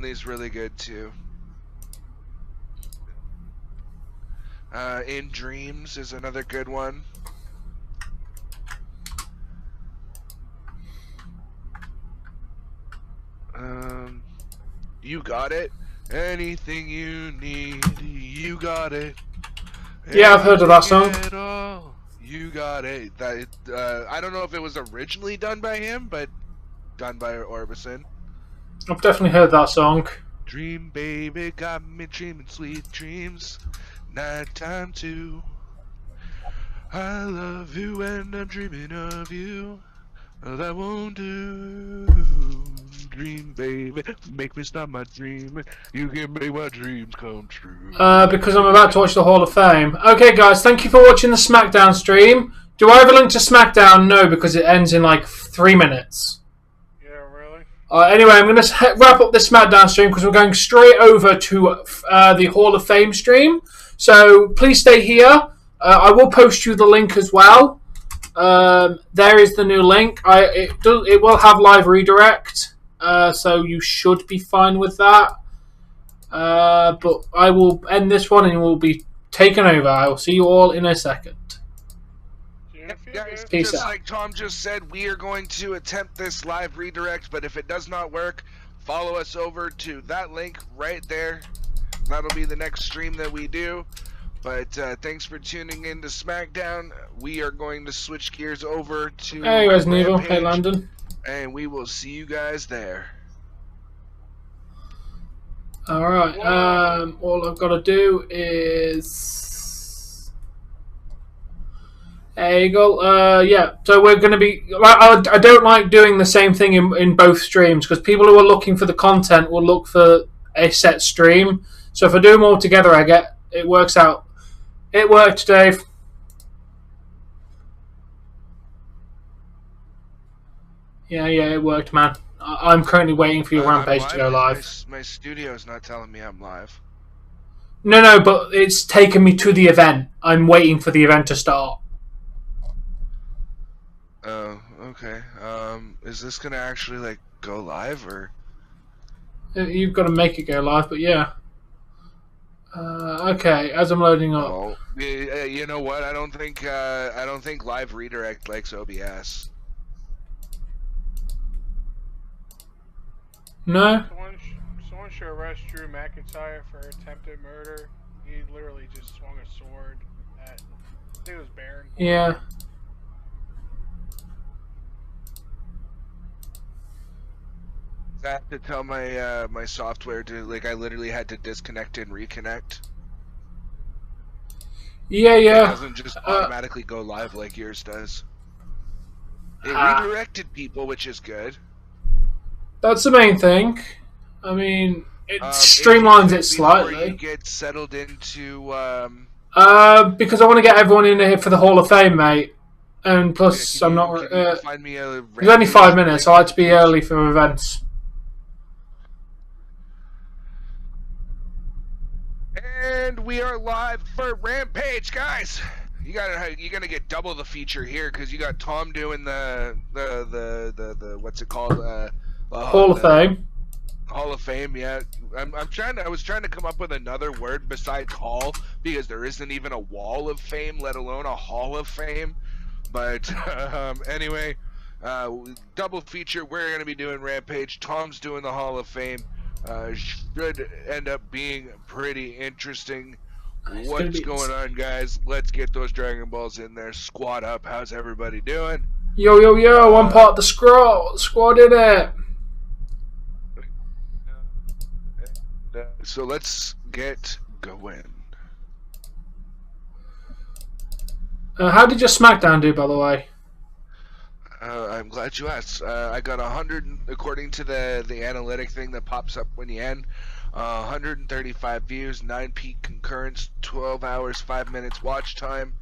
these really good too. In Dreams is another good one. You got it. Anything you need, you got it. Yeah, I've heard of that song. You got it. That I don't know if it was originally done by him, but done by Orbison. I've definitely heard that song. Dream, baby, got me dreaming sweet dreams. Nighttime too. I love you and I'm dreaming of you. That won't do. Dream, baby, make me stop my dreaming. You can make my dreams come true. Because I'm about to watch the Hall of Fame. Okay, guys, thank you for watching the SmackDown stream. Do I have a link to SmackDown? No, because it ends in like 3 minutes. Yeah, really? Anyway, I'm going to wrap up this SmackDown stream because we're going straight over to the Hall of Fame stream. So please stay here. I will post you the link as well. There is the new link. It will have live redirect, so you should be fine with that. But I will end this one and it will be taken over. I will see you all in a second. Guys, Peace just out. like Tom just said, we are going to attempt this live redirect, but if it does not work, follow us over to that link right there. That'll be the next stream that we do. But thanks for tuning in to SmackDown. We are going to switch gears over to Hey, Resident Evil. Rampage, Hey, Landon. and we will see you guys there. Alright, all I've got to do is... There you go. Yeah, so we're going to be... I don't like doing the same thing in both streams, because people who are looking for the content will look for a set stream. So if I do them all together, it works out. It worked, Dave. Yeah, it worked, man. I'm currently waiting for your Rampage to go live. My studio's not telling me I'm live. No, but it's taken me to the event. I'm waiting for the event to start. Oh, okay. Is this gonna actually like go live or? You've got to make it go live, but yeah. Okay, as I'm loading up. Oh, you know what? I don't think live redirect likes OBS. No. Someone should arrest Drew McIntyre for attempted murder. He literally just swung a sword at, I think it was Baron. Yeah. I have to tell my my software to I literally had to disconnect and reconnect. Yeah. It doesn't just automatically go live like yours does. It redirected people, which is good. That's the main thing. I mean, it streamlines it slightly. Before you get settled into because I want to get everyone in here for the Hall of Fame, mate. And plus, I'm not. Find me a It's only 5 minutes. I like to be early for events. And we are live for Rampage, guys. You're gonna get double the feature here because you got Tom doing the what's it called? Hall of Fame. Hall of Fame, yeah. I was trying to come up with another word besides hall because there isn't even a wall of fame, let alone a hall of fame. But anyway, double feature. We're gonna be doing Rampage. Tom's doing the Hall of Fame. Should end up being pretty interesting. What's going on, guys? Let's get those Dragon Balls in there. Squad up. How's everybody doing? Yo, I'm part of the squad in it. So let's get going. How did your SmackDown do, by the way? I'm glad you asked. I got 100, according to the analytic thing that pops up when you end. 135 views, 9 peak concurrence, 12 hours, 5 minutes watch time,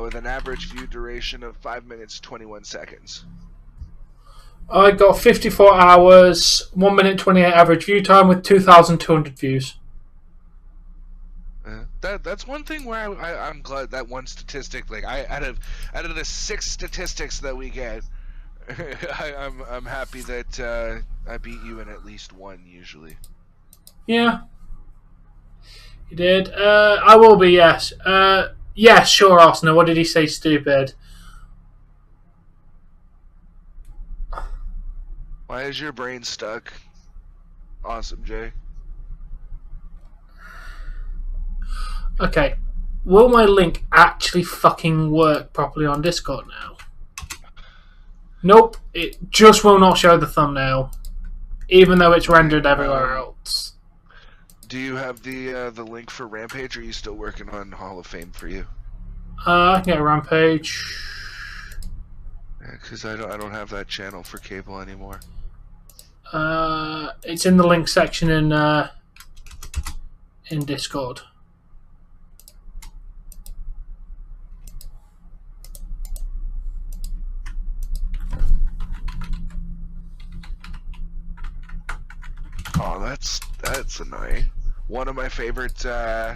with an average view duration of 5 minutes, 21 seconds. I got 54 hours, 1 minute 28 average view time with 2,200 views. That's one thing where I'm glad that one statistic, out of the 6 statistics that we get, I'm happy that I beat you in at least one usually. Yeah, he did. I will be, yes. Yes, sure, Arsenal. What did he say, stupid? Why is your brain stuck? Awesome, Jay. Okay. Will my link actually fucking work properly on Discord now? Nope. It just will not show the thumbnail. Even though it's rendered everywhere else. Do you have the link for Rampage, or are you still working on Hall of Fame for you? I can get a Rampage. Because I don't have that channel for cable anymore. It's in the link section in Discord. Oh, that's annoying. One of my favorite Roy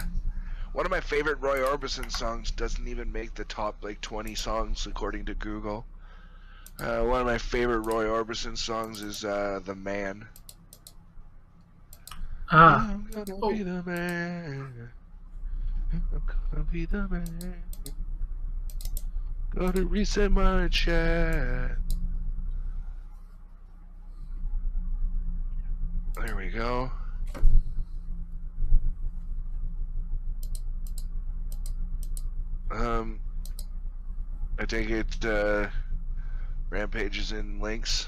Orbison songs doesn't even make the top like 20 songs according to Google. One of my favorite Roy Orbison songs is "The Man." I'm gonna be the man. I'm gonna be the man. Gotta reset my chat. There we go. I take it Rampage is in links.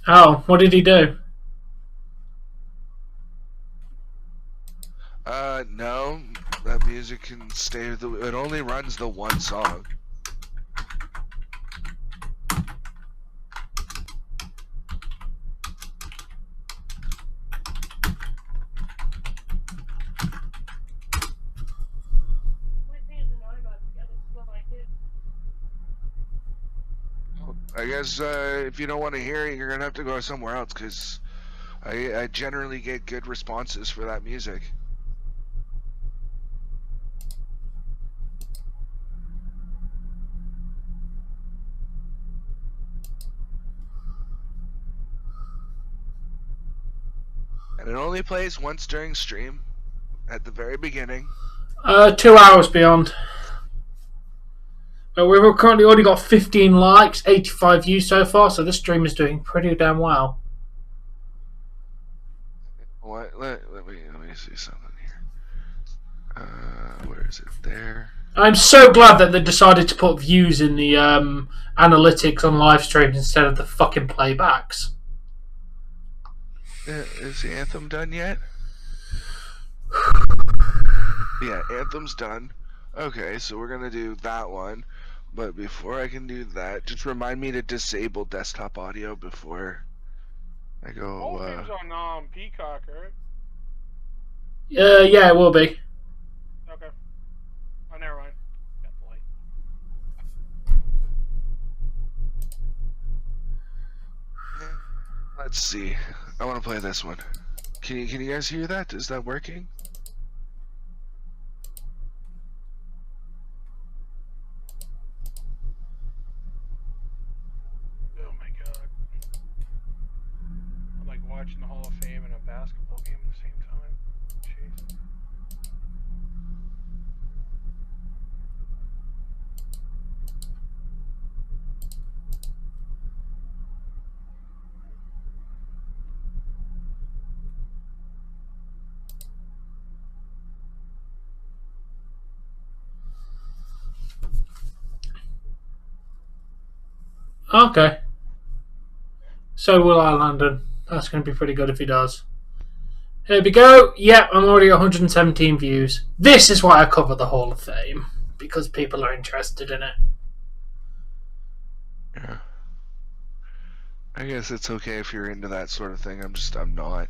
Oh, what did he do? No. That music can stay. It only runs the one song. I guess if you don't want to hear it, you're gonna have to go somewhere else, because I generally get good responses for that music. And it only plays once during stream, at the very beginning. 2 hours beyond. But we've currently already got 15 likes, 85 views so far, so this stream is doing pretty damn well. What? Let me see something here. Where is it? There. I'm so glad that they decided to put views in the analytics on live streams instead of the fucking playbacks. Is the anthem done yet? Yeah, Anthem's done. Okay, so we're gonna do that one. But before I can do that, just remind me to disable desktop audio before I go. Whole thing's on Peacock, right? Yeah, it will be. Okay. Oh, never mind. Got the light. Let's see. I want to play this one. Can you guys hear that? Is that working? Oh my god. I'm like watching the Hall of Fame and a basketball game at the same time. Jeez. Okay. So will I, Landon. That's going to be pretty good if he does. Here we go. Yep, I'm already at 117 views. This is why I cover the Hall of Fame. Because people are interested in it. Yeah. I guess it's okay if you're into that sort of thing. I'm not.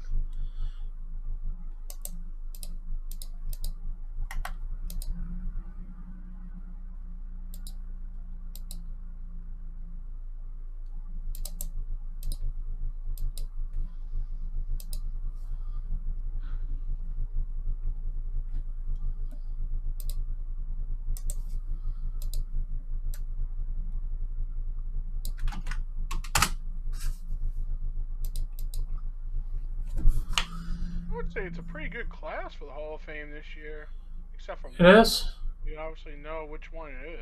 say it's a pretty good class for the Hall of Fame this year, except for It is? you obviously know which one it is.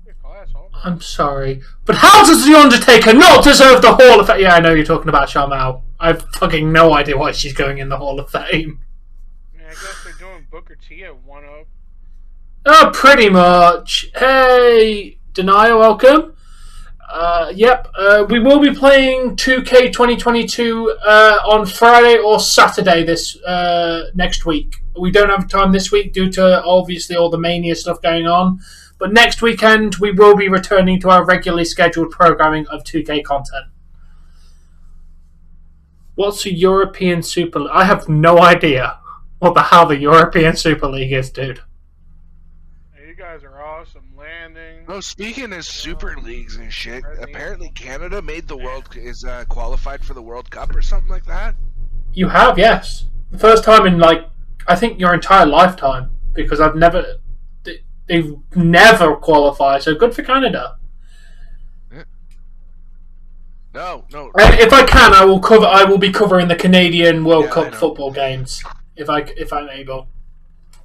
Good class overall. I'm sorry. But how does The Undertaker not deserve the Hall of Fame? Yeah, I know you're talking about Sharmell. I have fucking no idea why she's going in the Hall of Fame. I mean, I guess they're doing Booker T at 1-0. Oh, pretty much. Hey, Denia, welcome. Yep, we will be playing 2K 2022 on Friday or Saturday this next week. We don't have time this week due to obviously all the Mania stuff going on. But next weekend we will be returning to our regularly scheduled programming of 2K content. What's a European Super League? I have no idea what the hell the European Super League is, dude. Hey, you guys are awesome. Landing. Oh, speaking of super leagues and shit, apparently Canada made the qualified for the World Cup or something like that. You have, yes. The first time in I think your entire lifetime, because they've never qualified. So good for Canada. Yeah. No. If I can, I will be covering the Canadian World Cup football games if I'm able.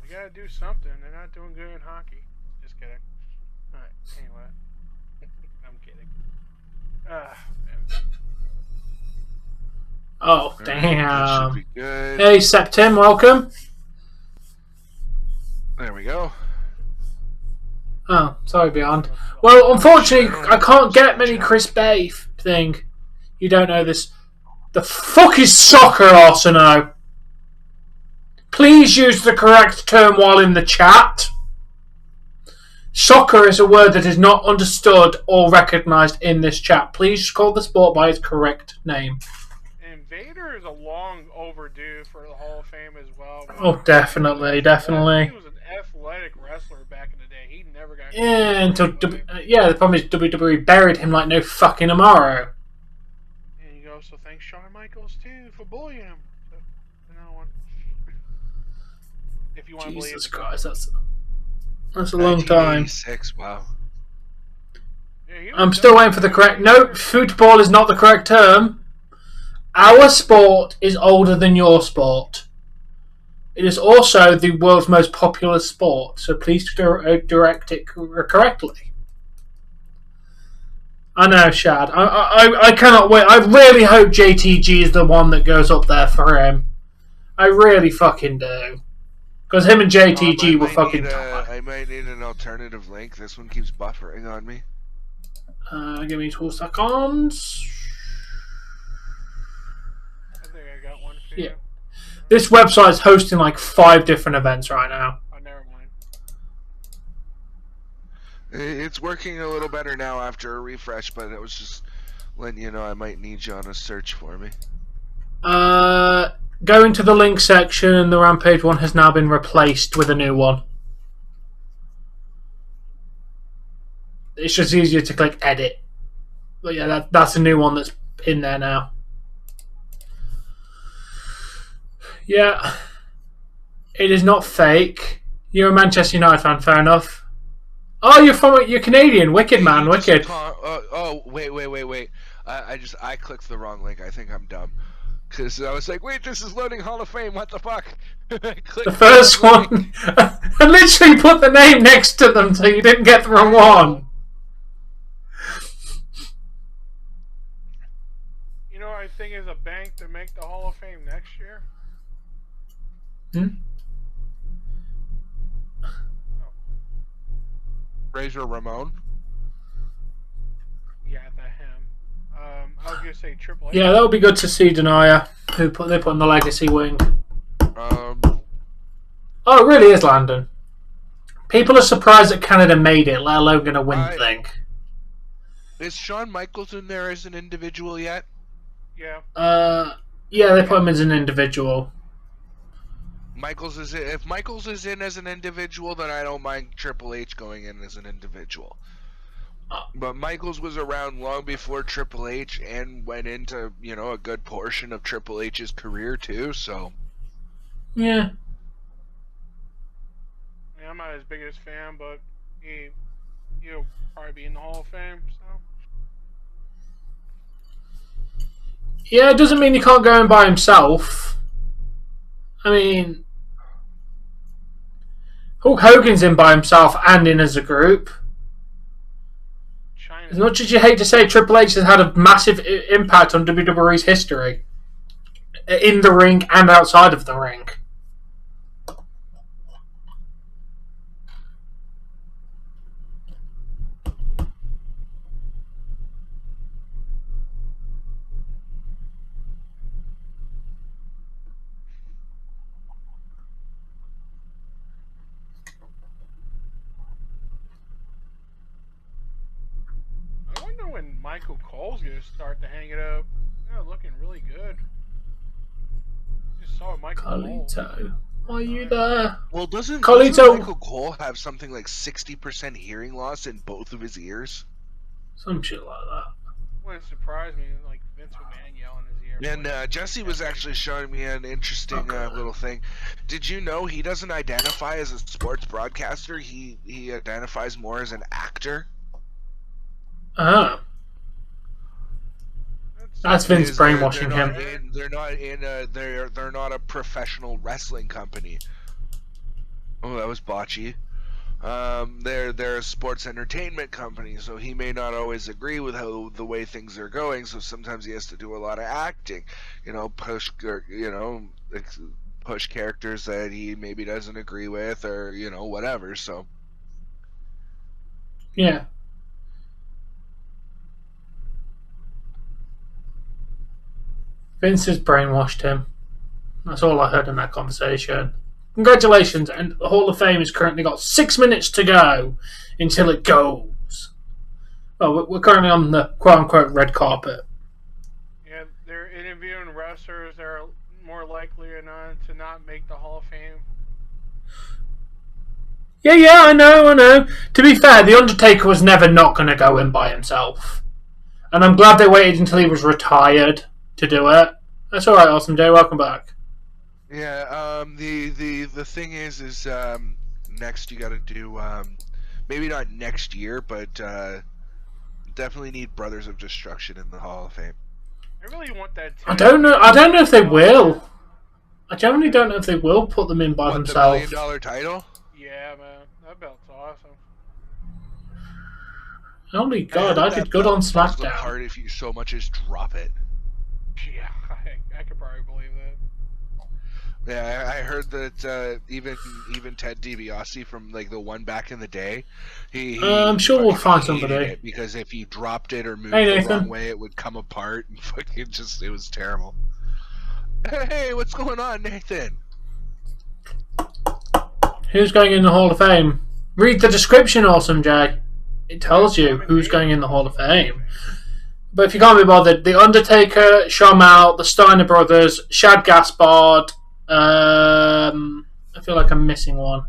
We gotta do something. They're not doing good in hockey. Just kidding. Alright, anyway. I'm kidding. Oh, damn. Should be good. Hey, Septim, welcome. There we go. Oh, sorry, Beyond. Well, unfortunately, I can't get many Chris Bay thing. You don't know this. The fuck is soccer, Arsenault? Please use the correct term while in the chat. Soccer is a word that is not understood or recognised in this chat. Please call the sport by its correct name. And Vader is a long overdue for the Hall of Fame as well. Oh, definitely. He was an athletic wrestler back in the day. He never got... Yeah, the problem is WWE buried him like no fucking tomorrow. And you also thank Shawn Michaels, too, for bullying him. So, another one. If you want to believe... Jesus Christ, that's a long time. 1986, wow. Yeah, I'm still waiting for the correct... No, football is not the correct term. Our sport is older than your sport. It is also the world's most popular sport, so please direct it correctly. I know, Shad. I cannot wait. I really hope JTG is the one that goes up there for him. I really fucking do. Because him and JTG were fucking... I might need an alternative link. This one keeps buffering on me. Give me 2 seconds. I think I got one for Yeah. you. This website's hosting like 5 different events right now. Oh, never mind. It's working a little better now after a refresh, but it was just letting you know I might need you on a search for me. Go into the link section, and the Rampage one has now been replaced with a new one. It's just easier to click edit. But yeah, that's a new one that's in there now. Yeah. It is not fake. You're a Manchester United fan, fair enough. Oh, you're Canadian. Wicked, man. Wicked. Wait. I clicked the wrong link. I think I'm dumb. Because I was like, wait, this is loading Hall of Fame. What the fuck? The first one. I literally put the name next to them so you didn't get the wrong one. You know, I think is a bank to make the Hall of Fame next year. Razor Ramon. Yeah, the him. I was gonna say Triple H. Yeah, that would be good to see Denia. They put in the legacy wing. Um. Oh, it really is Landon. People are surprised that Canada made it, let alone going to win the thing. Is Shawn Michaels in there as an individual yet? Yeah. Yeah, they put him as an individual. If Michaels is in as an individual, then I don't mind Triple H going in as an individual. But Michaels was around long before Triple H and went into, a good portion of Triple H's career too, so... Yeah. I'm not his biggest fan, but he'll probably be in the Hall of Fame, so... Yeah, it doesn't mean he can't go in by himself. I mean, Hulk Hogan's in by himself and in as a group. China. As much as you hate to say, Triple H has had a massive impact on WWE's history. In the ring and outside of the ring. I wonder when Michael Cole's gonna start to hang it up. Looking really good. Just saw Michael Cole. Carlito, are you there? Well, doesn't Carlito. Michael Cole have something like 60% hearing loss in both of his ears? Some shit like that. Wouldn't surprise me, like Vince McMahon yelling in his ear. And Jesse was actually showing me an interesting little thing. Did you know he doesn't identify as a sports broadcaster? He identifies more as an actor. That's Vince brainwashing him. They're not a professional wrestling company. Oh, that was botchy. They're a sports entertainment company, so he may not always agree with the way things are going. So sometimes he has to do a lot of acting, push characters that he maybe doesn't agree with, or whatever. So yeah. Vince has brainwashed him. That's all I heard in that conversation. Congratulations, and the Hall of Fame has currently got 6 minutes to go until it goes. Well, we're currently on the quote-unquote red carpet. Yeah, they're interviewing wrestlers that are more likely or not to not make the Hall of Fame. Yeah, I know. To be fair, The Undertaker was never not going to go in by himself. And I'm glad they waited until he was retired to do it. That's alright, Awesome Jay. Welcome back. Yeah, the thing is next you got to do maybe not next year, but definitely need Brothers of Destruction in the Hall of Fame. I really want that. I don't know if they will. I generally don't know if they will put them in by themselves. The $1 million title? Yeah, man, that belt's awesome. Holy God, I did good on SmackDown. Apart if you so much as drop it. Yeah, I could probably believe that. Yeah, I heard that even Ted DiBiase from like the one back in the day, I'm sure we'll find somebody. Because if you dropped it or moved the wrong way, it would come apart and fucking it was terrible. Hey, what's going on, Nathan? Who's going in the Hall of Fame? Read the description, Awesome Jay. It tells you who's going in the Hall of Fame. But if you can't be bothered, The Undertaker, Shawn, the Steiner Brothers, Shad Gaspard. I feel like I'm missing one.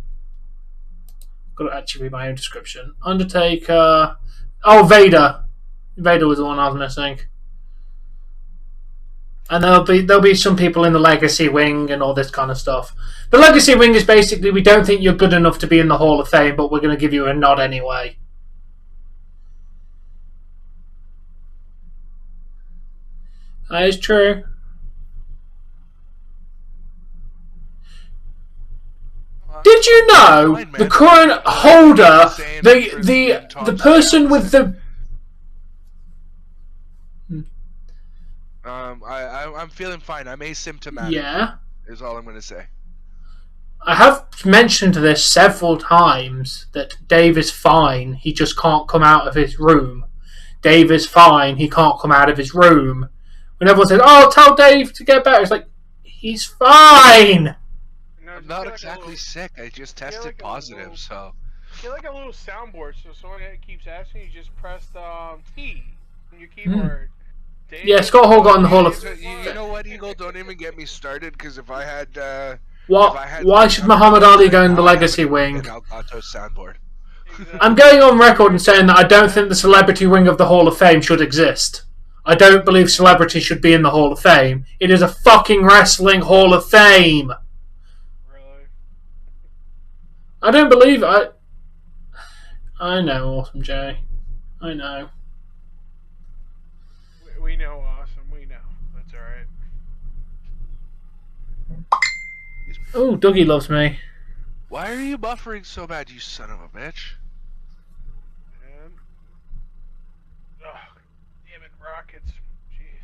Got to actually read my own description. Undertaker. Oh, Vader. Vader was the one I was missing. And there'll be some people in the Legacy Wing and all this kind of stuff. The Legacy Wing is basically, we don't think you're good enough to be in the Hall of Fame, but we're going to give you a nod anyway. That is true. Did you know the current holder, the person with the... I'm feeling fine. I'm asymptomatic. Yeah. Is all I'm going to say. I have mentioned this several times that Dave is fine. He just can't come out of his room. Dave is fine. He can't come out of his room. When everyone says, "Oh, tell Dave to get better," it's like, he's fine. I'm not exactly sick. I just tested positive, so. Get like a little soundboard, so someone keeps asking you, just press T on your keyboard. Yeah, Scott Hall got in the Hall of Fame. You know what, Eagle? Don't even get me started, because if I had... why should Muhammad Ali go in the Legacy Wing? Soundboard. I'm going on record and saying that I don't think the Celebrity Wing of the Hall of Fame should exist. I don't believe celebrity should be in the Hall of Fame. It is a fucking wrestling Hall of Fame. Really? I don't believe it. I know, Awesome Jay. I know. We know, Awesome. We know. That's alright. Oh, Dougie loves me. Why are you buffering so bad, you son of a bitch? And, damn it, Rockets. Jeez.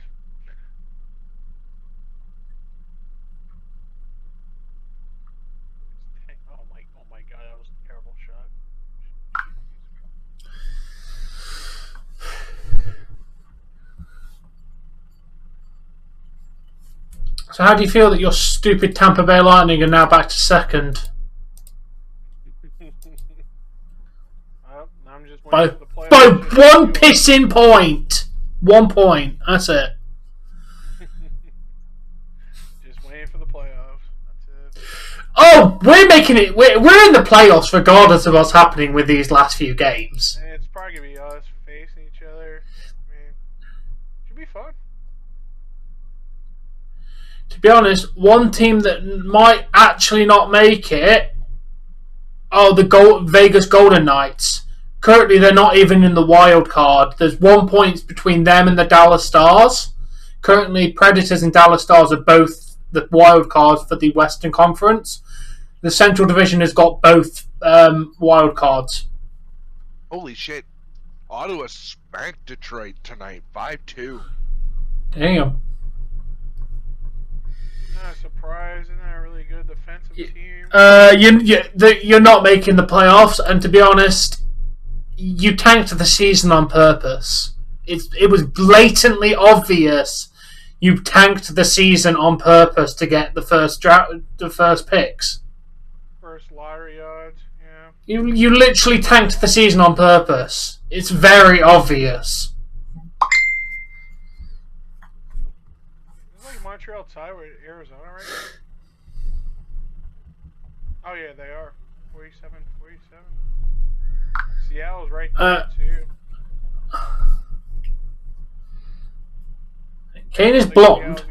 Oh my god, that was a terrible shot. So how do you feel that your stupid Tampa Bay Lightning are now back to second? I'm just By waiting for the playoffs. one pissing point. 1 point. That's it. Just waiting for the playoffs. That's it. Oh, we're making it. We're in the playoffs regardless of what's happening with these last few games. And it's probably gonna be us facing each other. I mean, should be fun. To be honest, one team that might actually not make it are the Vegas Golden Knights. Currently, they're not even in the wild card. There's 1 point between them and the Dallas Stars. Currently, Predators and Dallas Stars are both the wild cards for the Western Conference. The Central Division has got both wild cards. Holy shit. Ottawa spanked Detroit tonight, 5-2. Damn. Not surprised. Isn't that a really good defensive team? You're not making the playoffs, and to be honest, you tanked the season on purpose. It was blatantly obvious you tanked the season on purpose to get the first picks. First lottery odds, yeah. You literally tanked the season on purpose. It's very obvious. It's like Montreal tied with Arizona right now. Oh yeah, they are. 47. Seattle's right there too. Kane is blocked.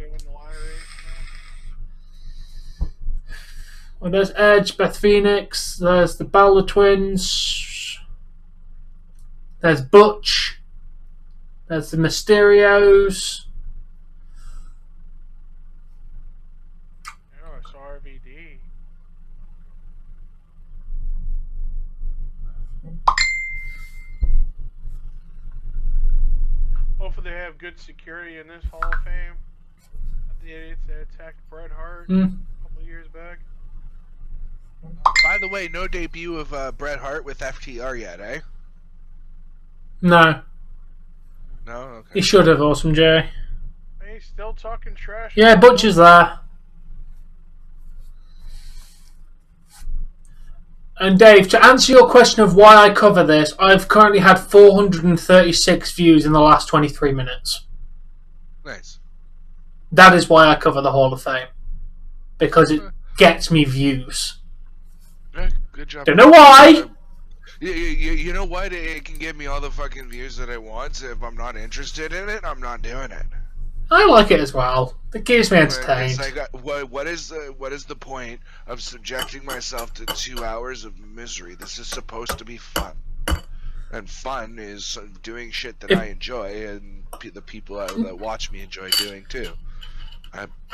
Well, there's Edge, Beth Phoenix, there's the Balor twins, there's Butch, there's the Mysterios. Oh, it's RVD. Hopefully they have good security in this Hall of Fame. The idiots that attacked Bret Hart a couple of years back. By the way, no debut of Bret Hart with FTR yet, eh? No. No? Okay. He should have, Awesome Jay. He's still talking trash. Yeah, Butch is there. And Dave, to answer your question of why I cover this, I've currently had 436 views in the last 23 minutes. Nice. That is why I cover the Hall of Fame. Because it gets me views. Yeah, good job. Don't know why. You know what? It can give me all the fucking views that I want. So if I'm not interested in it, I'm not doing it. I like it as well. It keeps me entertained. It's like, what is the point of subjecting myself to 2 hours of misery? This is supposed to be fun, and fun is doing shit that I enjoy, and the people that watch me enjoy doing too.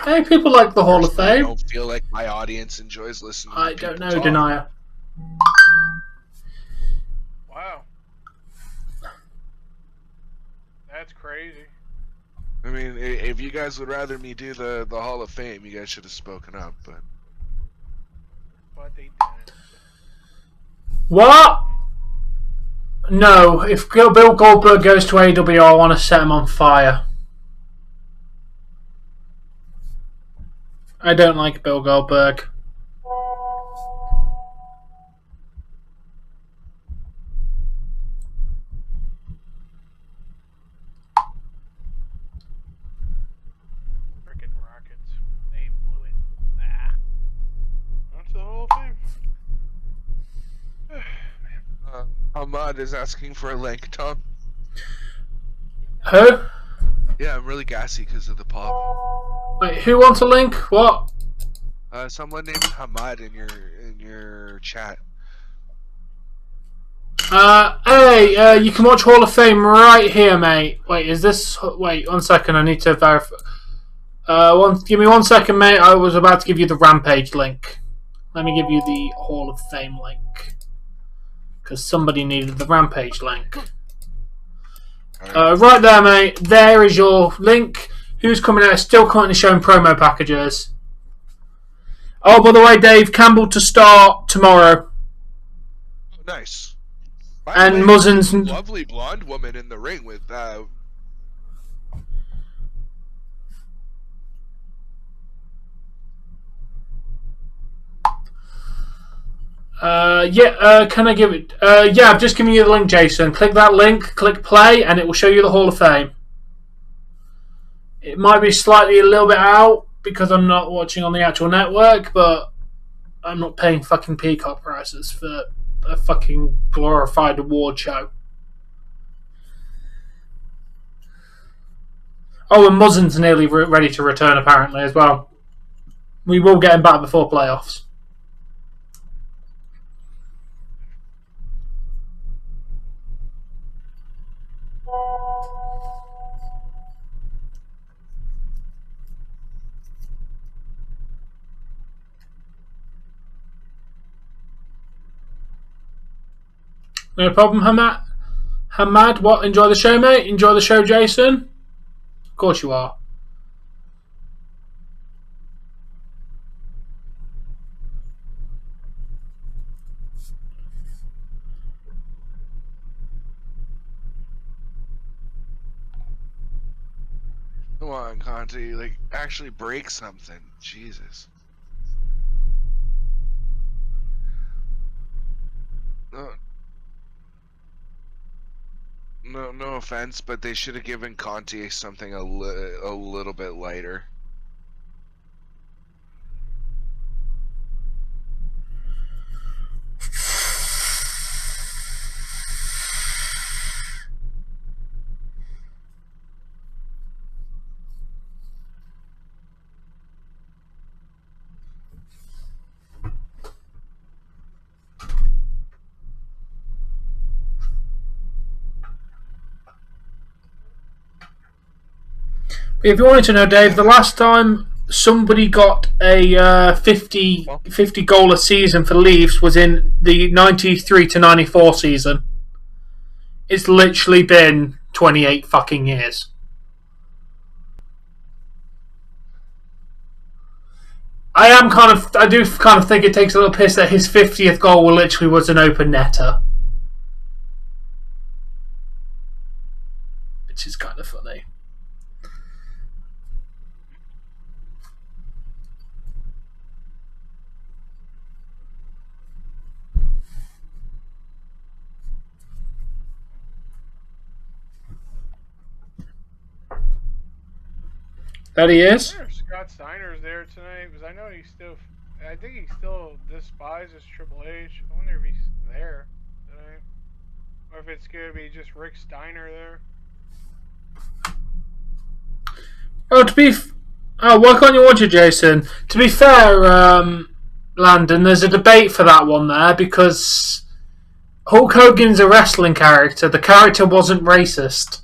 Hey, people like the Hall of Fame. I don't feel like my audience enjoys listening. I don't know, Denier. Wow, that's crazy. I mean, if you guys would rather me do the Hall of Fame, you guys should have spoken up, but They didn't. What? No, if Bill Goldberg goes to AEW, I want to set him on fire. I don't like Bill Goldberg. Frickin' Rockets. They blew it. Nah. On to the Hall of Fame. Ahmad is asking for a link, Tom. Who? Yeah, I'm really gassy because of the pop. Wait, who wants a link? What? Someone named Hamad in your chat. Hey, you can watch Hall of Fame right here, mate. Wait, is this... Wait, 1 second, I need to verify. Give me 1 second, mate. I was about to give you the Rampage link. Let me give you the Hall of Fame link. Because somebody needed the Rampage link. Right there, mate. There is your link. Who's coming out? Still currently showing promo packages. Oh, by the way, Dave, Campbell to start tomorrow. Oh, nice. And Muzzin's lovely blonde woman in the ring with can I give it? Yeah, I've just given you the link, Jason. Click that link, click play, and it will show you the Hall of Fame. It might be slightly a little bit out because I'm not watching on the actual network, but I'm not paying fucking Peacock prices for a fucking glorified award show. Oh, and Muzzin's nearly ready to return, apparently, as well. We will get him back before playoffs. No problem, Hamad, what? Enjoy the show, mate? Enjoy the show, Jason? Of course you are. Come on, Conti, like, actually break something. Jesus. No offense, but they should have given Conti something a little bit lighter. If you wanted to know, Dave, the last time somebody got a 50 goal a season for Leafs was in the 93 to 94 season. It's literally been 28 fucking years. I do kind of think it takes a little piss that his 50th goal literally was an open netter. Which is kind of funny. That he is. I wonder if Scott Steiner's there tonight because I know I think he still despises Triple H. I wonder if he's there tonight, or if it's gonna be just Rick Steiner there. Why can't you watch it, Jason? To be fair, Landon, there's a debate for that one there because Hulk Hogan's a wrestling character. The character wasn't racist.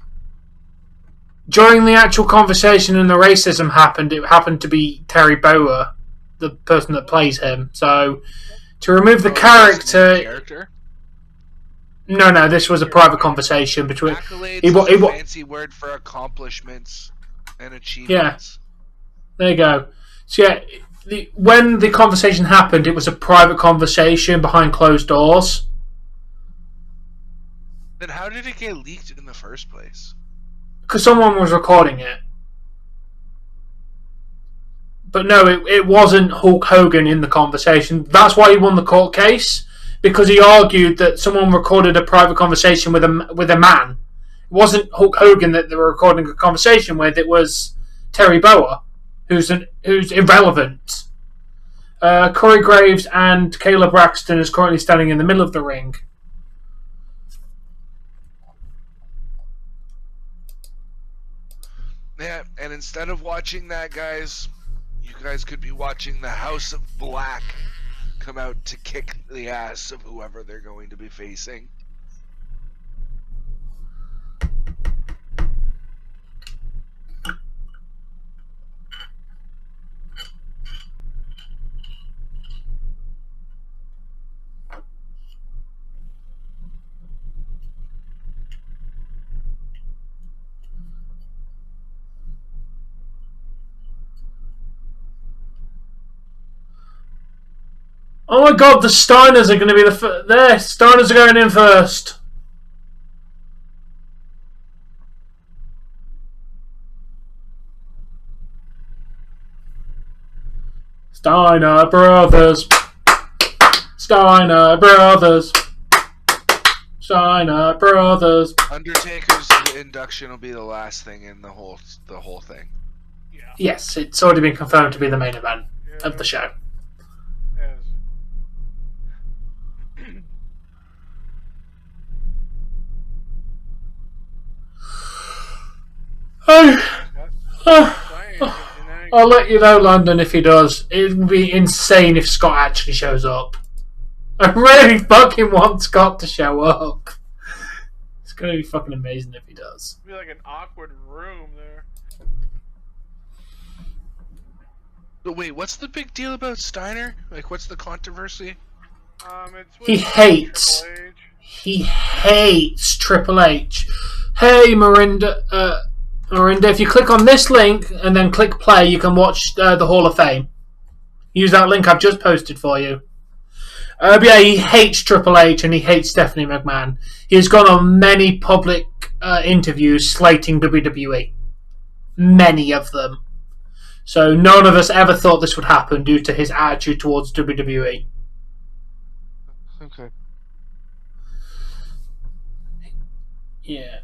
During the actual conversation and the racism happened, it happened to be Terry Bower, the person that plays him. So, to remove the character... No, this was a private conversation between... Accolades is a fancy word for accomplishments and achievements. Yeah, there you go. So yeah, when the conversation happened, it was a private conversation behind closed doors. Then how did it get leaked in the first place? Because someone was recording it. But no, it wasn't Hulk Hogan in the conversation. That's why he won the court case, because he argued that someone recorded a private conversation with a man. It wasn't Hulk Hogan that they were recording a conversation with. It was Terry Bower, who's irrelevant. Corey Graves and Caleb Braxton is currently standing in the middle of the ring. Yeah, and instead of watching that, guys, you guys could be watching the House of Black come out to kick the ass of whoever they're going to be facing. Oh my god, the Steiners are going to be there. Steiners are going in first. Steiner Brothers. Steiner Brothers. Steiner Brothers. Undertaker's induction will be the last thing in the whole thing. Yeah. Yes, it's already been confirmed to be the main event of the show. Yes. I'll let you know, London, if he does. It would be insane if Scott actually shows up. I really fucking want Scott to show up. It's going to be fucking amazing if he does. It'd be like an awkward room there. But wait, what's the big deal about Steiner? Like, what's the controversy? It's He hates. He hates Triple H. Hey, Miranda. Miranda, if you click on this link and then click play, you can watch the Hall of Fame. Use that link I've just posted for you. But yeah, he hates Triple H and he hates Stephanie McMahon. He has gone on many public interviews slating WWE. Many of them. So none of us ever thought this would happen due to his attitude towards WWE. Okay. Yeah.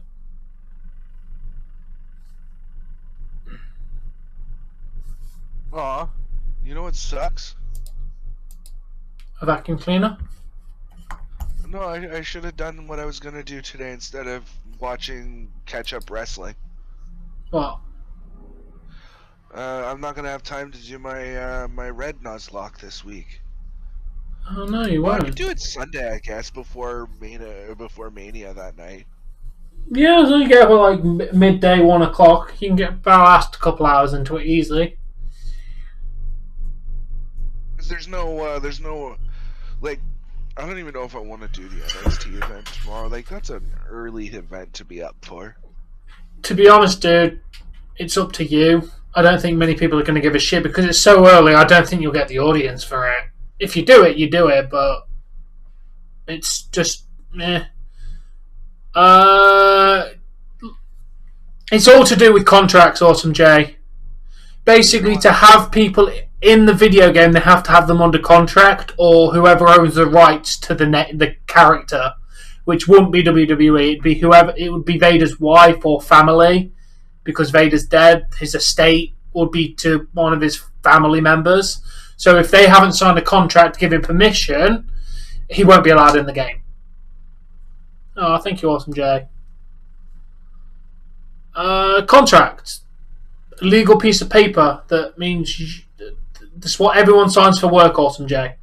Aw, you know what sucks? A vacuum cleaner? No, I should have done what I was gonna do today instead of watching catch-up wrestling. What? I'm not gonna have time to do my my red Nuzlocke this week. Oh no, you Well, I won't. could do it Sunday, I guess, before Mania that night. Yeah, as long as you get up at like midday, 1 o'clock, you can get about last a couple hours into it easily. Cause there's no, like, I don't even know if I want to do the NXT event tomorrow. Like, that's an early event to be up for. To be honest, dude, it's up to you. I don't think many people are going to give a shit because it's so early. I don't think you'll get the audience for it. If you do it, you do it, but it's just meh. It's all to do with contracts, Awesome J. Basically, to have people in the video game, they have to have them under contract, or whoever owns the rights to the character, which wouldn't be WWE. It'd be whoever. It would be Vader's wife or family, because Vader's dead. His estate would be to one of his family members. So if they haven't signed a contract giving permission, he won't be allowed in the game. Oh, thank you, Awesome J. Contract. A legal piece of paper that means that's what everyone signs for work, Awesome J.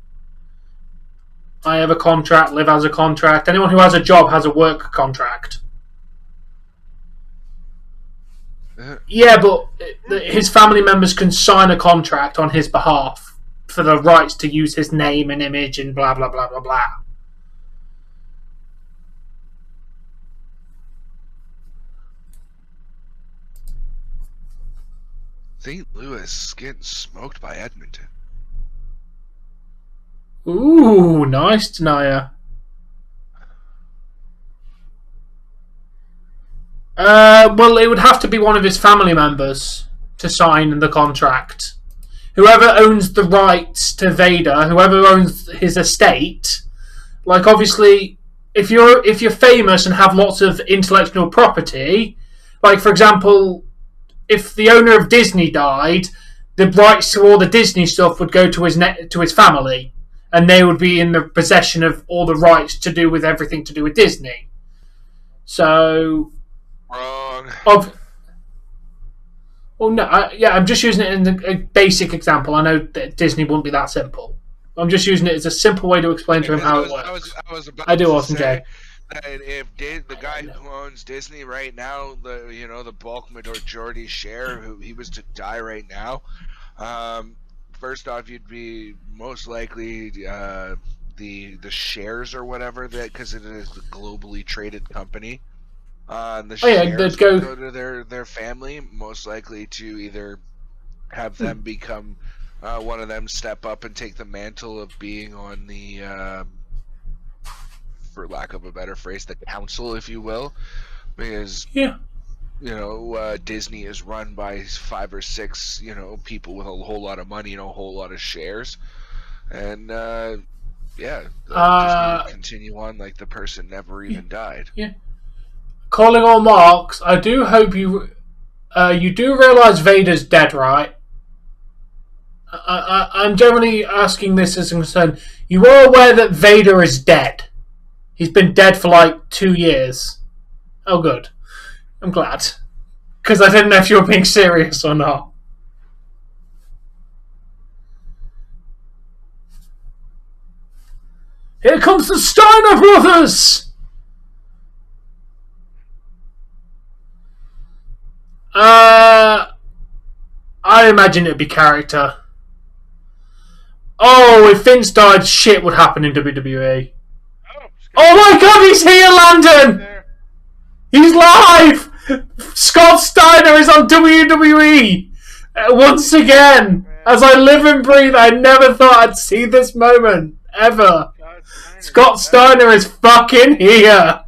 I have a contract, Liv has a contract. Anyone who has a job has a work contract. Yeah, but his family members can sign a contract on his behalf for the rights to use his name and image and blah, blah, blah, blah, blah. St. Louis getting smoked by Edmonton. Ooh, nice, Denia. Well, it would have to be one of his family members to sign the contract. Whoever owns the rights to Vader, whoever owns his estate, like obviously, if you're famous and have lots of intellectual property, like for example, if the owner of Disney died, the rights to all the Disney stuff would go to his family, and they would be in the possession of all the rights to do with everything to do with Disney. So, wrong. Well, no, I'm just using it in a basic example. I know that Disney wouldn't be that simple. I'm just using it as a simple way to explain to him how it works. I do, Awesome J. If the guy who owns Disney right now, the bulk majority share, who he was to die right now, first off, you'd be most likely the shares or whatever, that because it is a globally traded company. And the shares they'd go to their family, most likely to either have them become one of them step up and take the mantle of being on the, for lack of a better phrase, the council, if you will, because Yeah. Disney is run by 5 or 6, people with a whole lot of money and a whole lot of shares, and Disney would continue on like the person never even died. Yeah. Calling all marks. I do hope you do realize Vader's dead, right? I'm generally asking this as a concern. You are aware that Vader is dead. He's been dead for like 2 years. Oh, good. I'm glad. Because I didn't know if you were being serious or not. Here comes the Steiner brothers! I imagine it'd be character. Oh, if Vince died, shit would happen in WWE. Oh my god, he's here, Landon! He's live! Scott Steiner is on WWE! Once again! As I live and breathe, I never thought I'd see this moment. Ever. Scott Steiner is fucking here!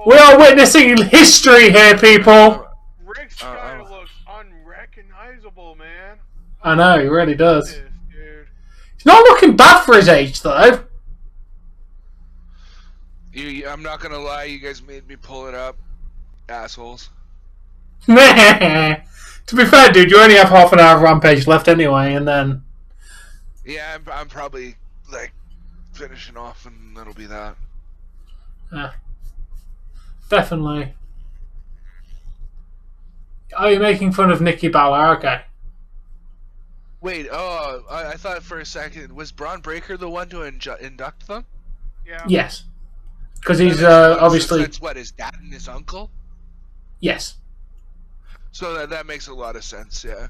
We are witnessing history here, people! Rick Steiner looks unrecognizable, man. I know, he really does. Dude. He's not looking bad for his age, though. I'm not gonna lie, you guys made me pull it up, assholes. To be fair, dude, you only have half an hour of Rampage left anyway, and then... Yeah, I'm probably, like, finishing off, and that'll be that. Yeah. Definitely. Are you making fun of Nikki Bella? Okay. Wait, I thought for a second, was Braun Breaker the one to induct them? Yeah. Yes. Because he's obviously... That's what, his dad and his uncle? Yes. So that makes a lot of sense, yeah.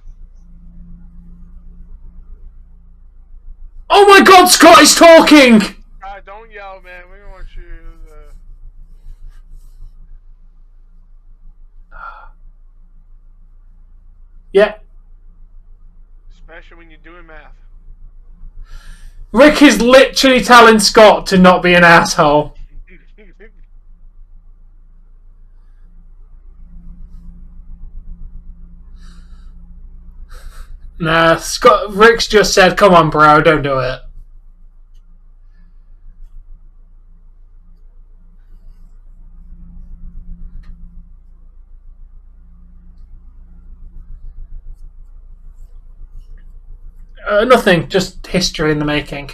Oh my god, Scott is talking! Don't yell, man. We don't want you Yeah. Especially when you're doing math. Rick is literally telling Scott to not be an asshole. Nah, Rick's just said, come on, bro, don't do it. Nothing, just history in the making.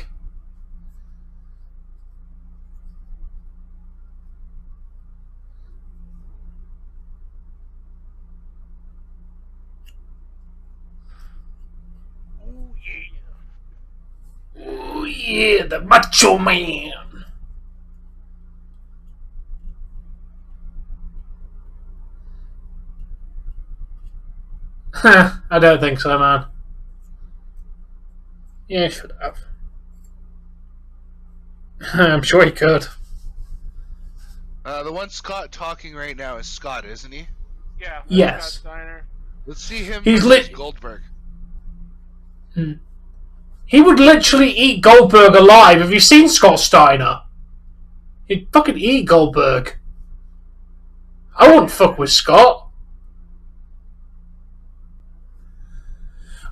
Oh yeah, the Macho Man. I don't think so, man. Yeah, should have. I'm sure he could. The one Scott talking right now is Scott, isn't he? Yeah. Yes. Scott Steiner. Let's see him He's versus Goldberg. He would literally eat Goldberg alive. Have you seen Scott Steiner? He'd fucking eat Goldberg. I wouldn't fuck with Scott.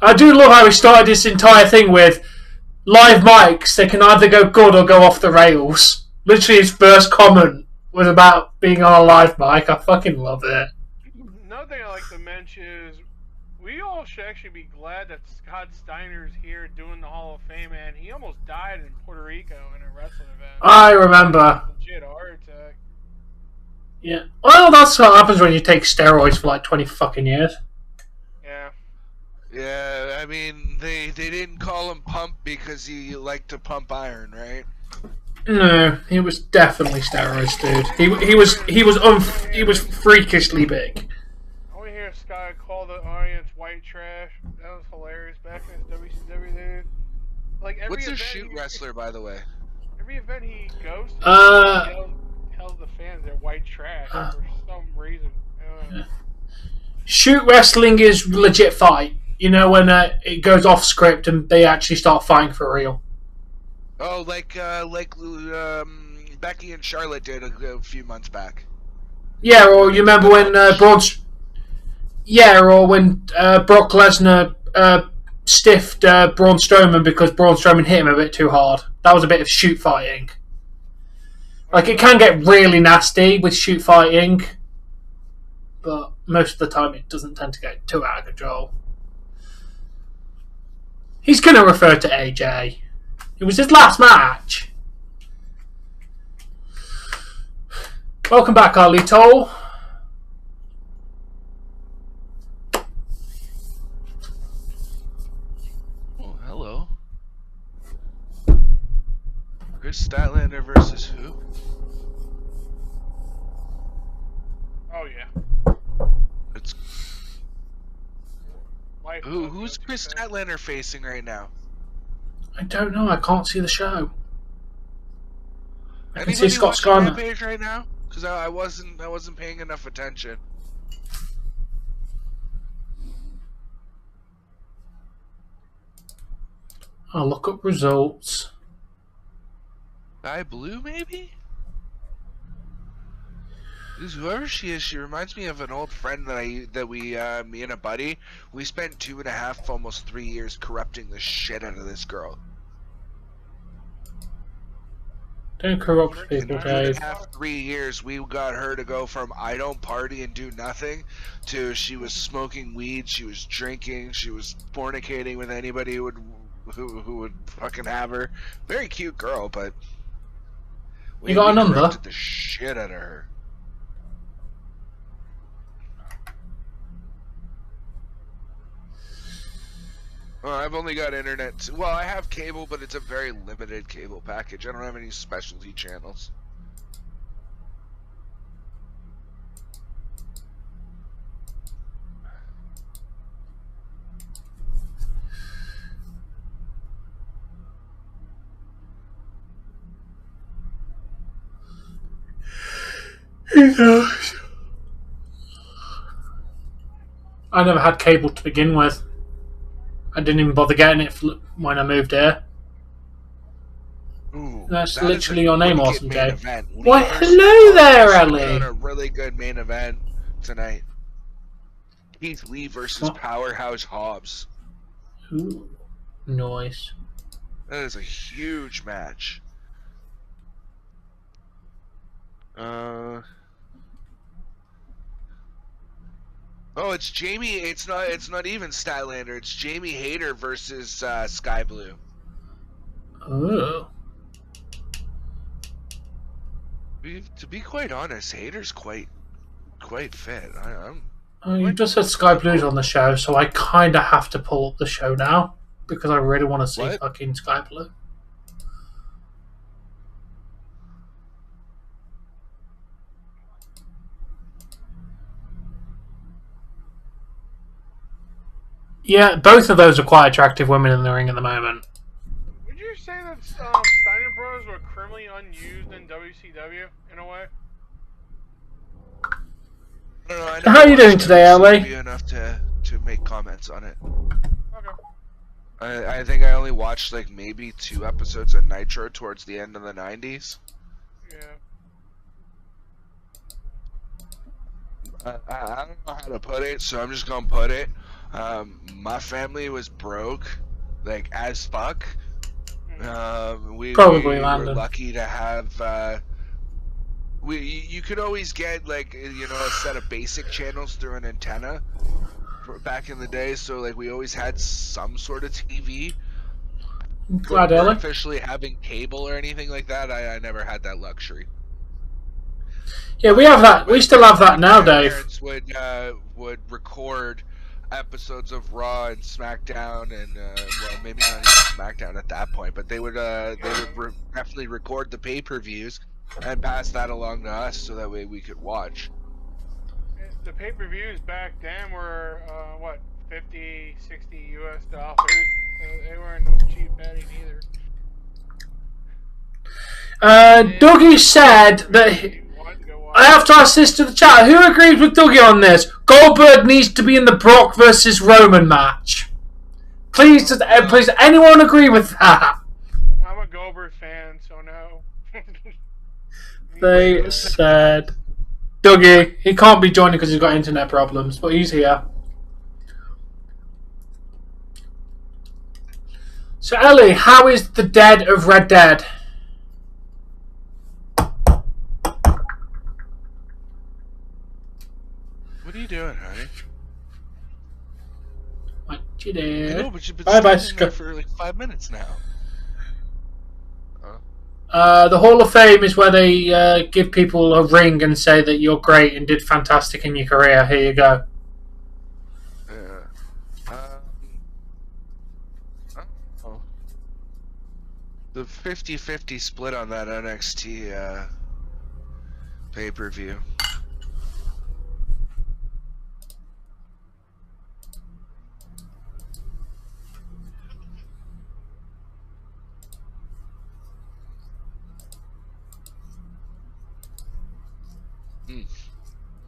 I do love how he started this entire thing with live mics. They can either go good or go off the rails. Literally his first comment was about being on a live mic. I fucking love it. Another thing I like to mention is we all should actually be glad that Scott Steiner's here doing the Hall of Fame, man. He almost died in Puerto Rico in a wrestling event. I remember. Legit heart attack. Yeah. Well, that's what happens when you take steroids for like 20 fucking years. Yeah. Yeah, I mean, they didn't call him Pump because he liked to pump iron, right? No, he was definitely steroids, dude. He was freakishly big. I want to hear Scott call the audience white trash. That was hilarious back in his WCW days. Like every What's a event shoot wrestler, by the way? Every event he goes to, he tells the fans they're white trash for some reason. Shoot wrestling is legit fight. You know, when it goes off script and they actually start fighting for real. Oh, like Becky and Charlotte did a few months back. Yeah, or you remember when or when Brock Lesnar stiffed Braun Strowman because Braun Strowman hit him a bit too hard. That was a bit of shoot fighting. Like, it can get really nasty with shoot fighting, but most of the time it doesn't tend to get too out of control. He's going to refer to AJ. It was his last match. Welcome back, Arlito. Oh, hello. Chris Statlander versus who? Oh yeah. It's who's Chris Statlander facing right now? I don't know. I can't see the show. I can Anybody see Scott watching Skarner. that page right now? Because I wasn't paying enough attention. I'll look up results. Guy Blue, maybe? Whoever she is, she reminds me of an old friend that we me and a buddy, we spent 2.5, almost 3 years corrupting the shit out of this girl. Don't corrupt people, Dave. 2.5, 3 years, we got her to go from I don't party and do nothing to she was smoking weed, she was drinking, she was fornicating with anybody who would fucking have her. Very cute girl, but you got a number? corrupted the shit out of her. Well, I've only got internet. Well, I have cable, but it's a very limited cable package. I don't have any specialty channels. I never had cable to begin with. I didn't even bother getting it when I moved here. Ooh, that's literally your name, Awesome Jay. Why, hello there, Ellie. On a really good main event tonight. Keith Lee versus Powerhouse Hobbs. Ooh, nice. That is a huge match. Oh, it's Jamie. It's not even Statlander. It's Jamie Hayter versus Sky Blue. Oh. To be quite honest, Hayter's quite fit. You just said Sky Blue's on the show, so I kind of have to pull up the show now because I really want to see fucking Sky Blue. Yeah, both of those are quite attractive women in the ring at the moment. Would you say that Steiner Bros were criminally unused in WCW in a way? I don't know, How are you doing today, LA? Enough to make comments on it. Okay. I think I only watched like maybe 2 episodes of Nitro towards the end of the 90s. Yeah. I don't know how to put it, so I'm just gonna put it. My family was broke, like as fuck. We were lucky to have. You could always get like a set of basic channels through an antenna back in the day. So like we always had some sort of TV. Glad Ellen. Officially having cable or anything like that, I never had that luxury. Yeah, we have that. We still have that now, Dave. My parents would record episodes of Raw and SmackDown, and well, maybe not even SmackDown at that point, but they would definitely record the pay-per-views and pass that along to us so that way we could watch. The pay-per-views back then were what, $50, $60 US. They weren't no cheap betting either. Dougie said that. I have to ask this to the chat. Who agrees with Dougie on this? Goldberg needs to be in the Brock versus Roman match. Please, please, anyone agree with that? I'm a Goldberg fan, so no. They said Dougie. He can't be joining because he's got internet problems, but he's here. So, Ellie, how is the dead of Red Dead? What are you doing, honey? What you did? I know, but you've been Bye-bye, standing there for like 5 minutes now. The Hall of Fame is where they give people a ring and say that you're great and did fantastic in your career. Here you go. The 50-50 split on that NXT pay-per-view.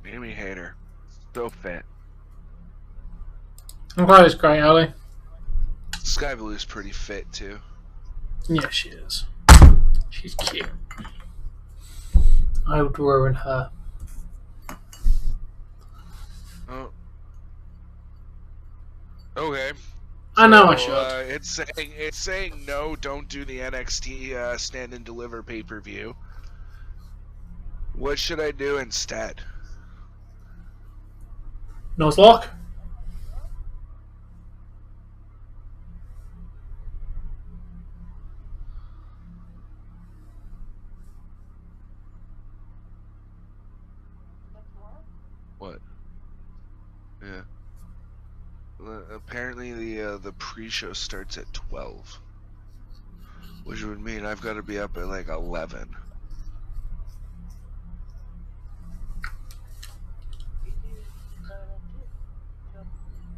Amy Hater. So fit. I'm glad it's great, Ellie. Sky Blue's pretty fit, too. Yeah, she is. She's cute. I would ruin her. Oh. Okay. I know I should. It's saying no, don't do the NXT Stand and Deliver pay-per-view. What should I do instead? Nuzlocke? What? Yeah. Apparently the pre-show starts at 12. Which would mean I've got to be up at like 11.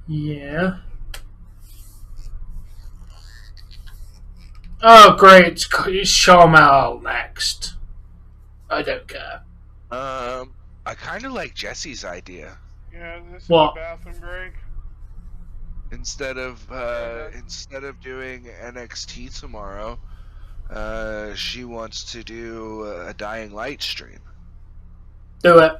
Yeah. Oh, great. It's Sharmal next. I don't care. I kind of like Jesse's idea. Yeah, this is What? a bathroom break. Instead of doing NXT tomorrow, she wants to do a Dying Light stream. Do it.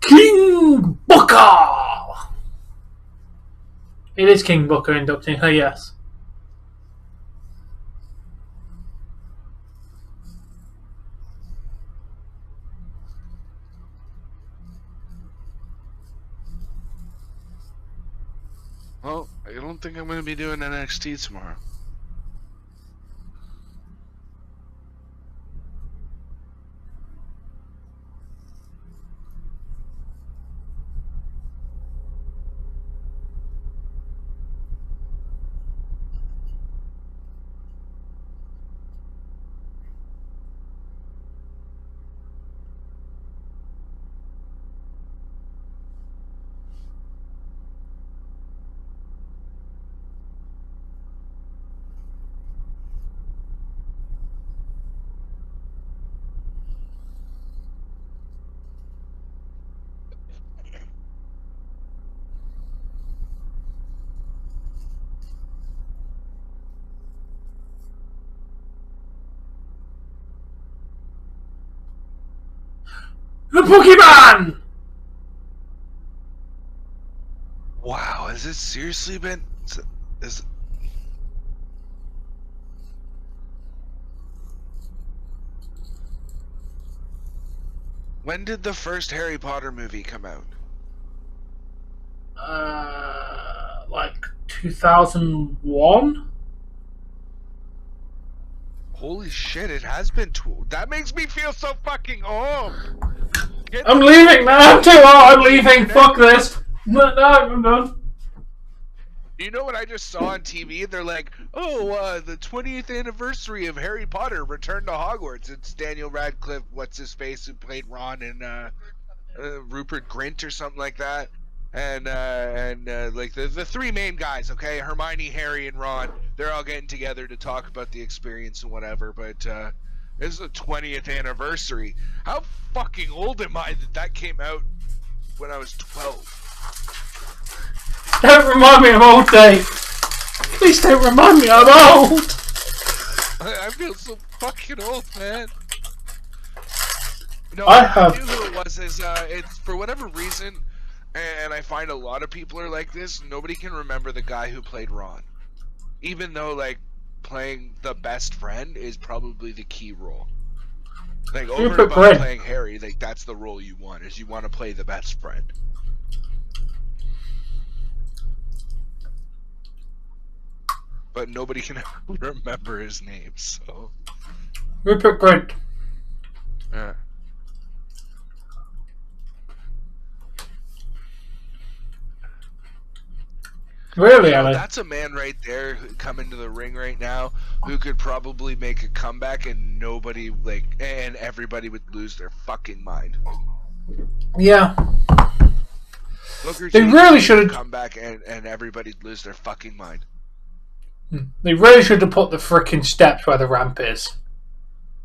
King Booker! It is King Booker inducting her, yes. Well, I don't think I'm going to be doing NXT tomorrow. The Pokemon! Wow, has it seriously been... Is... When did the first Harry Potter movie come out? Like 2001? Holy shit! It has been. That makes me feel so fucking old. I'm leaving now. Too old. I'm leaving. Fuck this. No, I'm done. You know what I just saw on TV? They're like, oh, the 20th anniversary of Harry Potter Return to Hogwarts. It's Daniel Radcliffe, what's his face, who played Ron, and Rupert Grint or something like that. And like the three main guys, okay? Hermione, Harry, and Ron. They're all getting together to talk about the experience and whatever. But this is the 20th anniversary. How fucking old am I that came out when I was 12? Don't remind me I'm old, Dave. Please don't remind me I'm old. I feel so fucking old, man. No, I knew who it was. It's for whatever reason, and I find a lot of people are like this. Nobody can remember the guy who played Ron, even though like playing the best friend is probably the key role. Like over and above playing Harry, like that's the role you want. Is you want to play the best friend. But nobody can remember his name, so. Rupert Grint. Yeah. Really, Alan? That's a man right there who come into the ring right now who could probably make a comeback and nobody and everybody would lose their fucking mind. Yeah. Booker they really should have come back and everybody'd lose their fucking mind. They really should have put the frickin' steps where the ramp is.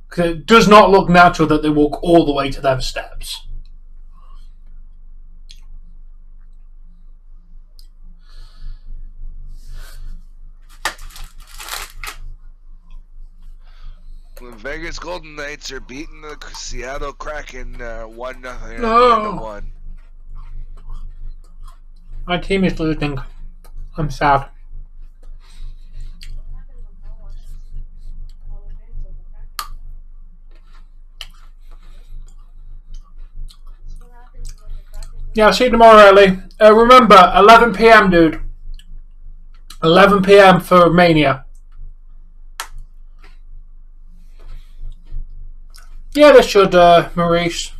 Because it does not look natural that they walk all the way to them steps. The Vegas Golden Knights are beating the Seattle Kraken 1-0 No. 1. My team is losing. I'm sad. Yeah, I'll see you tomorrow, Ellie. Remember, 11 PM, dude. 11 PM for Mania. Yeah, they should, Maurice.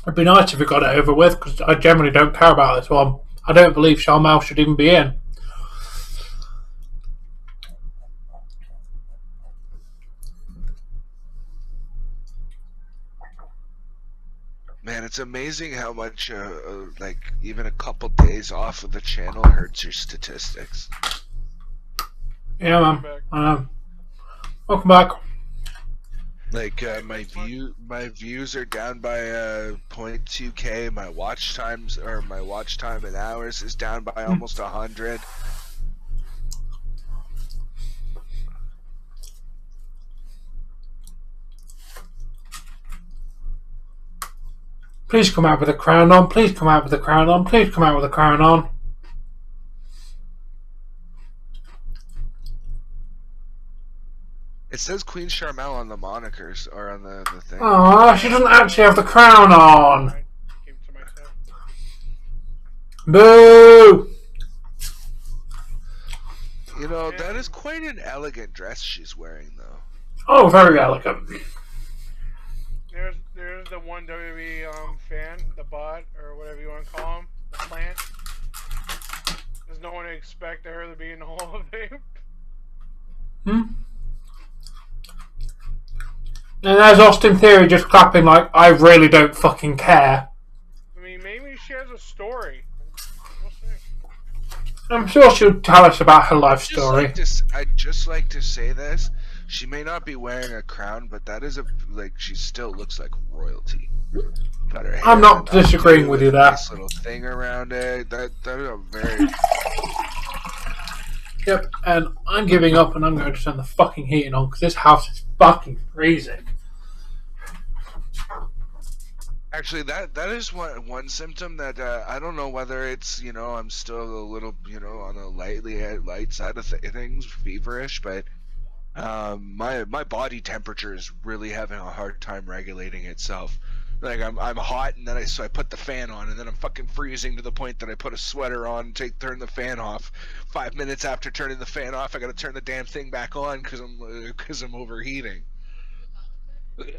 It'd be nice if we got it over with, because I generally don't care about this one. I don't believe Sharmell should even be in. Man, it's amazing how much, even a couple days off of the channel hurts your statistics. Yeah, man. I know. Welcome back. Like my views are down by 0.2k. My watch time in hours is down by almost 100. Please come out with a crown on. Please come out with a crown on. Please come out with a crown on. It says Queen Sharmell on the monikers or on the thing. Oh, she doesn't actually have the crown on. Boo! You know, that is quite an elegant dress she's wearing, though. Oh, very elegant. There's the one WWE fan, the bot, or whatever you want to call him, the plant. There's no one to expect her to be in the Hall of Fame. And there's Austin Theory just clapping like, I really don't fucking care. I mean, maybe she has a story. We'll see. I'm sure she'll tell us about her life story. I'd just like to say this. She may not be wearing a crown, but that is she still looks like royalty. Got her hair I'm not disagreeing with you there. Nice little thing around it. That is a very. Yep, and I'm giving up, and I'm going to turn the fucking heating on because this house is fucking freezing. Actually, that is one symptom that I don't know whether it's I'm still a little on the light side of things, feverish, but my body temperature is really having a hard time regulating itself. Like I'm hot, and then I put the fan on, and then I'm fucking freezing to the point that I put a sweater on, turn the fan off. 5 minutes after turning the fan off, I gotta turn the damn thing back on because I'm overheating. Yep.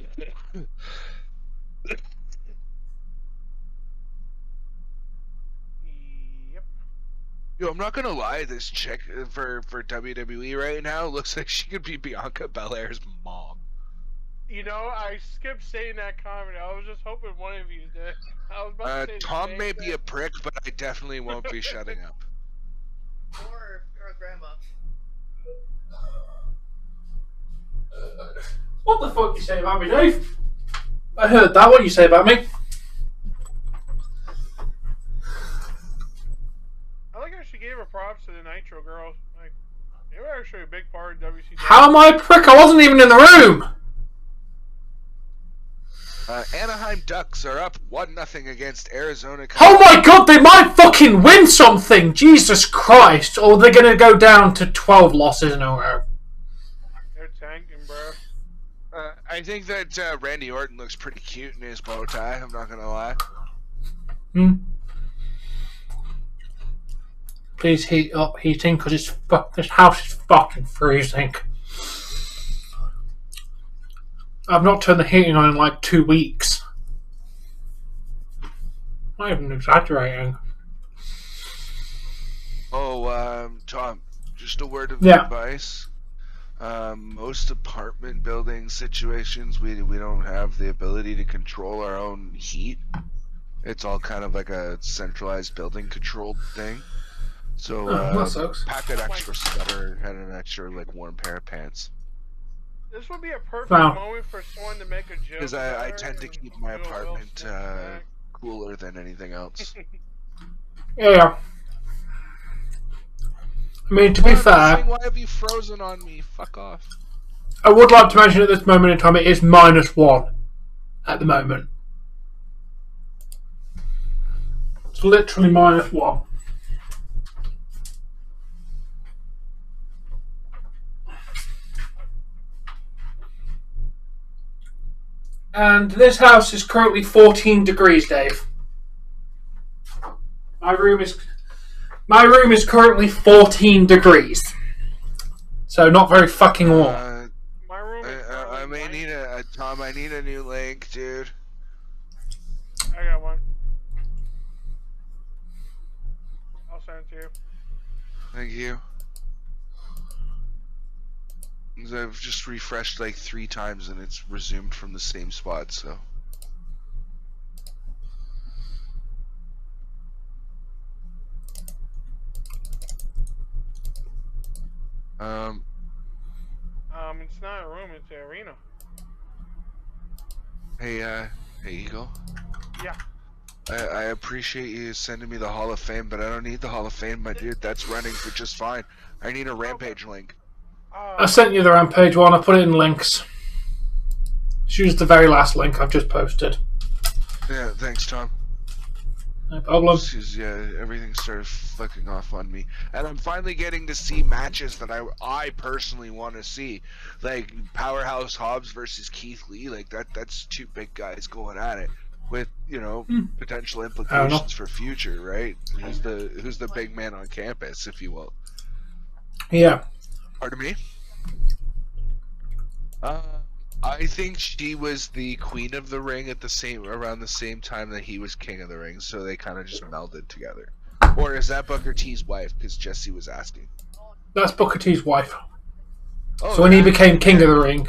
Yo, I'm not gonna lie, this chick for WWE right now looks like she could be Bianca Belair's mom. I skipped saying that comment. I was just hoping one of you did. I was about to say Tom may be a prick, but I definitely won't be shutting up. Or a grandma. What the fuck you say about me, Dave? I heard that. What do you say about me? I like how she gave her props to the Nitro girls. Like, they were actually a big part of WCW. How am I a prick? I wasn't even in the room. Anaheim Ducks are up 1-0 against Arizona. Oh my god, they might fucking win something! Jesus Christ! Or they're gonna go down to 12 losses in a row. They're tanking, bro. I think that Randy Orton looks pretty cute in his bow tie, I'm not gonna lie. Please heat up heating, because this house is fucking freezing. I've not turned the heating on in like 2 weeks. I'm not even exaggerating. Oh, Tom, just a word of advice. Most apartment building situations, we don't have the ability to control our own heat. It's all kind of like a centralized building controlled thing. So that sucks. Pack an extra sweater and an extra warm pair of pants. This would be a perfect moment for someone to make a joke. Because I tend to keep my apartment cooler than anything else. Yeah. I mean, to be fair, why have you frozen on me? Fuck off. I would like to mention at this moment in time it is -1 at the moment. It's literally -1. And this house is currently 14 degrees, Dave. My room is currently 14 degrees. So not very fucking warm. My room is I may need Tom, I need a new link, dude. I got one. I'll send it to you. Thank you. I've just refreshed like 3 times and it's resumed from the same spot, so. It's not a room, it's an arena. Hey Eagle. Yeah. I appreciate you sending me the Hall of Fame, but I don't need the Hall of Fame, my dude. That's running for just fine. I need a Rampage link. I sent you the Rampage one. I put it in links. Choose the very last link I've just posted. Yeah, thanks, Tom. No problem. Yeah, everything started fucking off on me, and I'm finally getting to see matches that I personally want to see, like Powerhouse Hobbs versus Keith Lee. Like that's 2 big guys going at it with potential implications for future, right? Who's the big man on campus, if you will? Yeah. Pardon me? I think she was the queen of the ring around the same time that he was king of the ring, so they kind of just melded together. Or is that Booker T's wife? Because Jesse was asking. That's Booker T's wife. Oh, so when he became king of the ring.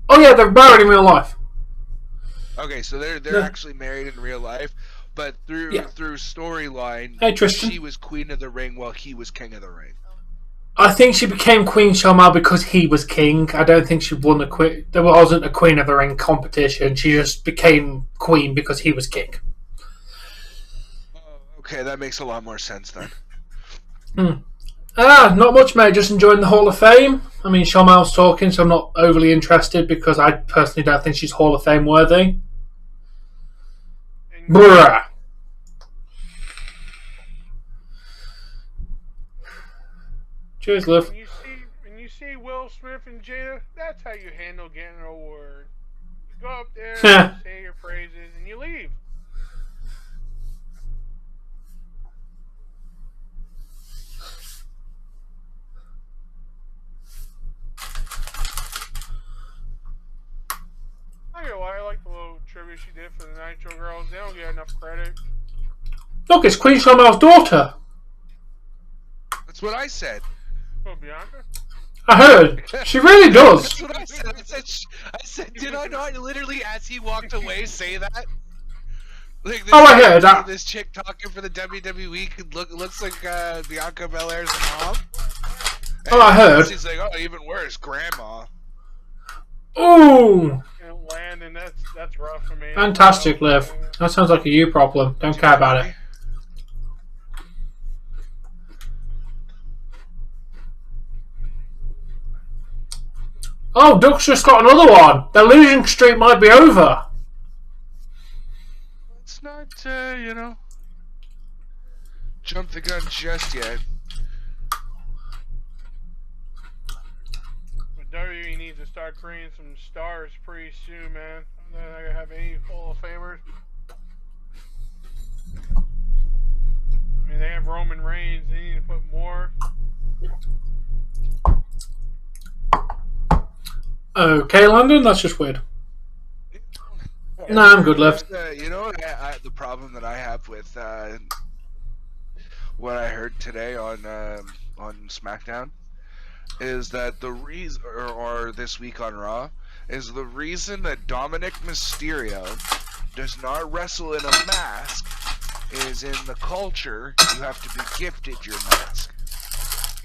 Oh yeah, they're married in real life. Okay, so they're actually married in real life, but through storyline, hey, Tristan. she was queen of the ring while he was king of the ring. I think she became Queen Shamar because he was king. I don't think she won the queen. There wasn't a Queen of the Ring competition. She just became queen because he was king. Okay, that makes a lot more sense then. Not much, mate. Just enjoying the Hall of Fame. I mean, Shamar's talking, so I'm not overly interested because I personally don't think she's Hall of Fame worthy. Bruh. Cheers, love. When you see Will Smith and Jada, that's how you handle getting an award. You go up there, say your praises, and you leave. I don't know why I like the little tribute she did for the Nitro Girls. They don't get enough credit. Look, it's Queen Shamar's daughter. That's what I said. Oh, Bianca? I heard. She really does. That's what I said. I said, did I not literally, as he walked away, say that? Like this, I heard that. This chick talking for the WWE looks like Bianca Belair's mom. Oh, I heard. She's like, oh, even worse, grandma. Ooh. Landon, that's rough for me. Fantastic, Liv. That sounds like a you problem. Don't care about it. Oh, Duck's just got another one. The losing streak might be over. Let's not, jump the gun just yet. But WWE needs to start creating some stars pretty soon, man. They're not gonna have any Hall of Famers. I mean, they have Roman Reigns. They need to put more. Okay, London, that's just weird. No, I'm good, left. You know what the problem that I have with what I heard today on SmackDown is that the reason, or this week on Raw, is the reason that Dominic Mysterio does not wrestle in a mask is in the culture you have to be gifted your mask.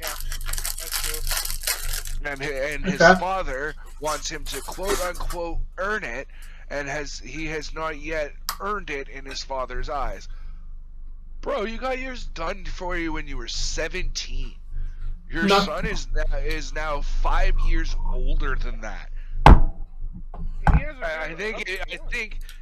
Yeah, that's true. And his father wants him to quote unquote earn it, and he has not yet earned it in his father's eyes. Bro, you got yours done for you when you were 17. Your son is now 5 years older than that. I think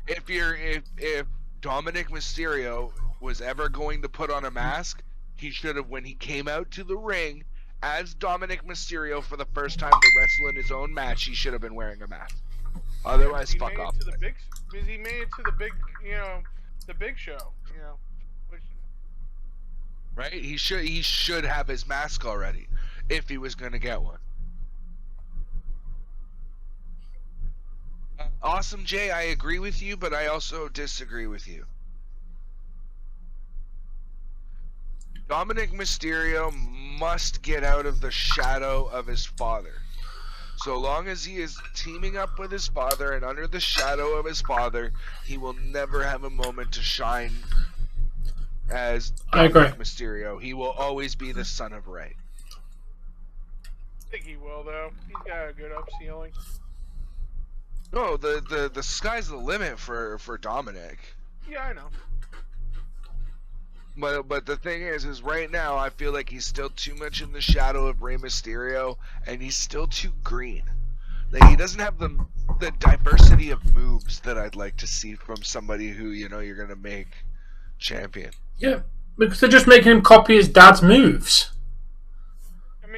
if Dominic Mysterio was ever going to put on a mask, he should have, when he came out to the ring as Dominic Mysterio for the first time to wrestle in his own match, he should have been wearing a mask. Otherwise, fuck off. Because he made it to the big, the big show, Which... Right? He should have his mask already, if he was going to get one. Awesome Jay, I agree with you, but I also disagree with you. Dominic Mysterio must get out of the shadow of his father. So long as he is teaming up with his father and under the shadow of his father, he will never have a moment to shine as Dominic Mysterio. He will always be the son of Rey. I think he will, though. He's got a good up ceiling. No, the sky's the limit for Dominic. Yeah, I know. But the thing is right now I feel like he's still too much in the shadow of Rey Mysterio, and he's still too green. Like, he doesn't have the diversity of moves that I'd like to see from somebody who you're gonna make champion. Yeah, because they're just making him copy his dad's moves. I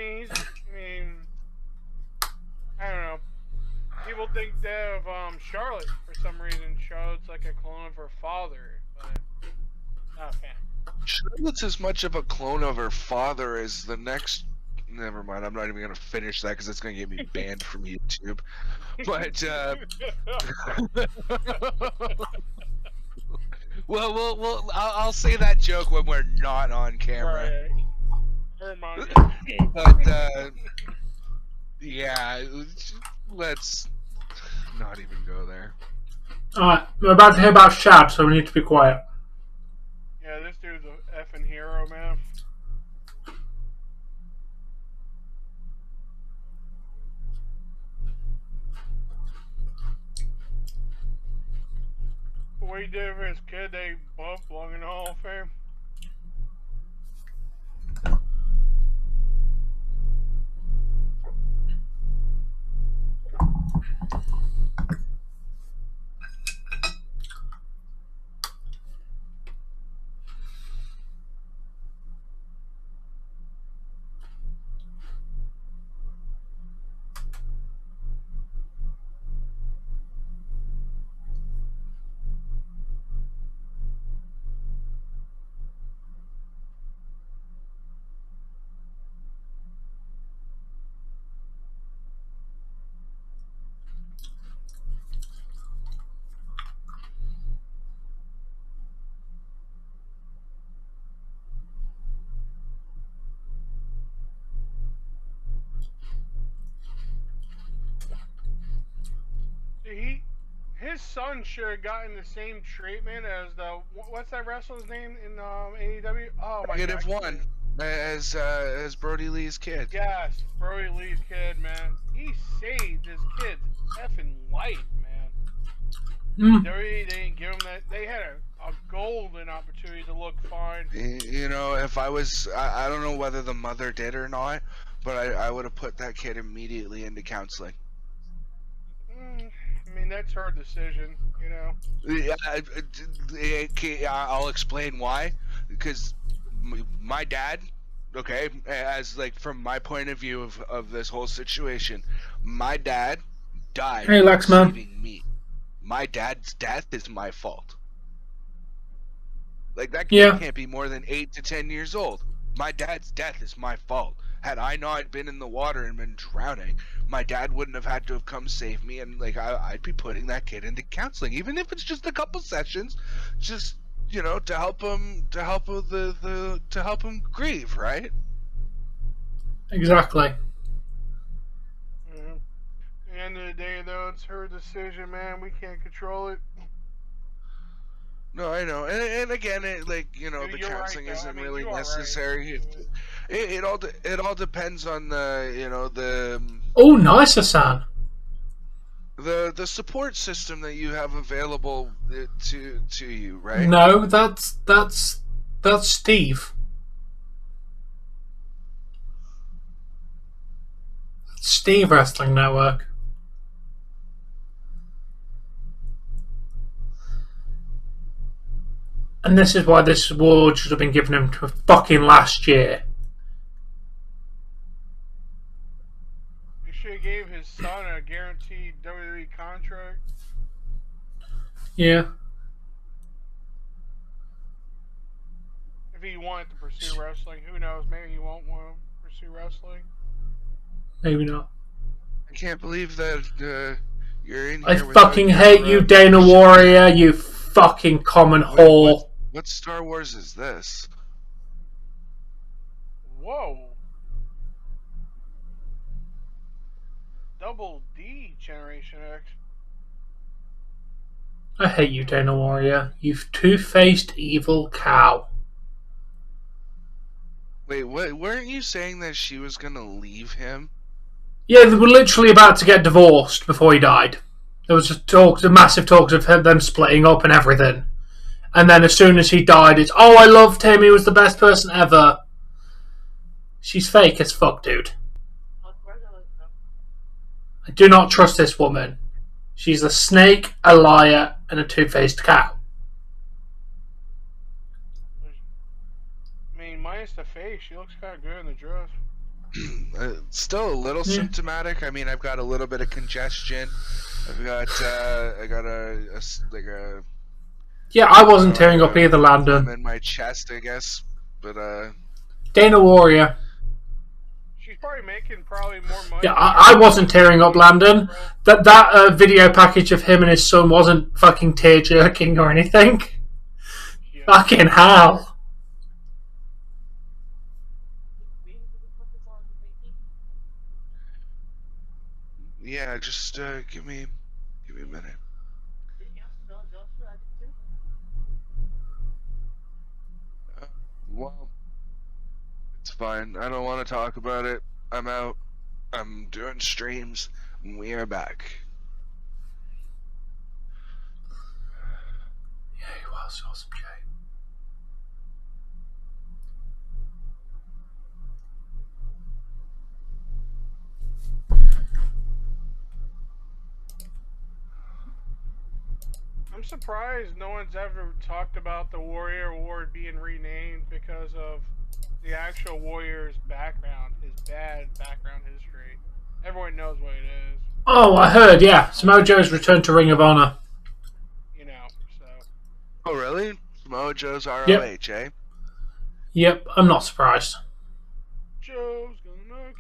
don't know. People think of Charlotte for some reason. Charlotte's like a clone of her father, but okay. Charlotte's as much of a clone of her father as the next. Never mind. I'm not even gonna finish that because it's gonna get me banned from YouTube. But well, I'll say that joke when we're not on camera. Right. But yeah, let's not even go there. Alright, we're about to hear about Shad, so we need to be quiet. Yeah, this dude's a effing hero, man. what he did for his kid, they both belong in the Hall of Fame. His son should have gotten the same treatment as what's that wrestler's name in AEW? Oh my god. -1 as Brody Lee's kid. Yes, Brody Lee's kid, man. He saved his kid's effing life, man. They didn't give him that. They had a golden opportunity to look fine. You know, if I was, I don't know whether the mother did or not, but I would have put that kid immediately into counseling. I mean, that's her decision, you know. I'll explain why. Because my dad, okay, as like from my point of view of this whole situation, my dad died saving me. My dad's death is my fault. Like that kid can't be more than 8 to 10 years old. My dad's death is my fault. Had I not been in the water and been drowning, my dad wouldn't have had to have come save me, and like I'd be putting that kid into counseling, even if it's just a couple sessions, just you know, to help him grieve, right? Exactly. Mm-hmm. At the end of the day, though, it's her decision, man. We can't control it. No, I know, and again, the counseling isn't really necessary. Right. It all depends on the Oh, nice, Hassan. The support system that you have available to you, right? No, that's Steve. Steve Wrestling Network. And this is why this award should have been given him to fucking last year. You should have gave his son a guaranteed WWE contract. Yeah. If he wanted to pursue wrestling, who knows? Maybe he won't want to pursue wrestling. Maybe not. I can't believe that you're in here. I fucking hate you, Dana Warrior, you fucking common whore. What Star Wars is this? Whoa. Double D Generation X. I hate you, Dana Warrior. You two-faced evil cow. Wait, what? Weren't you saying that she was gonna leave him? Yeah, they were literally about to get divorced before he died. There was massive talks of them splitting up and everything. And then as soon as he died, it's, oh, I loved him, he was the best person ever. She's fake as fuck, dude. I do not trust this woman. She's a snake, a liar, and a two-faced cow. I mean, minus the face, she looks kind of good in the dress. Still a little symptomatic. I mean, I've got a little bit of congestion. I got a yeah, I wasn't tearing up either, Landon. I'm in my chest, I guess, but Dana Warrior. She's probably making more money. Yeah, I wasn't tearing up, Landon. That video package of him and his son wasn't fucking tear jerking or anything. Yeah. Fucking hell. Yeah, just give me a minute. Well, it's fine. I don't want to talk about it. I'm out. I'm doing streams. We are back. that's awesome, Jay. I'm surprised no one's ever talked about the Warrior Award being renamed because of the actual Warrior's background, his bad background history. Everyone knows what it is. Oh, I heard, yeah. Samoa Joe's returned to Ring of Honor. You know, so. Oh, really? Samoa Joe's ROH, Yep. eh? Yep, I'm not surprised. Joe's gonna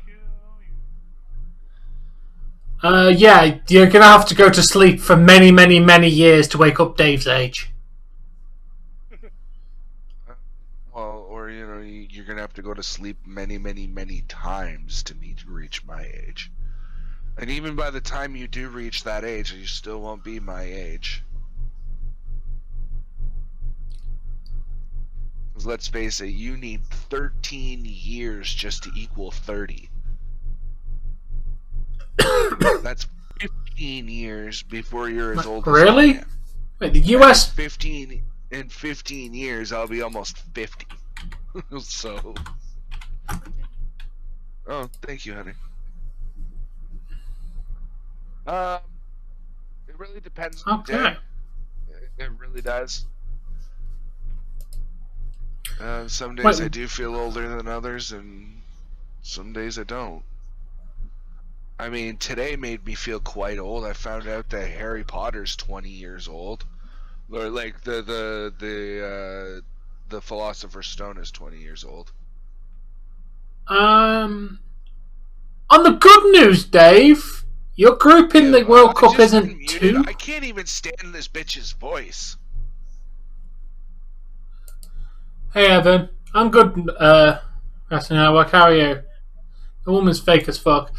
kill you. Yeah, you're gonna have to go to sleep for many, many, many years to wake up Dave's age. Well, or, you know, you're going to have to go to sleep many, many, many times to reach my age. And even by the time you do reach that age, you still won't be my age. Because let's face it, you need 13 years just to equal 30. That's 15 years before you're as old as I Really? am. Wait, the US... In 15 years, I'll be almost 50. So... Oh, thank you, honey. It really depends on the day. It really does. Some days I do feel older than others, and some days I don't. I mean, today made me feel quite old. I found out that Harry Potter's 20 years old. Or like the Philosopher's Stone is 20 years old. On the good news, Dave, your group in the World Cup isn't too... I can't even stand this bitch's voice. Hey, Evan. I'm good, Wrestling Network. How are you? The woman's fake as fuck.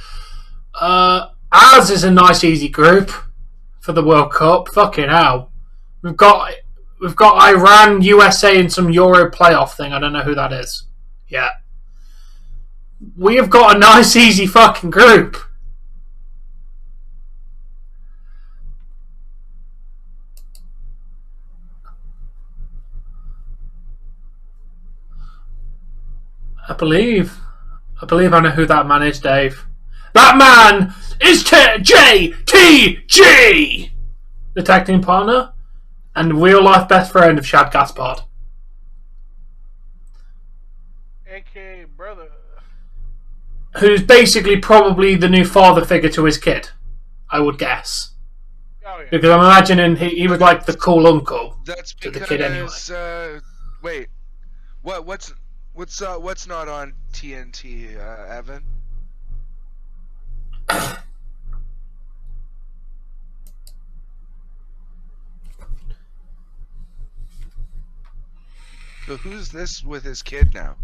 Ours is a nice, easy group for the World Cup. Fucking hell. We've got Iran, USA, and some Euro playoff thing. I don't know who that is. Yeah. We have got a nice, easy fucking group. I believe I know who that man is, Dave. That man is JTG, the tag team partner and real life best friend of Shad Gaspard. AKA brother. Who's basically probably the new father figure to his kid, I would guess. Oh, yeah. Because I'm imagining he was like the cool uncle That's to because, the kid anyway. Wait, what's not on TNT, Evan? So who's this with his kid now?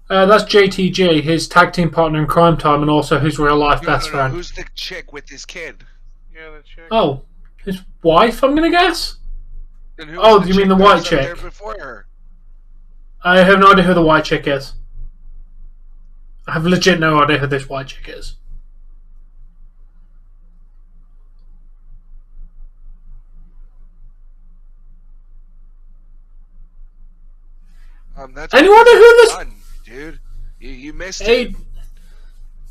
That's JTG, his tag team partner in Crime Time, and also his real life best friend. Who's the chick with his kid? Yeah, the chick. Oh, his wife, I'm gonna guess? And who Oh, was the you mean chick the that white was up there chick? before her? I have no idea who the white chick is. I have legit no idea who this white chick is. That's Anyone know who this? fun, dude. You missed it.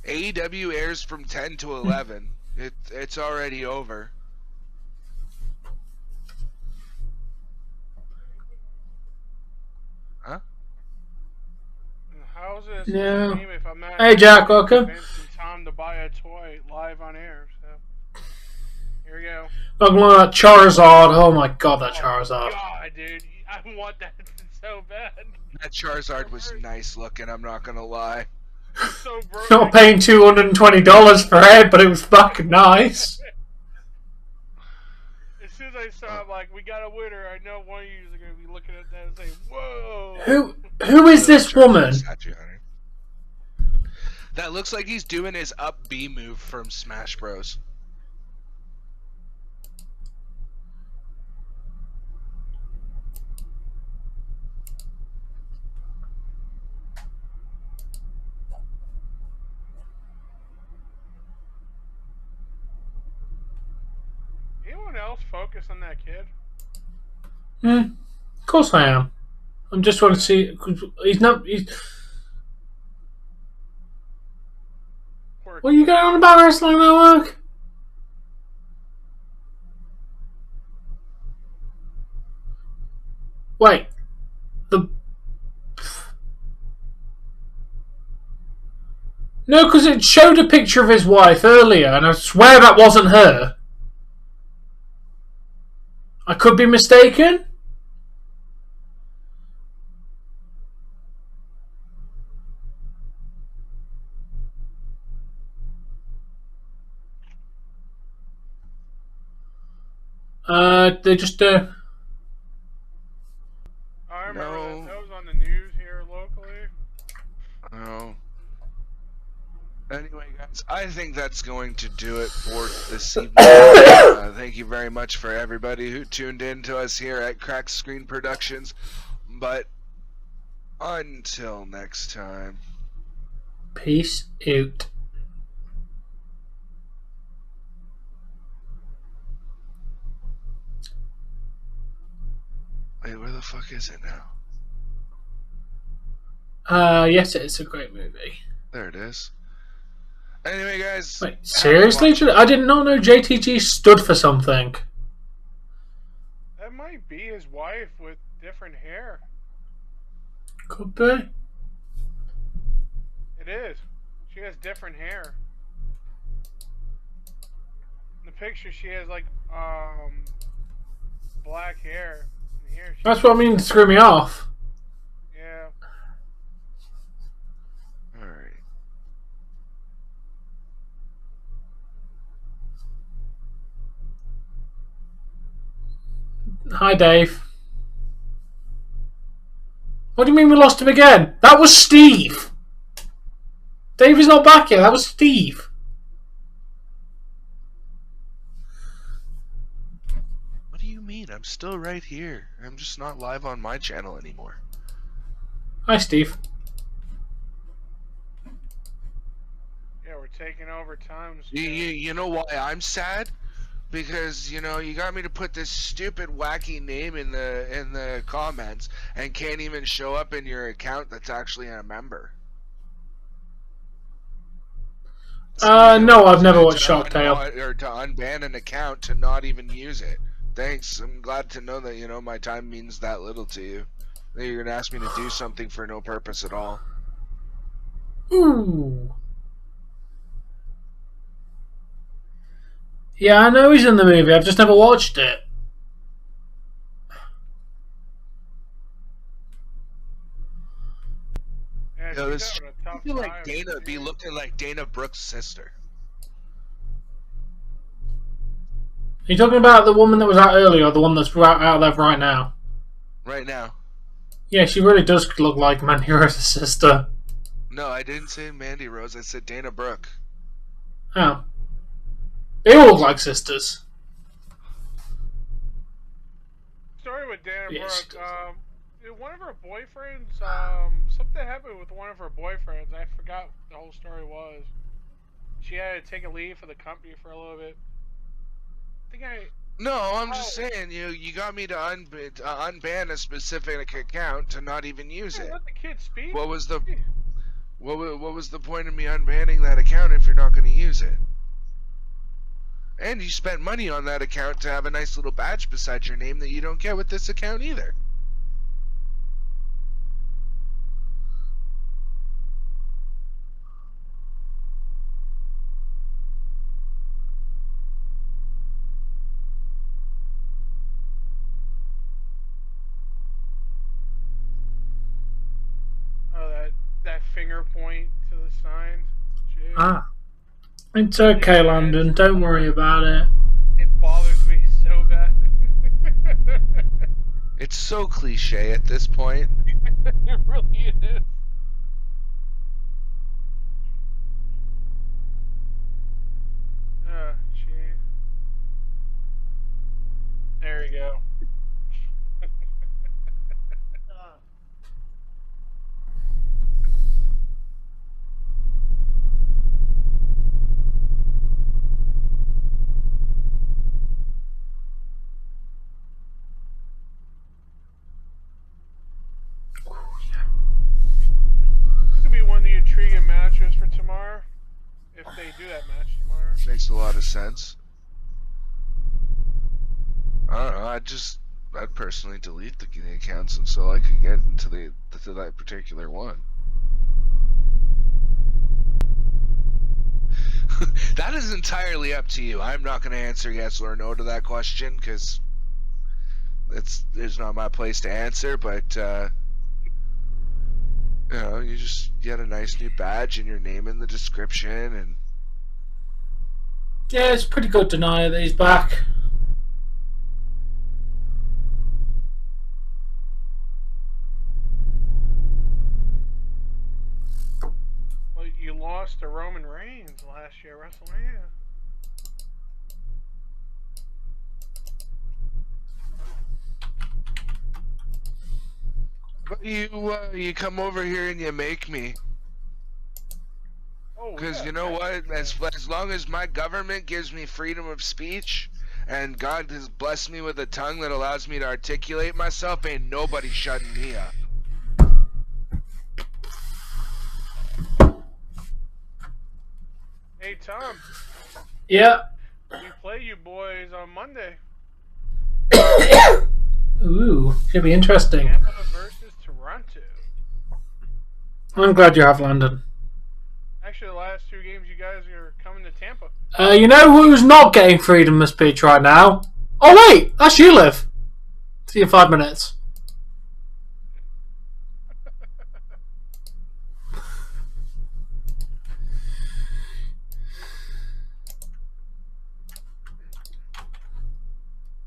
AEW airs from 10 to 11. It's already over. Huh? How's this Yeah. game if I'm not Hey, Jack, welcome. time to buy a toy live on air? So here we go. Welcome on that Charizard. Oh my god, that Charizard. God, dude, I want that so bad. That Charizard was nice looking, I'm not gonna lie. It's so broken. Not paying $220 for it, but it was fucking nice. As soon as I saw it, like, we got a winner, I know one of you is going to be looking at that and saying, whoa! Who is this woman? That looks like he's doing his up B move from Smash Bros. Anyone else focus on that kid? course I am. I'm just trying to see. He's not. Poor What are you kid. going on about Wrestling Network? Wait. No, because it showed a picture of his wife earlier, and I swear that wasn't her. I could be mistaken. They just I remember No. that was on the news here locally. No. Anyway, guys, I think that's going to do it for this evening. Thank you very much for everybody who tuned in to us here at Crack Screen Productions. But until next time. peace out. Wait, where the fuck is it now? Yes, it's a great movie. There it is. Anyway, guys. Wait, seriously? I did not know JTG stood for something. That might be his wife with different hair. Could be. It is. She has different hair. In the picture, she has like black hair. And here That's what I mean to screw me off. Yeah. Alright. Hi, Dave. What do you mean we lost him again? That was Steve. Dave is not back yet. That was Steve. What do you mean? I'm still right here. I'm just not live on my channel anymore. Hi, Steve. Yeah, we're taking over times. You know why I'm sad? Because you got me to put this stupid wacky name in the comments and can't even show up in your account that's actually a member. No, I've never watched Shark Tale. Or to unban an account to not even use it. Thanks. I'm glad to know that my time means that little to you. That you're gonna ask me to do something for no purpose at all. Ooh. Yeah, I know he's in the movie. I've just never watched it. Yeah, Yo, she's this having a tough feel time. like Dana be looking like Dana Brooks' sister. Are you talking about the woman that was out earlier, or the one that's out there right now? Right now. Yeah, she really does look like Mandy Rose's sister. No, I didn't say Mandy Rose. I said Dana Brooke. Oh. They all look like sisters. Story with Dana Yes, Brooke. One of her boyfriends, something happened with one of her boyfriends. I forgot what the whole story was. She had to take a leave for the company for a little bit. No, I'm just saying you got me to unban a specific account to not even use it. Let the kid speak. What was the point of me unbanning that account if you're not going to use it? And you spent money on that account to have a nice little badge beside your name that you don't get with this account either. Oh, that finger point to the signs. Jeez. Ah. It's okay, London. Don't worry about it. It bothers me so bad. It's so cliche at this point. It really is. Jeez. There we go. do that match tomorrow. Makes a lot of sense. I don't know. I'd personally delete the accounts so I could get into to that particular one. That is entirely up to you. I'm not going to answer yes or no to that question because it's not my place to answer. But you know, you just get a nice new badge and your name in the description, and Yeah, it's pretty good to know that he's back. Well, you lost to Roman Reigns last year at WrestleMania. but you come over here and you make me. Oh, Because yeah, you know man. what? As long as my government gives me freedom of speech, and God has blessed me with a tongue that allows me to articulate myself, ain't nobody shutting me up. Hey, Tom, Yeah. we play you boys on Monday. Ooh, should be interesting. Tampa versus Toronto. I'm glad you have London. Actually, the last 2 games you guys are coming to Tampa. You know who's not getting freedom of speech right now? Oh wait, that's you, Liv. See you in 5 minutes.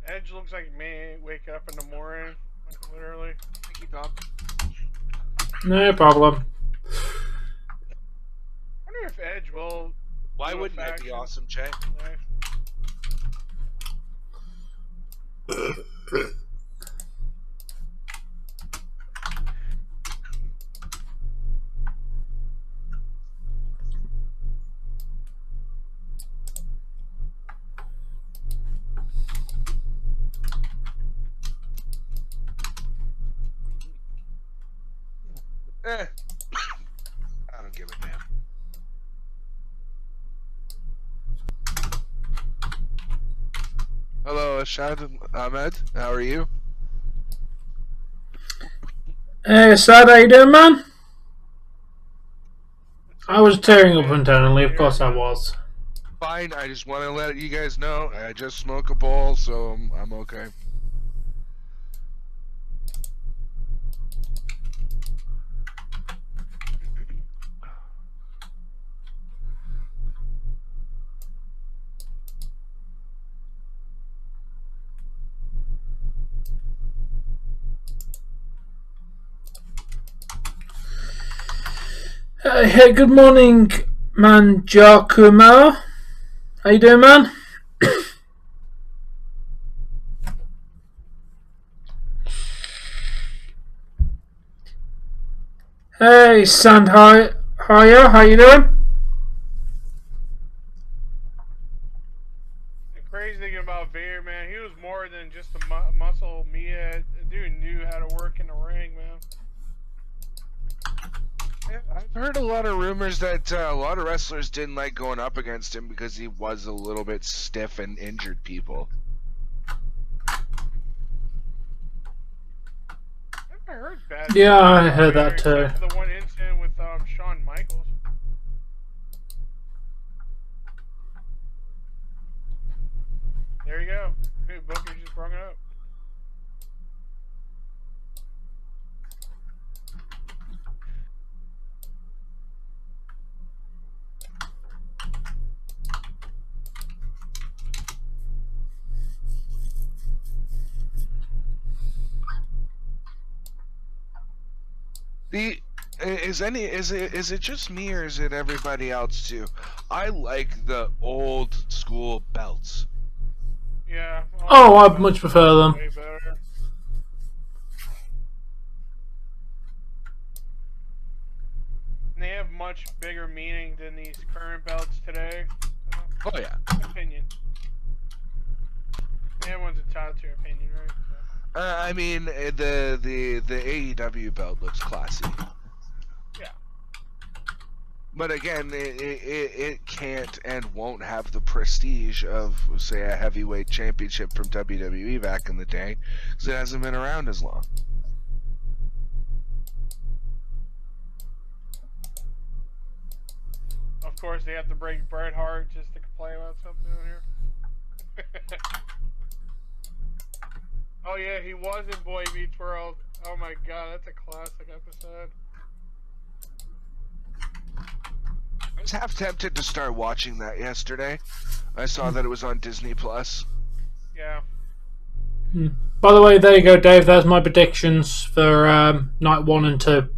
Edge looks like me wake up in the morning, like literally. Thank you, Tom. No problem. I wonder if Edge will. Why do a wouldn't that be faction. awesome, Jay? I don't give a damn. Hello, Ashad Ahmed. How are you? Hey, Sad, how you doing, man? I was tearing up internally, of course I was. Fine. I just want to let you guys know I just smoke a bowl, so I'm okay. Hey, good morning, man. Jakuma. How you doing, man? Hey, Sandhaya. How you doing? The crazy thing about Vader, man, he was more than just a muscle meat. The dude knew how to work in the ring, man. Yeah, I've heard a lot of rumors that a lot of wrestlers didn't like going up against him because he was a little bit stiff and injured people. I heard bad. Yeah, stuff I about heard Vader, that too. except for the one incident with Shawn Michaels. There you go. Hey, Booker just brought it up. Is it just me or is it everybody else too? I like the old school belts. Yeah. Oh, I'd much prefer them. Way better. And they have much bigger meaning than these current belts today. Oh yeah. Opinion. Everyone's entitled to your opinion, right? So. I mean the AEW belt looks classy. Yeah. But again, it can't and won't have the prestige of, say, a heavyweight championship from WWE back in the day, because it hasn't been around as long. Of course, they have to bring Bret Hart just to complain about something on here. Oh yeah, he was in Boy Meets World. Oh my god, that's a classic episode. I was half tempted to start watching that yesterday. I saw that it was on Disney Plus. Yeah. By the way, there you go, Dave. There's my predictions for night 1 and 2.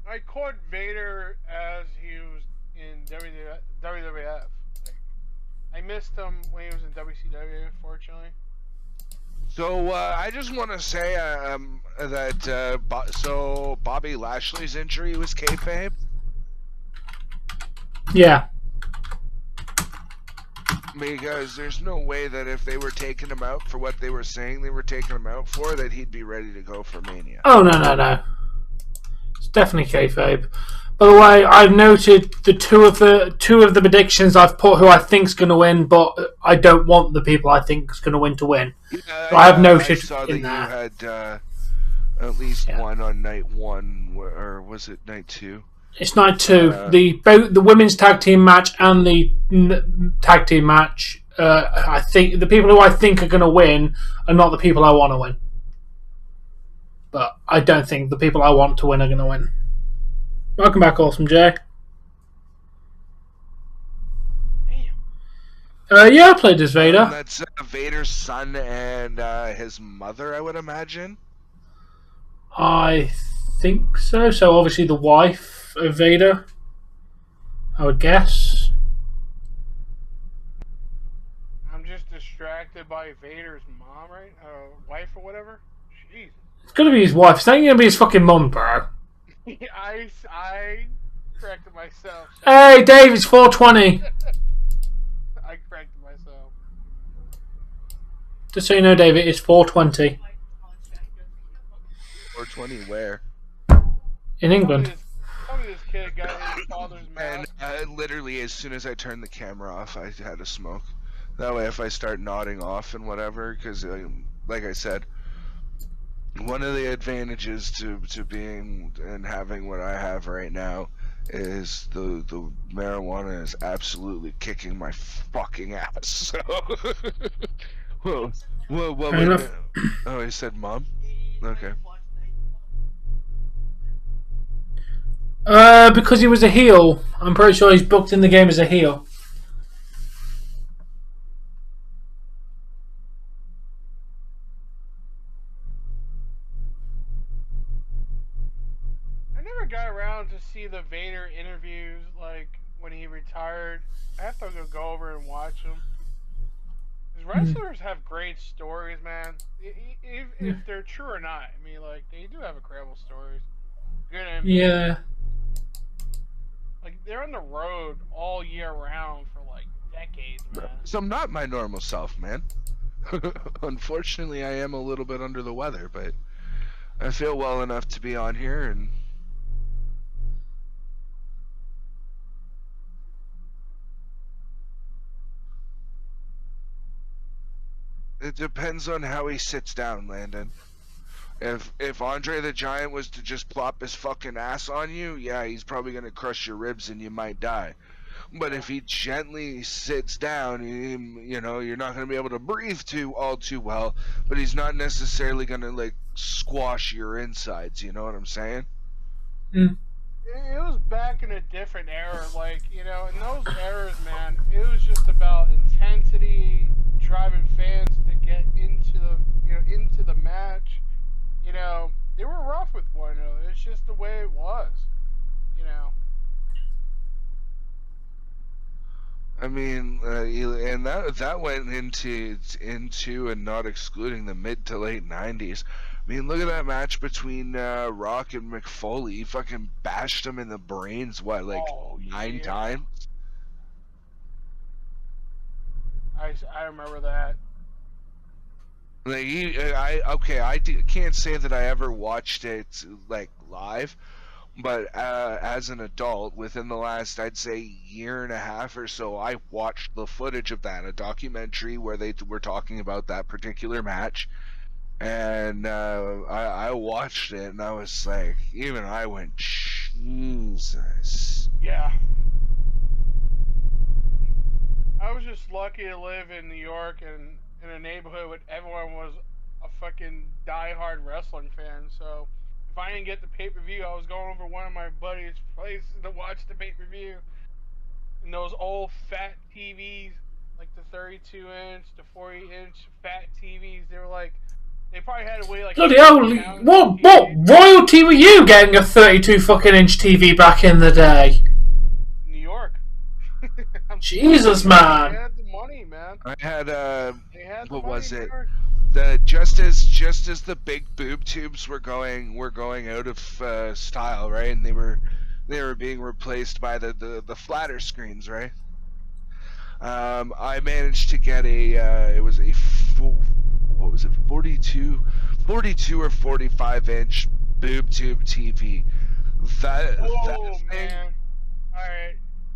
I caught Vader as he was in WWF. Like, I missed him when he was in WCW, unfortunately. So I just want to say that so Bobby Lashley's injury was kayfabe. Yeah. Because there's no way that if they were taking him out for what they were saying they were taking him out for, that he'd be ready to go for Mania. Oh, no. It's definitely kayfabe. By the way, I've noted the two of the predictions I've put who I think's going to win, but I don't want the people I think's going to win to win. Yeah, I have noted I saw that in that. you had at least one on night 1, or was it night 2? It's night 2. Both the women's tag team match and the tag team match. I think the people who I think are going to win are not the people I want to win. But I don't think the people I want to win are going to win. Welcome back, Awesome Jay. Yeah, I played as Vader. That's Vader's son and his mother, I would imagine. I think so. So obviously the wife of Vader, I would guess. I'm just distracted by Vader's mom, right? Wife or whatever. Jeez. It's gonna be his wife. It's not gonna be his fucking mum, bro. I corrected myself. Hey, Dave, it's 420. I corrected myself. Just so you know, David, it's 420 420 where? in England. Tell me this kid got his father's And mask. literally, as soon as I turned the camera off, I had to smoke. That way, if I start nodding off and whatever, because like I said, one of the advantages to being and having what I have right now is the marijuana is absolutely kicking my fucking ass. So, well, enough. oh, he said mom? Okay. Because he was a heel. I'm pretty sure he's booked in the game as a heel. I never got around to see the Vader interviews, like when he retired. I have to go over and watch them. Wrestlers have great stories, man. If they're true or not, I mean, like they do have incredible stories. Good and bad. Yeah. Like they're on the road all year round for like decades, man. So I'm not my normal self, man. Unfortunately, I am a little bit under the weather, but I feel well enough to be on here, and it depends on how he sits down, Landon. If Andre the Giant was to just plop his fucking ass on you, yeah, he's probably gonna crush your ribs and you might die. But if he gently sits down, you know, you're not gonna be able to breathe all too well. But he's not necessarily gonna like squash your insides. You know what I'm saying? Mm. It was back in a different era, like, you know, in those eras, man, it was just about intensity, driving fans to get into the match. You know, they were rough with one another. It's just the way it was, you know. I mean, and that went into and not excluding the mid to late '90s. I mean, look at that match between Rock and McFoley. He fucking bashed him in the brains, what, like 9 times? I remember that. Like can't say that I ever watched it like live, but as an adult, within the last, I'd say, year and a half or so, I watched the footage of that, a documentary where they were talking about that particular match, and I watched it, and I was like, even I went, Jesus. Yeah. I was just lucky to live in New York and in a neighborhood where everyone was a fucking diehard wrestling fan. So if I didn't get the pay per view, I was going over one of my buddies' places to watch the pay per view. And those old fat TVs, like the 32-inch, the 40-inch fat TVs, they were like, they probably had to weigh like Bloody 50 hell! pounds. What royalty were you getting a 32 fucking inch TV back in the day? New York. Jesus, They man. had the money, man. I had They had the what money was in New it? York. Just as the big boob tubes were going out of style, right? And they were being replaced by the flatter screens, right? I managed to get it was a full, what was it, 42 or 45 inch boob tube TV. That Oh thing. man! All right,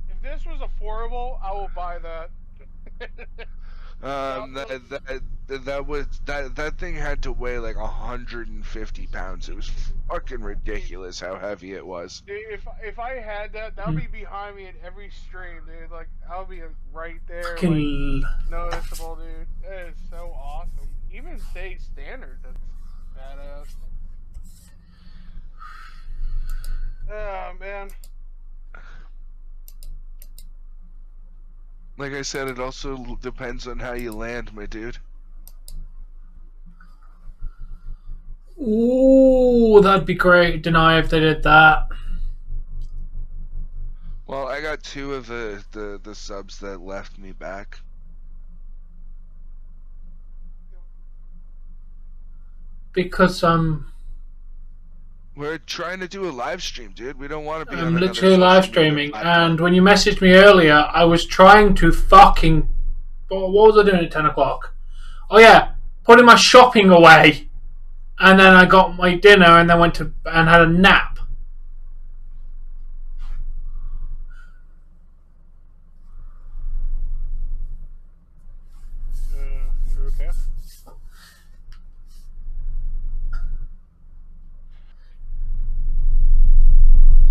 if this was affordable, I will buy that. That thing had to weigh like 150 pounds. It was fucking ridiculous how heavy it was. Dude, if I had that, that would be behind me at every stream, dude. Like I'll be right there, like Fucking. noticeable, dude. That is so awesome. Even today's standard, that's badass. Oh man. Like I said, it also depends on how you land, my dude. Ooh, that'd be great. Deny if they did that. Well, I got two of the subs that left me back. Because We're trying to do a live stream, dude. We don't want to be on I'm another literally social live media streaming, platform. and when you messaged me earlier, I was trying to fucking. What was I doing at 10 o'clock? Oh yeah, putting my shopping away, and then I got my dinner, and then went to and had a nap. You okay?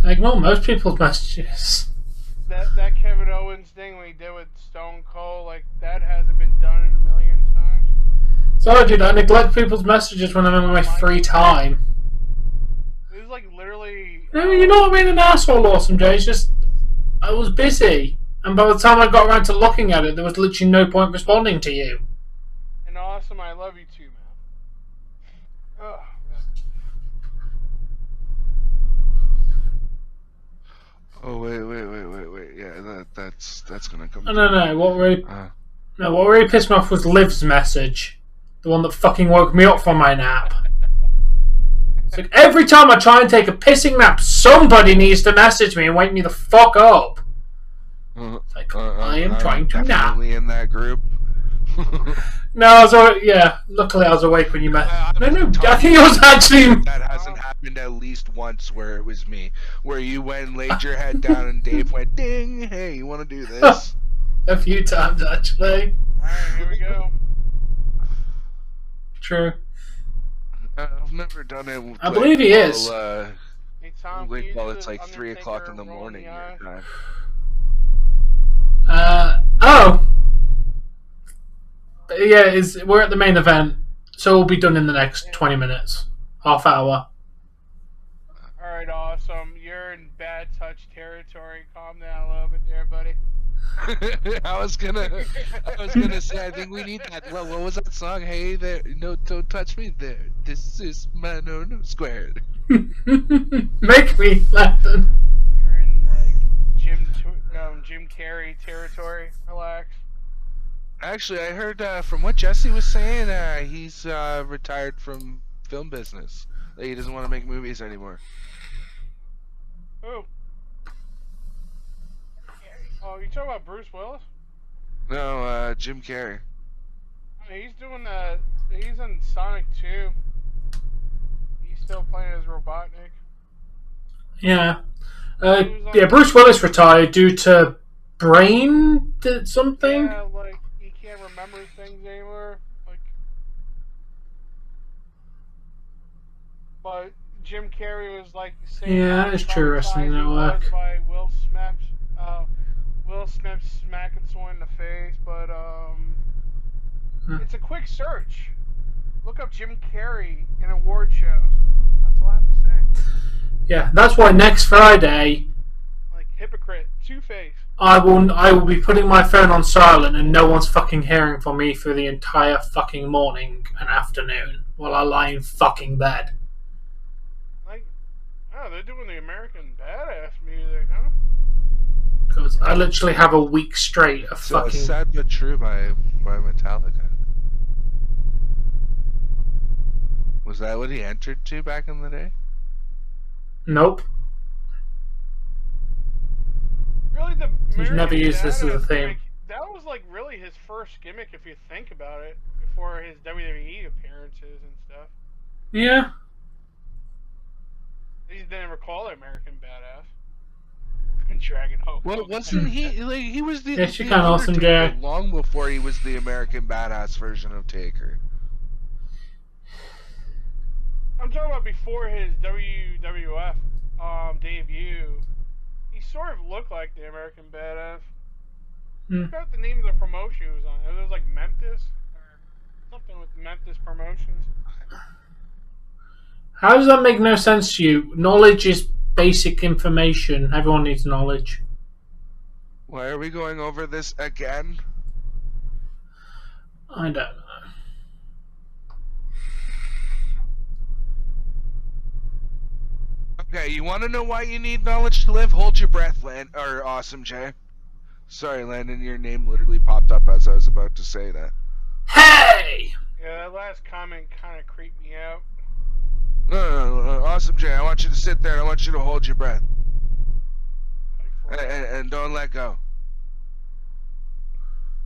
I ignore most people's messages. That Kevin Owens thing we did with Stone Cold, like that hasn't been done in a million times. Sorry, dude, I neglect people's messages when I'm in my free time. It was like literally. No, you're not being an asshole, Awesome Jay. It's just I was busy, and by the time I got around to looking at it, there was literally no point responding to you. And awesome, I love you too, man. Oh, man. Oh wait. Yeah, that's gonna come. No. What really pissed me off was Liv's message, the one that fucking woke me up from my nap. It's like every time I try and take a pissing nap, somebody needs to message me and wake me the fuck up. It's like I am trying to nap. Definitely in that group. No, luckily I was awake when you met. No, I think it was actually. That hasn't happened at least once where it was me. Where you went and laid your head down and Dave went, ding, hey, you want to do this? A few times, actually. Alright, here we go. True. I've never done it. I believe he is. Hey, Tom, can you Well, do it's the like 3 o'clock in the Undertaker roll morning eye? your time. Oh. Yeah, we're at the main event, so we'll be done in the next 20 minutes. Half hour. Alright, awesome. You're in bad touch territory. Calm down a little bit there, buddy. I was gonna say, I think we need that. Well, what was that song? Hey there, no, don't touch me there. This is my no squared. Make me laugh. You're in like Jim Carrey territory. Relax. Actually, I heard from what Jesse was saying, he's retired from film business. That he doesn't want to make movies anymore. Who? Oh, you talking about Bruce Willis? No, Jim Carrey. I mean, he's doing He's in Sonic 2. He's still playing as Robotnik. Yeah. He was on- Bruce Willis retired due to brain something. Yeah, like he can't remember things anymore. Like, but Jim Carrey was like saying Yeah, how it's true wrestling traumatized he network. was by Will Smith smacking someone in the face. But it's a quick search. Look up Jim Carrey in award shows. That's all I have to say. Yeah, that's why next Friday Like hypocrite, Two-Face. I will be putting my phone on silent and no one's fucking hearing from me for the entire fucking morning and afternoon while I lie in fucking bed. Like, oh, they're doing the American Badass music, huh? Because I literally have a week straight of So fucking. Sad But True by Metallica. Was that what he entered to back in the day? Nope. Really, the American never used this as a Badass theme. gimmick, that was like really his first gimmick, if you think about it, before his WWE appearances and stuff. Yeah. He didn't ever call it American Badass. And Dragon Hulk. Well, wasn't he? Like, he was the. Yes, you the kinda awesome, Undertaker Jay. long before he was the American Badass version of Taker. I'm talking about before his WWF debut. He sort of looked like the American Badass. I forgot the name of the promotion he was on. It was like Memphis or something with Memphis Promotions. How does that make no sense to you? Knowledge is basic information. Everyone needs knowledge. Why are we going over this again? I don't know. Okay, you want to know why you need knowledge to live? Hold your breath, Awesome Jay. Sorry, Landon, your name literally popped up as I was about to say that. Hey! Yeah, that last comment kind of creeped me out. No, Awesome Jay, I want you to sit there and I want you to hold your breath. Like, And don't let go.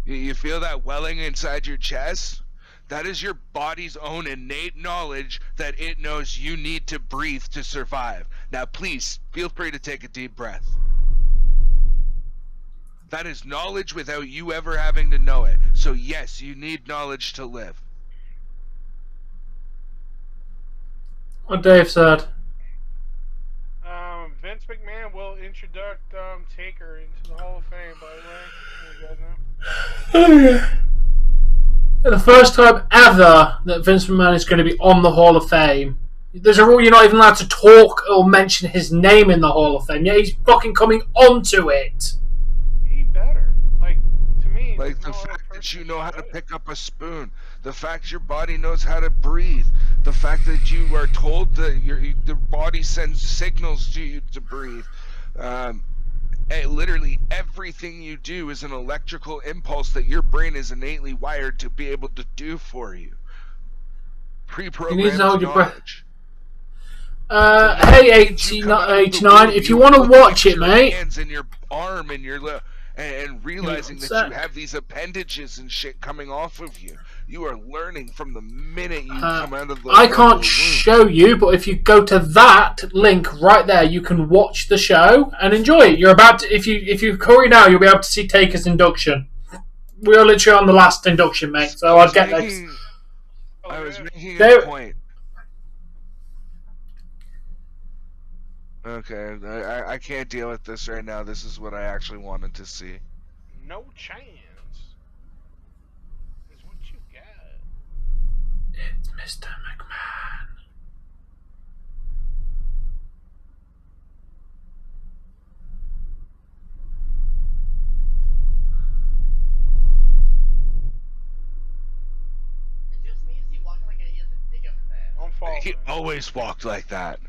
You feel that welling inside your chest? That is your body's own innate knowledge that it knows you need to breathe to survive. Now please, feel free to take a deep breath. That is knowledge without you ever having to know it. So yes, you need knowledge to live. What Dave said. Vince McMahon will introduce Taker into the Hall of Fame, by the way. You guys know. The first time ever that Vince McMahon is going to be on the Hall of Fame. There's a rule you're not even allowed to talk or mention his name in the Hall of Fame. Yeah, he's fucking coming onto it. He better. Like, to me, Like the fact that you know how to pick up a spoon, the fact your body knows how to breathe, the fact that you are told that the body sends signals to you to breathe. Literally everything you do is an electrical impulse that your brain is innately wired to be able to do for you. Pre-programmed You need to hold your breath. knowledge. Hey, 89, if you want to watch it, mate. Hands and your arm and your and realizing What's that you that? have these appendages and shit coming off of you. You are learning from the minute you come out of the I can't womb. show you, but if you go to that link right there, you can watch the show and enjoy it. You're about to, if you hurry now, you'll be able to see Taker's induction. We are literally on the last induction, mate. So I'll get next. I was making There- a point. Okay, I can't deal with this right now. This is what I actually wanted to see. No chance. Is what you got. It's Mr. McMahon. It just means he walking like he has a big of his ass. I'm following. He always walked like that.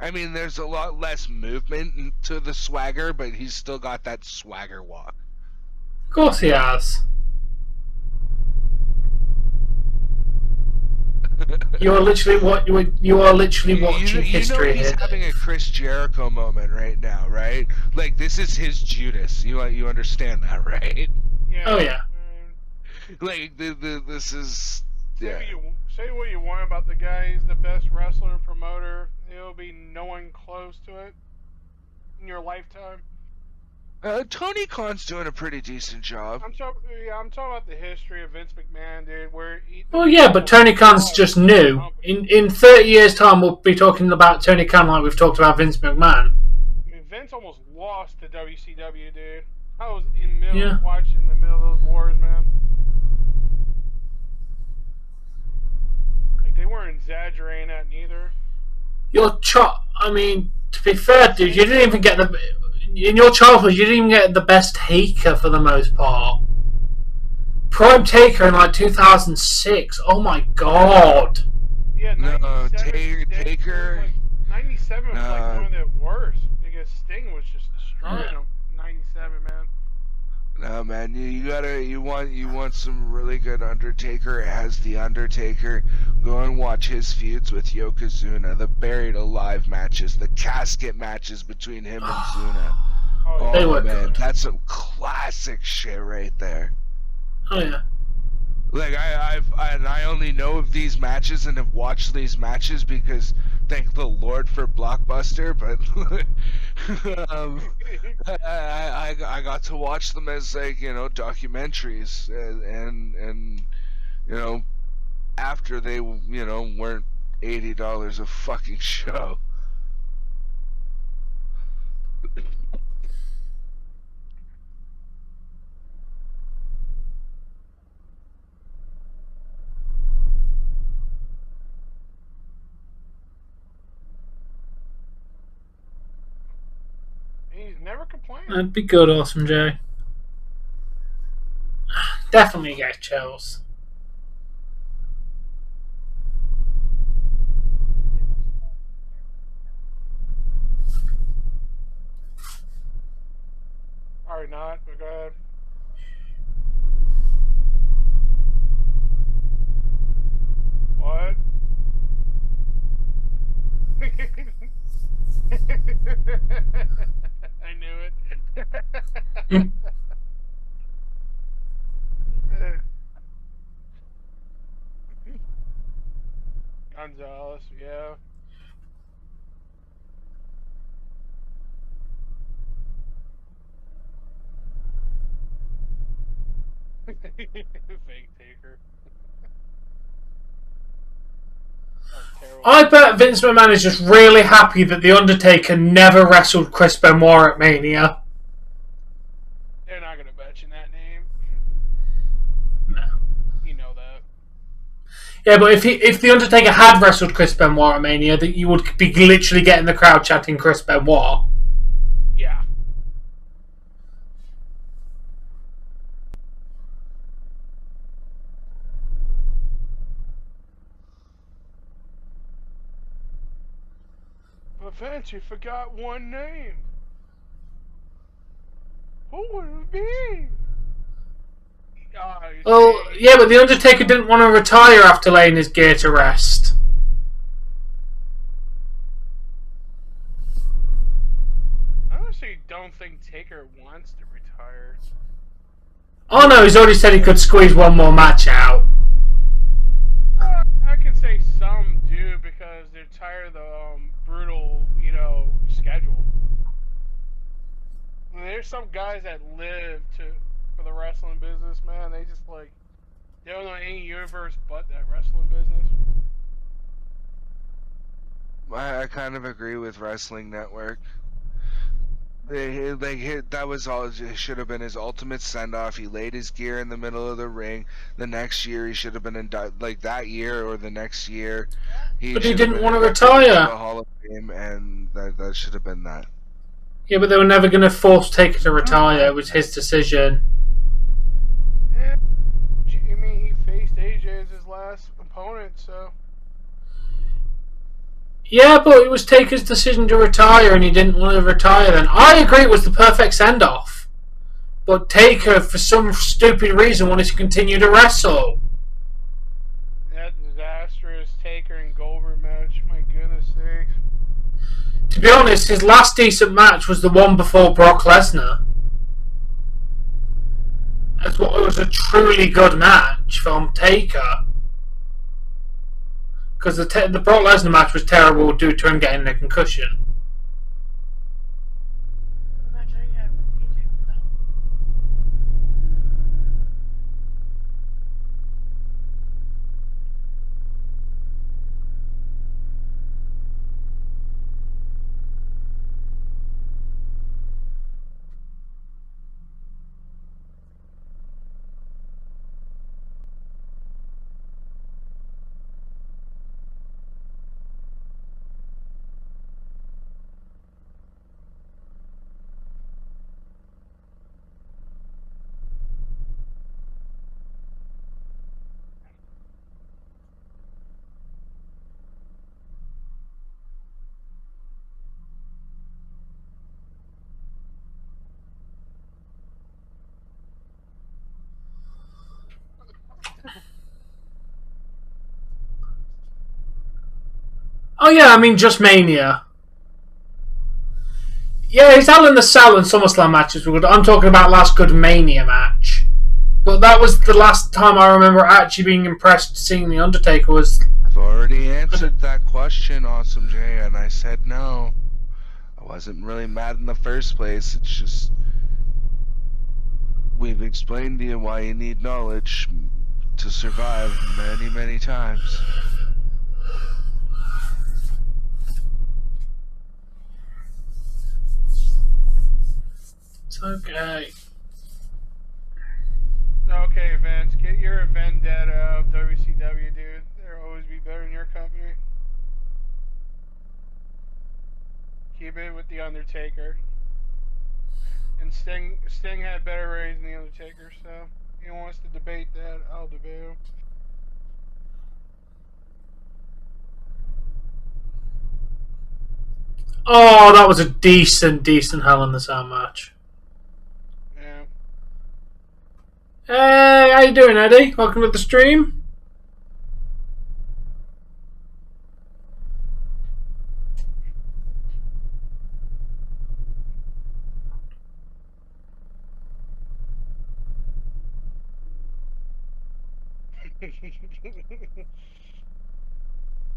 I mean, there's a lot less movement to the swagger, but he's still got that swagger walk. Of course he has. You are literally watching history he's here. having a Chris Jericho moment right now, right? Like, this is his Judas. You understand that, right? Yeah. Oh, yeah. Like this is yeah. Say what you want about the guy. He's the best wrestler and promoter. There'll be no one close to it in your lifetime. Tony Khan's doing a pretty decent job. I'm talking about the history of Vince McMahon, dude. Well, yeah, but Tony Khan's just new. In 30 years' time, we'll be talking about Tony Khan like we've talked about Vince McMahon. I mean, Vince almost lost to WCW, dude. I was watching the middle of those wars, man. Like, they weren't exaggerating that neither. I mean, to be fair, dude, you didn't even get in your childhood, you didn't even get the best Taker for the most part. Prime Taker in like 2006. Oh my god. Yeah, no, Taker. 97 was like one of the worst because Sting was just destroying him. 97, man. No, man, you want some really good Undertaker. It has the Undertaker. Go and watch his feuds with Yokozuna, the buried alive matches, the casket matches between him and Zuna. Oh man, good. That's some classic shit right there. Oh yeah. Like I only know of these matches and have watched these matches because thank the Lord for Blockbuster, but I got to watch them as like documentaries and after they weren't $80 a fucking show. He's never complained. That'd be good, Awesome Jay. Definitely get chills. Alright, not, but go ahead. What? I knew it. Gonzalez, yeah. Fake Taker. I bet Vince McMahon is just really happy that The Undertaker never wrestled Chris Benoit at Mania. They're not going to mention that name. No. You know that. Yeah, but if The Undertaker had wrestled Chris Benoit at Mania, that you would be literally getting the crowd chanting Chris Benoit. Yeah. But Vince, you forgot one name. Who would it be? Well, yeah, but The Undertaker didn't want to retire after laying his gear to rest. I honestly don't think Taker wants to retire. Oh no, he's already said he could squeeze one more match out. I can say some do because they're tired of the brutal, schedule. I mean, there's some guys that live for the wrestling business, man. They just they don't know any universe but that wrestling business. I kind of agree with Wrestling Network. That was all. It should have been his ultimate send off. He laid his gear in the middle of the ring. The next year he should have been like that year or the next year. But he didn't want to retire. The Hall of Fame, and that should have been that. Yeah, but they were never going to force Taker to retire. It was his decision. Yeah. I mean, he faced AJ as his last opponent, so. Yeah, but it was Taker's decision to retire, and he didn't want to retire then. I agree it was the perfect send-off. But Taker, for some stupid reason, wanted to continue to wrestle. That disastrous Taker and Goldberg match, my goodness sakes. To be honest, his last decent match was the one before Brock Lesnar. That's what was a truly good match from Taker. Because the Brock Lesnar match was terrible due to him getting a concussion. Oh yeah, I mean just Mania. Yeah, he's Hell in the Cell and SummerSlam matches were good. I'm talking about last good Mania match. But that was the last time I remember actually being impressed seeing The Undertaker was... I've already answered that question, Awesome Jay, and I said no. I wasn't really mad in the first place. It's just... We've explained to you why you need knowledge to survive many, many times. It's okay. Okay, Vince, get your vendetta of WCW, dude. They'll always be better than your company. Keep it with The Undertaker. And Sting had better ratings than The Undertaker, so if he wants to debate that, I'll debate him. Oh, that was a decent Hell in the Cell match. Yeah. Hey, how you doing, Eddie? Welcome to the stream.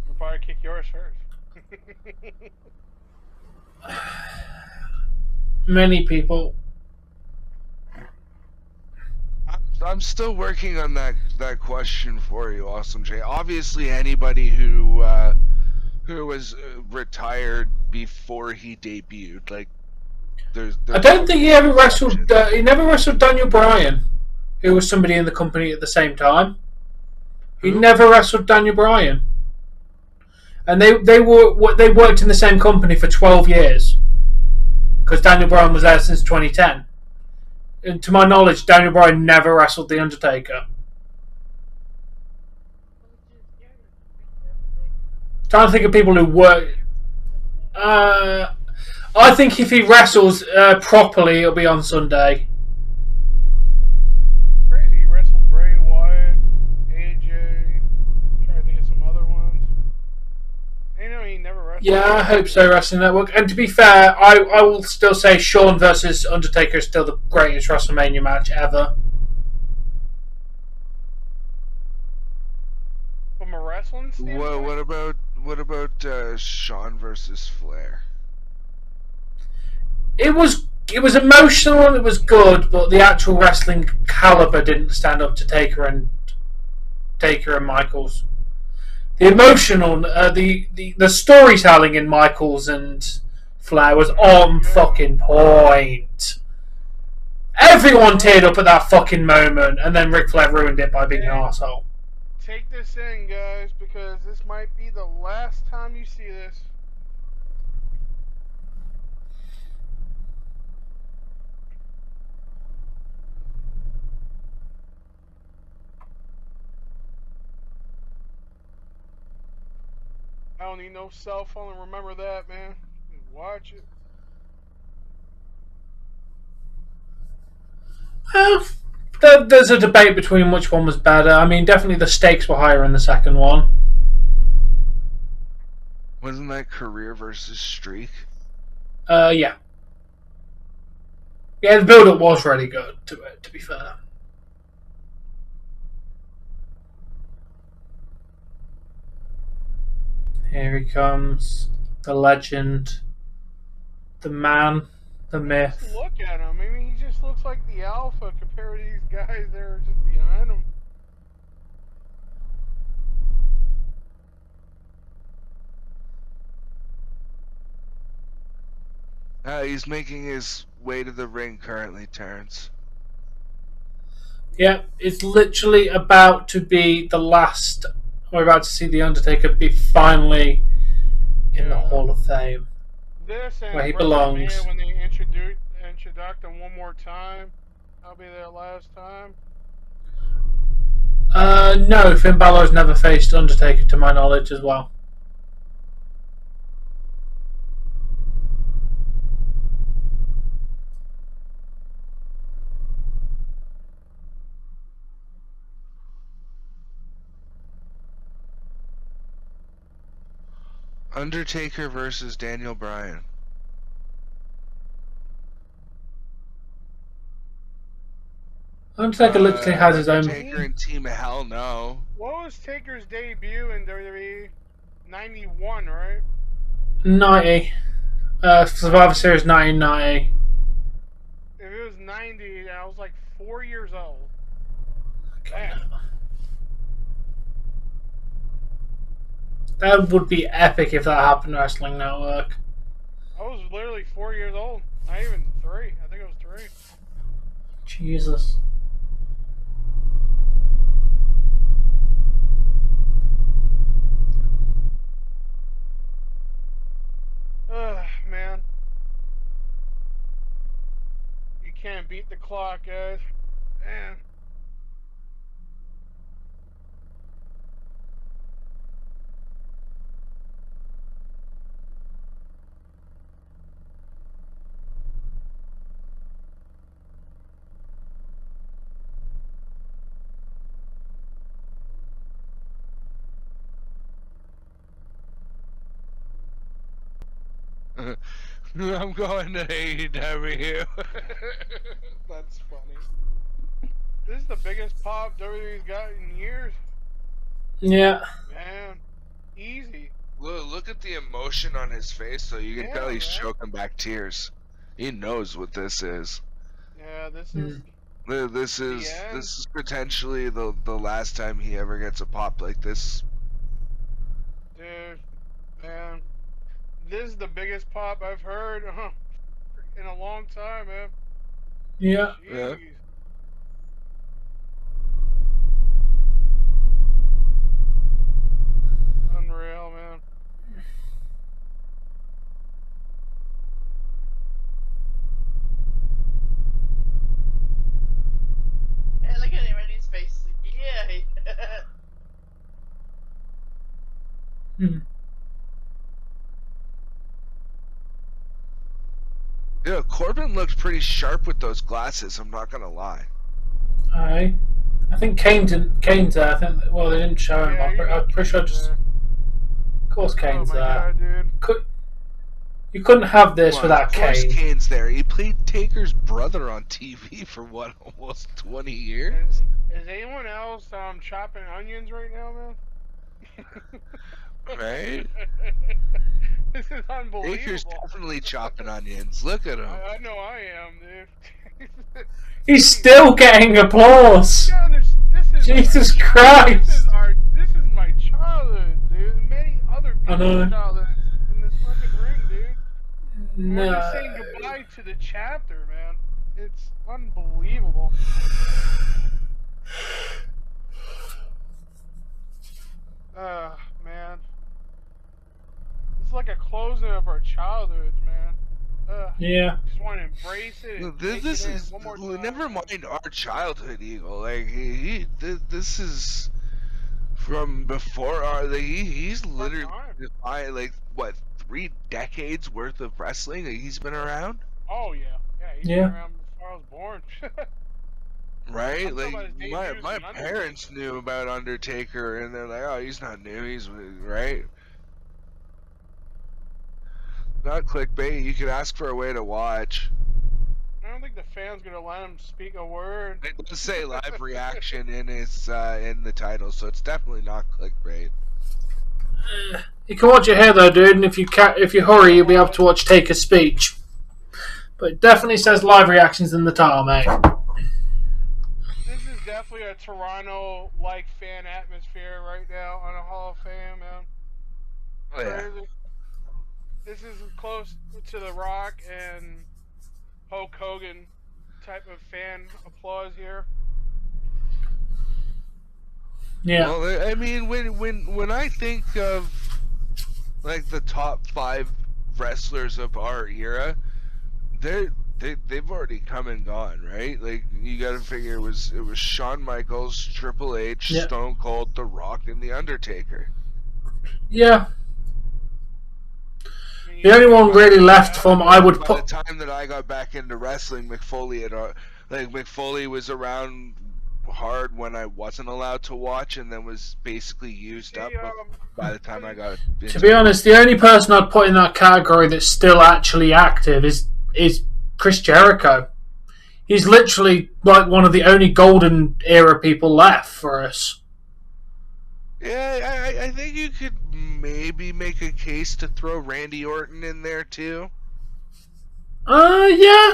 We'll probably kick yours first. Many people. I'm still working on that question for you, Awesome Jay. Obviously, anybody who was retired before he debuted, like, there's I don't think he ever wrestled. He never wrestled Daniel Bryan, who was somebody in the company at the same time. He never wrestled Daniel Bryan, and they worked in the same company for 12 years because Daniel Bryan was there since 2010. And to my knowledge, Daniel Bryan never wrestled The Undertaker. Trying to think of people who work. I think if he wrestles properly, it'll be on Sunday. Crazy, he wrestled Bray Wyatt, AJ. Trying to think of some other ones. You know, he never wrestled. Yeah, I hope so, Wrestling Network. And to be fair, I will still say Shawn versus Undertaker is still the greatest WrestleMania match ever. From a wrestling standpoint? What about Shawn versus Flair? It was emotional and it was good, but the actual wrestling caliber didn't stand up to Taker and Michaels. The emotional, the storytelling in Michaels and Flair was on fucking point. Everyone teared up at that fucking moment, and then Ric Flair ruined it by being an arsehole. Take this in, guys, because this might be the last time you see this. I don't need no cell phone, remember that, man. Just watch it. Well, there's a debate between which one was better. I mean, definitely the stakes were higher in the second one. Wasn't that career versus streak? Yeah. Yeah, the build-up was really good to it, to be fair. Here he comes. The legend. The man. The myth. Just look at him. I mean, he just looks like the alpha compared to these guys that are just behind him. He's making his way to the ring currently, Terrence. Yeah, it's literally about to be the last. We're about to see the Undertaker be finally in the Hall of Fame. This and where he belongs. when they introduce him one more time, that'll be their last time. No, Finn Balor's never faced Undertaker to my knowledge as well. Undertaker versus Daniel Bryan. Undertaker literally has his own. Undertaker and Team Hell No. What was Taker's debut in WWE? 91, right? 90. Survivor Series 1990. If it was 90, I was like 4 years old. Okay. That would be epic if that happened to Wrestling Network. I was literally 4 years old. Not even 3. I think it was 3. Jesus. Ugh, man. You can't beat the clock, guys. Man. I'm going to AEW. That's funny. This is the biggest pop WWE's got in years. Yeah. Man. Easy. Look at the emotion on his face, so you can tell he's man. choking back tears. He knows what this is. Yeah, this is... This is potentially the last time he ever gets a pop like this. Dude, man. This is the biggest pop I've heard in a long time, man. Yeah. Jeez. Unreal, man. Hey, look at him in his face. Yeah. Yeah, Corbin looked pretty sharp with those glasses. I'm not gonna lie. I think Kane's there. I think. Well, they didn't show him. Yeah, I'm pretty sure just. Of course, Kane's oh my there. God, dude. You couldn't have this Well, without of course Kane. Kane's there. He played Taker's brother on TV for what, almost 20 years? Is anyone else chopping onions right now, man? Right? This is unbelievable. Taker's definitely chopping onions. Look at him. I know I am, dude. He's still getting applause. Yeah, this is Jesus Christ! This is my childhood, dude. Many other I know. people's childhoods in this fucking ring, dude. No. We're just saying goodbye to the chapter, man. It's unbelievable. Man. It's like a closing of our childhoods, man. Yeah. Just want to embrace it. And This take it is in one more time. never mind our childhood, Eagle. Like this is from before our. He's literally defined like what 3 decades worth of wrestling. Like, he's been around. Oh yeah, he's been around before I was born. Right? Like my parents knew about Undertaker, and they're like, "Oh, he's not new. He's right." Not clickbait. You could ask for a way to watch. I don't think the fan's gonna let him speak a word. It does say live reaction in its in the title, so it's definitely not clickbait. You can watch it here though, dude, and if you hurry, you'll be able to watch Taker's speech. But it definitely says live reactions in the title, mate. This is definitely a Toronto-like fan atmosphere right now on a Hall of Fame, man. Oh, yeah. Crazy. This is close to The Rock and Hulk Hogan type of fan applause here. Yeah. Well, I mean, when I think of like the top 5 wrestlers of our era, they've already come and gone, right? Like you got to figure it was Shawn Michaels, Triple H, Yeah. Stone Cold, The Rock, and The Undertaker. Yeah. I mean, The only one really left from I would By put. the time that I got back into wrestling, McFoley was around hard when I wasn't allowed to watch, and then was basically used up by the time I got into To be honest, the only person I'd put in that category that's still actually active is Chris Jericho. He's literally like one of the only golden era people left for us. Yeah, I think you could maybe make a case to throw Randy Orton in there too. Yeah.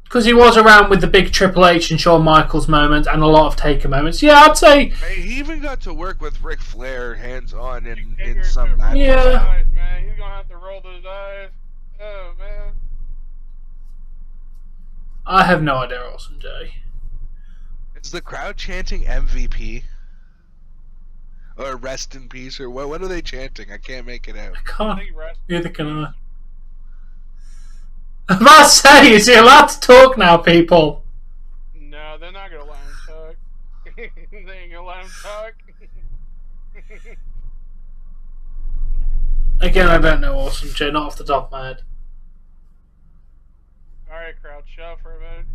Because he was around with the big Triple H and Shawn Michaels moments and a lot of Taker moments. Yeah, I'd say. He even got to work with Ric Flair hands on in Taker some to roll matches. Yeah. those eyes, man. He's gonna have to roll those eyes. Oh man. I have no idea, Awesome Jay. Is the crowd chanting MVP? Or rest in peace? Or what are they chanting? I can't make it out. I I can't. think rest. Neither can I. I'm about to say, is he allowed to talk now, people? No, they're not gonna let him talk. They ain't gonna let him talk. Again, I don't know, Awesome Jay, not off the top of my head. Alright, crowd, shut up for a minute.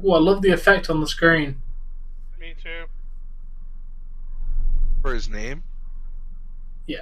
Oh, I love the effect on the screen. Me too. For his name? Yeah.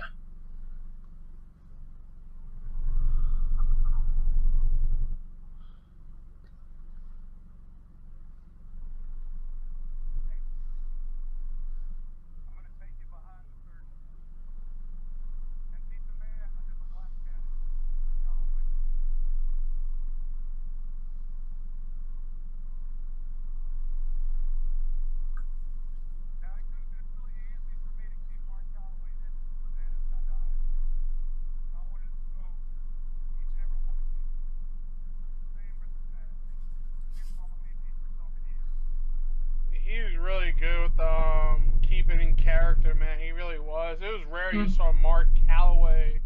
He was really good with keeping in character, man. He really was. It was rare you saw Mark Calloway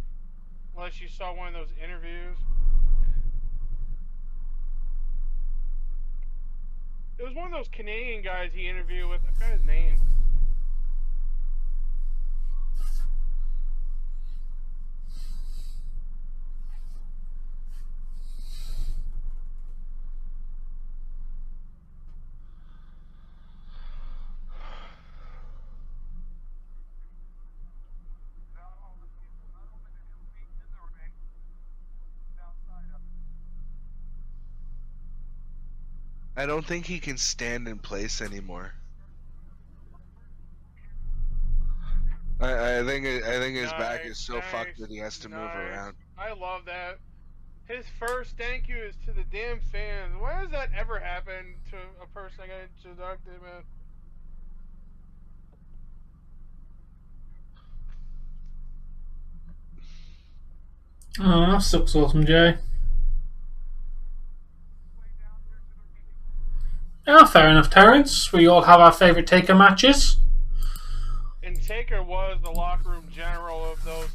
unless you saw one of those interviews. It was one of those Canadian guys he interviewed with. I forgot his name. I don't think he can stand in place anymore. I think his back is so fucked that he has to move around. I love that. His first thank you is to the damn fans. Why has that ever happened to a person that got introduced, man? Oh, that sucks, Awesome Jay. Oh, fair enough, Terrence. We all have our favourite Taker matches. And Taker was the locker room general of those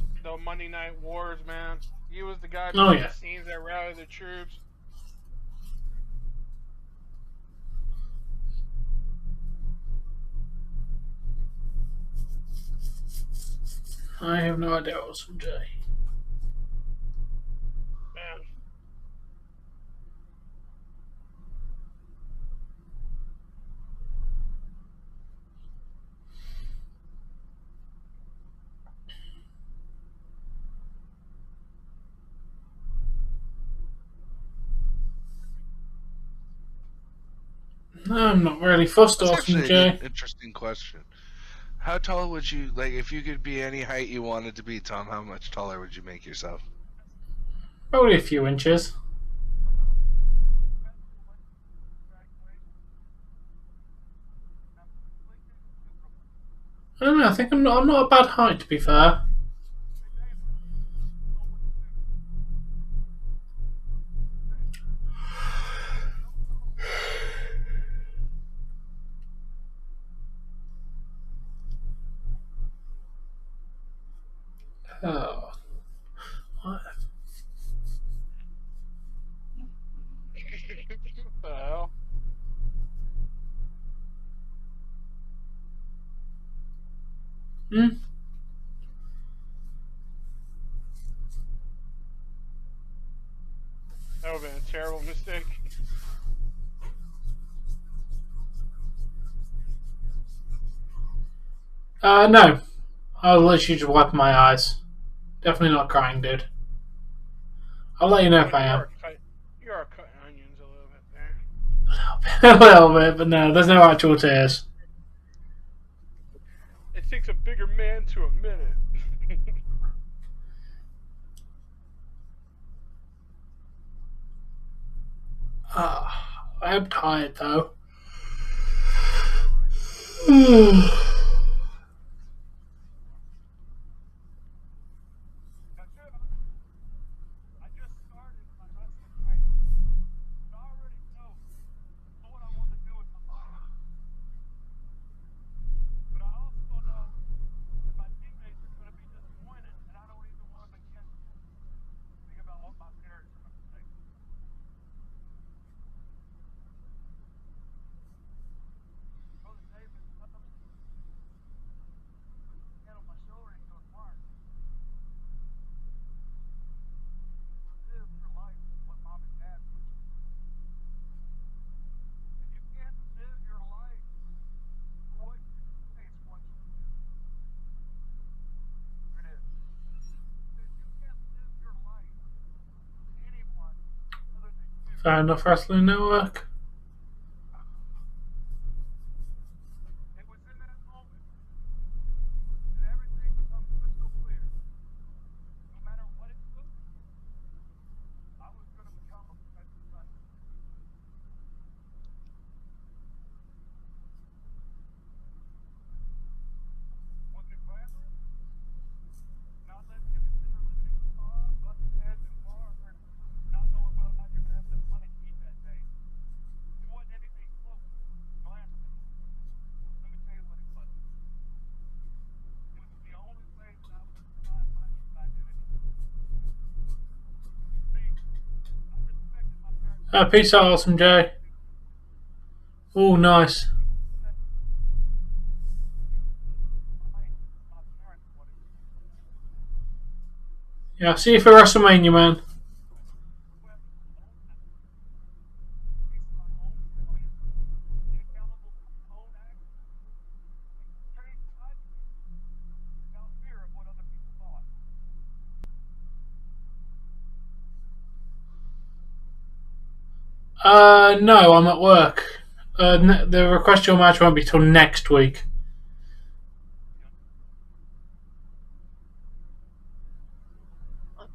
Monday Night Wars, man. He was the guy behind the scenes that rallied the troops. I have no idea, Awesome Jay. Man. I'm not really fussed, That's Awesome actually J. an interesting question. How tall would you, like, if you could be any height you wanted to be, Tom, how much taller would you make yourself? Probably a few inches. I don't know, I think I'm not a bad height, to be fair. Oh. What the hell? Hmm? That would have been a terrible mistake. No. I was literally just wiping my eyes. Definitely not crying, dude. I'll let you know if I am. You are cutting onions a little bit there. A little bit, but no, there's no actual tears. It takes a bigger man to admit it. I'm tired, though. Fair enough, Wrestling Network. Peace out, Awesome J. Oh, nice. Yeah, see you for WrestleMania, man. No, I'm at work. The Request Your Match won't be till next week. I'm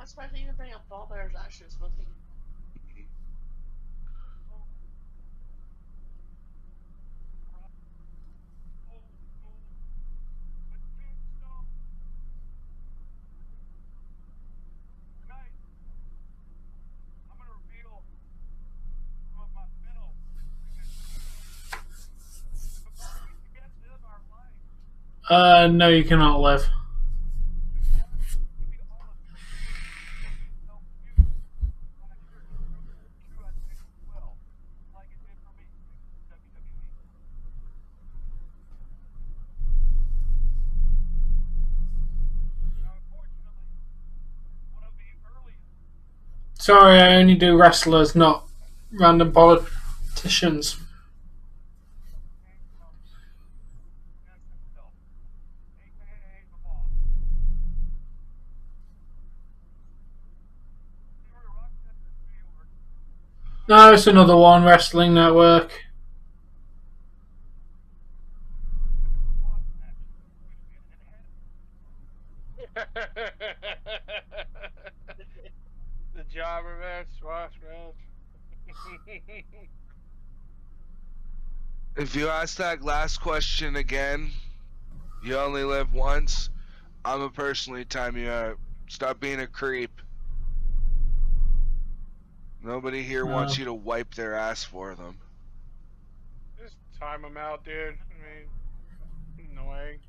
surprised they even bring up Ball Bear's actually smoking. No, you cannot live. Sorry, I only do wrestlers, not random politicians. No, it's another one, Wrestling Network. The jobber match, squash match. If you ask that last question again, you only live once. I'm gonna personally time you out. Stop being a creep. Nobody here wants you to wipe their ass for them. Just time them out, dude. I mean, annoying.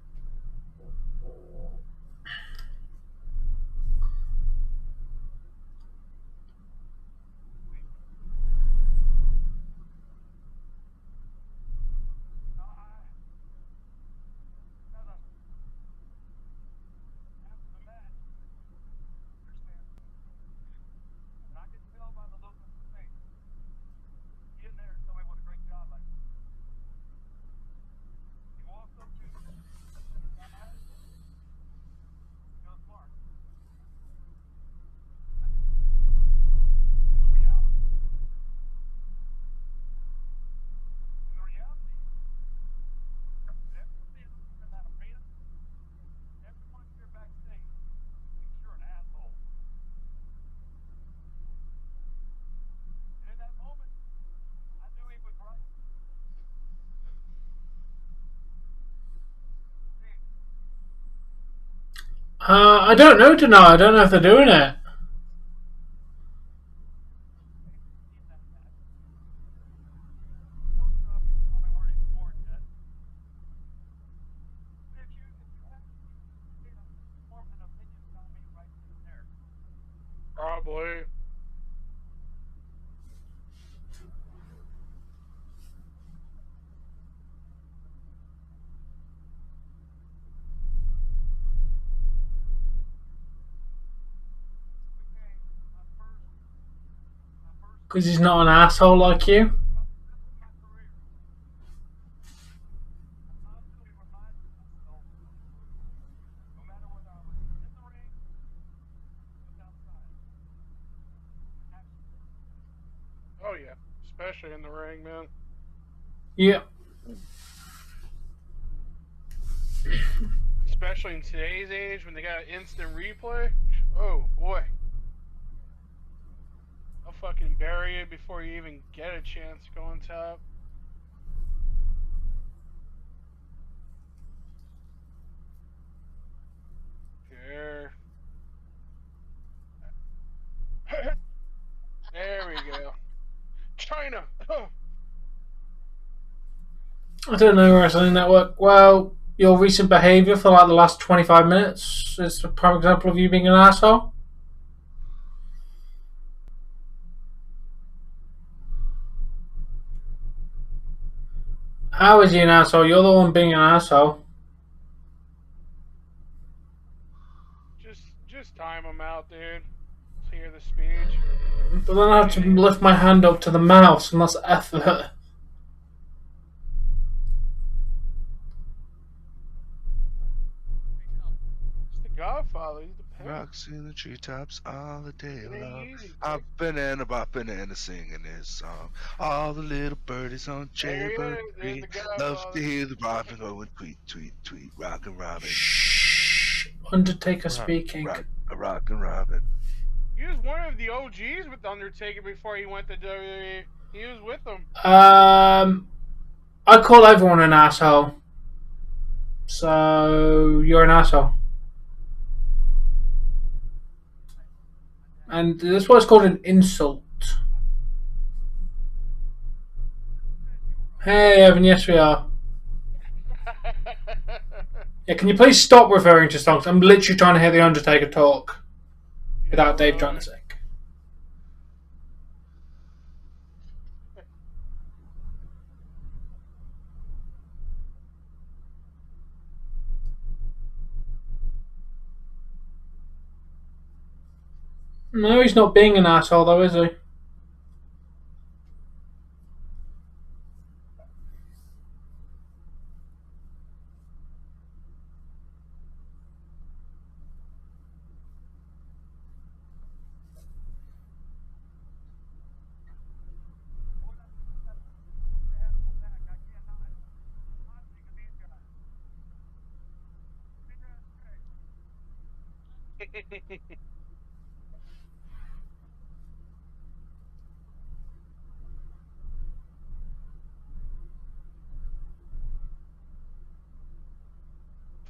I don't know, Dana. I don't know if they're doing it. Probably. Because he's not an asshole like you. Oh yeah, especially in the ring, man. Yeah. Especially in today's age when they got instant replay. Oh boy. I'll fucking bury it before you even get a chance to go on top. Here. There we go. China! I don't know, Wrestling Network. Well, your recent behaviour for like the last 25 minutes is a prime example of you being an asshole. How is he an asshole? You're the one being an asshole. Just time him out, dude. Let's hear the speech. But then I have to lift my hand up to the mouse, and that's effort. He's the Godfather. He's the pimp. Rocks in the treetops all the day It ain't long. easy. Hopping and a bopping and a singing his song. All the little birdies on There he Jaybird is. There's the Street love Godfather. to hear the robin going tweet, tweet, tweet, rockin' robin. Shh. Undertaker speaking. Rockin' robin. He was one of the OGs with Undertaker before he went to WWE. He was with them. I call everyone an asshole. So you're an asshole. And that's why it's called an insult. Hey, Evan, yes we are. Yeah, can you please stop referring to songs? I'm literally trying to hear The Undertaker talk without Dave trying to sing. No, he's not being an asshole though, is he?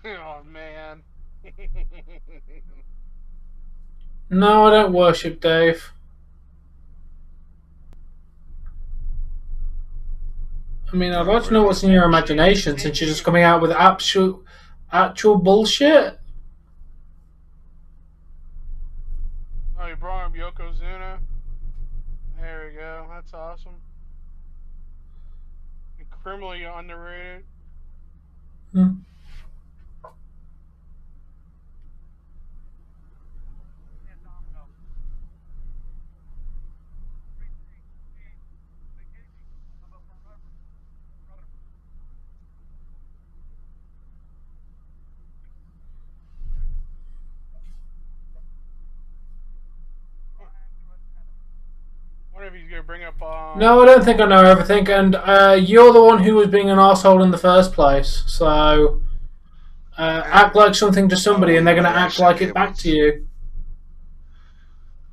Oh man. No, I don't worship Dave. I mean, I'd No, like to know what's in your imagination since you're just coming out with actual bullshit. Oh, you brought up Yokozuna. There we go. That's awesome. And criminally underrated. Hmm. Wonder if he's gonna bring up. No, I don't think I know everything, and you're the one who was being an asshole in the first place. So act like something to somebody, and they're going to act like it back to you.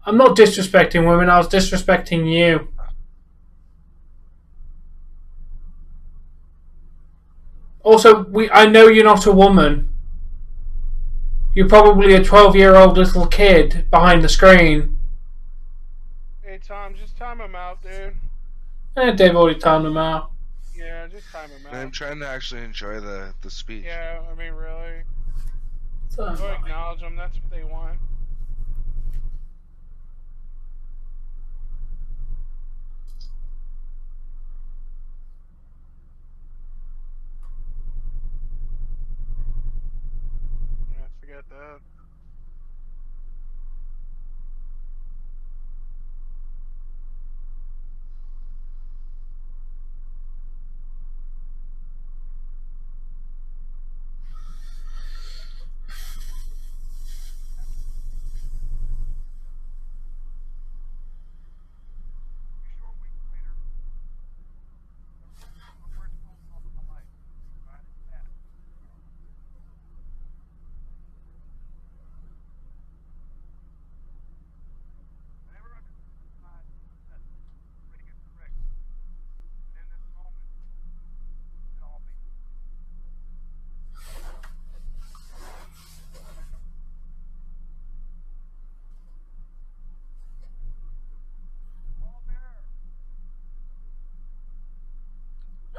I'm not disrespecting women. I was disrespecting you. Also, I know you're not a woman. You're probably a 12-year-old little kid behind the screen. Hey Tom, just time him out, dude. Dave already timed him out. Yeah, just time him out. I'm trying to actually enjoy the speech. Yeah, I mean, really. So, Go acknowledge them. That's what they want. Yeah, forget that.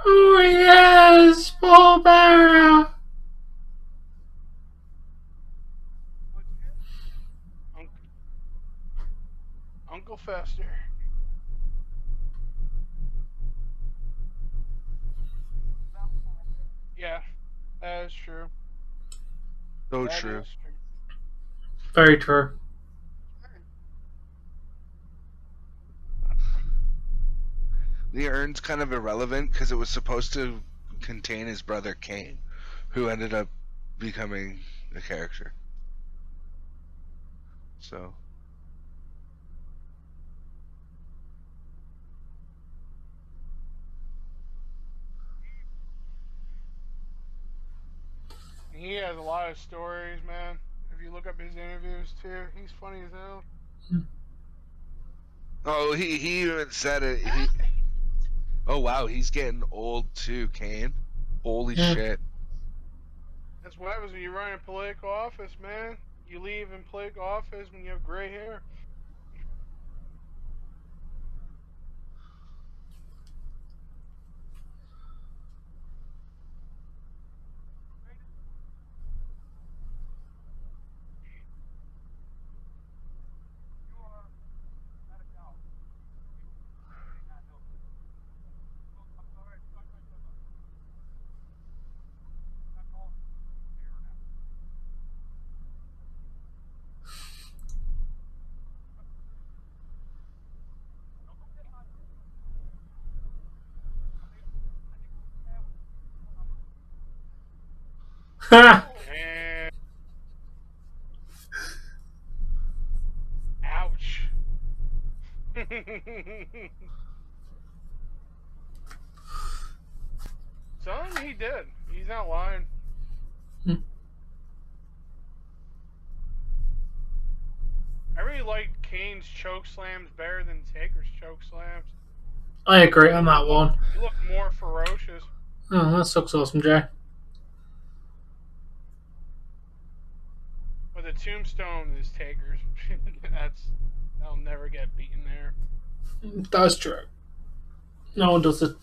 oh yes, Paul Bearer. Uncle Fester. Yeah, that is true. So That true. is true. Very true. The urn's kind of irrelevant because it was supposed to contain his brother Kane, who ended up becoming a character. So He has a lot of stories, man. If you look up his interviews too, he's funny as hell. oh, he even said it. Oh wow, he's getting old too, Kane. Holy shit. That's what happens when you run in political office, man. You leave in political office when you have gray hair. Ha! And ouch. Some he did. He's not lying. like Kane's choke slams better than Taker's choke slams. I agree on that one. He looked more ferocious. Oh, that sucks, Awesome Jay. But the tombstone is Taker's. That'll never get beaten there. That's true. No one does it.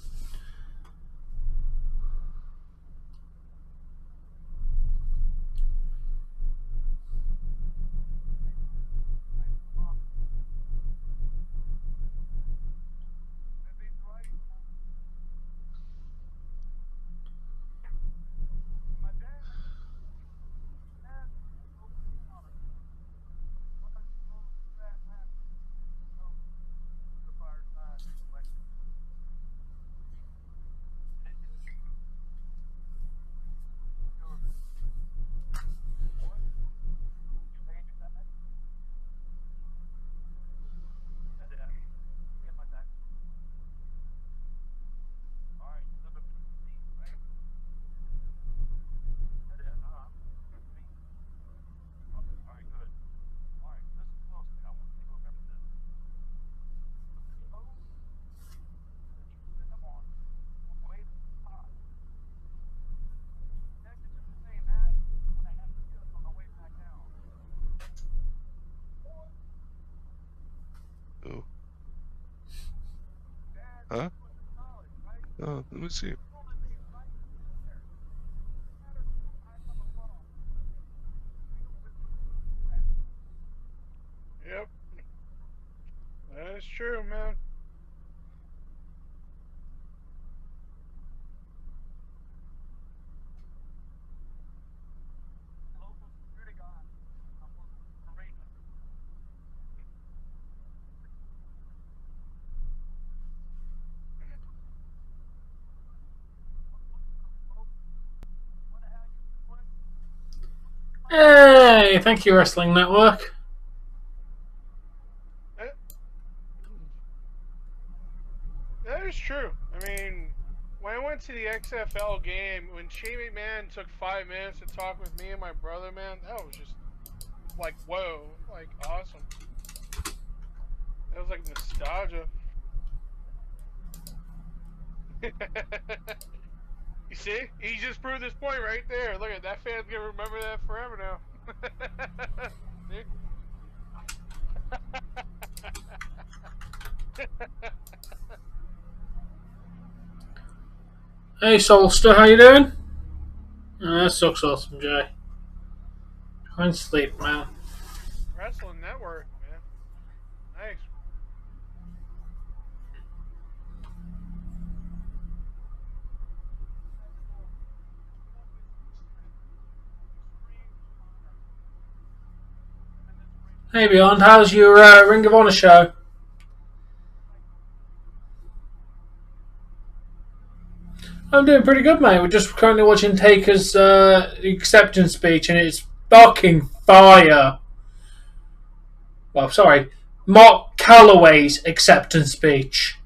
Oh. Huh? Oh, let me see. Yep. That is true, man. Hey, thank you, Wrestling Network. That is true. I mean, when I went to the XFL game, when Shane McMahon took 5 minutes to talk with me and my brother, man, that was just like, whoa, like awesome. That was like nostalgia. You see? He just proved this point right there. Look at that fan's gonna remember that forever now. Hey, Solster, how you doing? That sucks, Awesome Jay. Try and sleep, man. Wrestling Network, man. Nice. Hey, Beyond, how's your Ring of Honor show? I'm doing pretty good, mate. We're just currently watching Taker's acceptance speech, and it's fucking fire. Well, sorry, Mark Calloway's acceptance speech.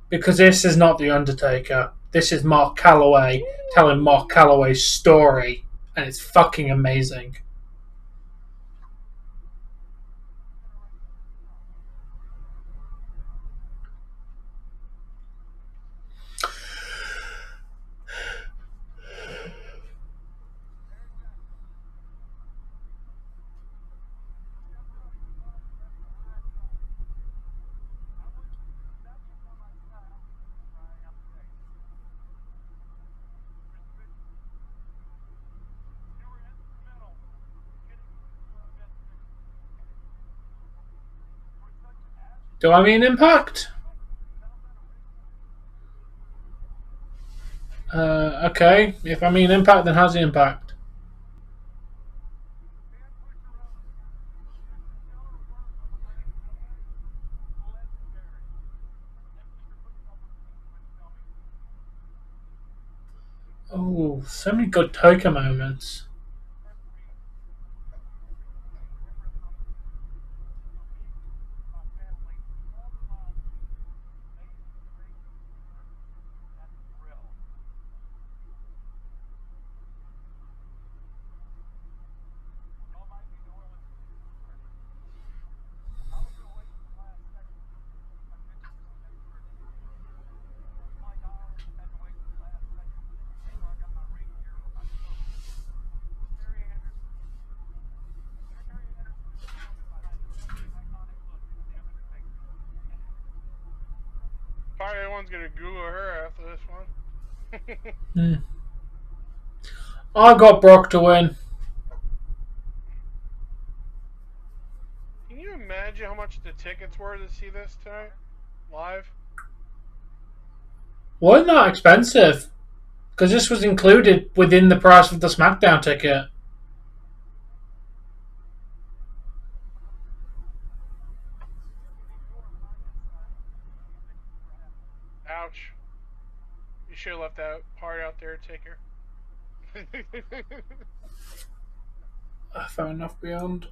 Because this is not The Undertaker. This is Mark Calloway telling Mark Calloway's story, and it's fucking amazing. Do I mean Impact? Okay. If I mean Impact, then how's the Impact? Oh, so many good Taker moments. probably everyone's gonna Google her after this one. I got Brock to win. Can you imagine how much the tickets were to see this tonight? Live? Wasn't that expensive? Because this was included within the price of the SmackDown ticket. Ouch. You should have left that part out there, Taker. Fair enough, Beyond.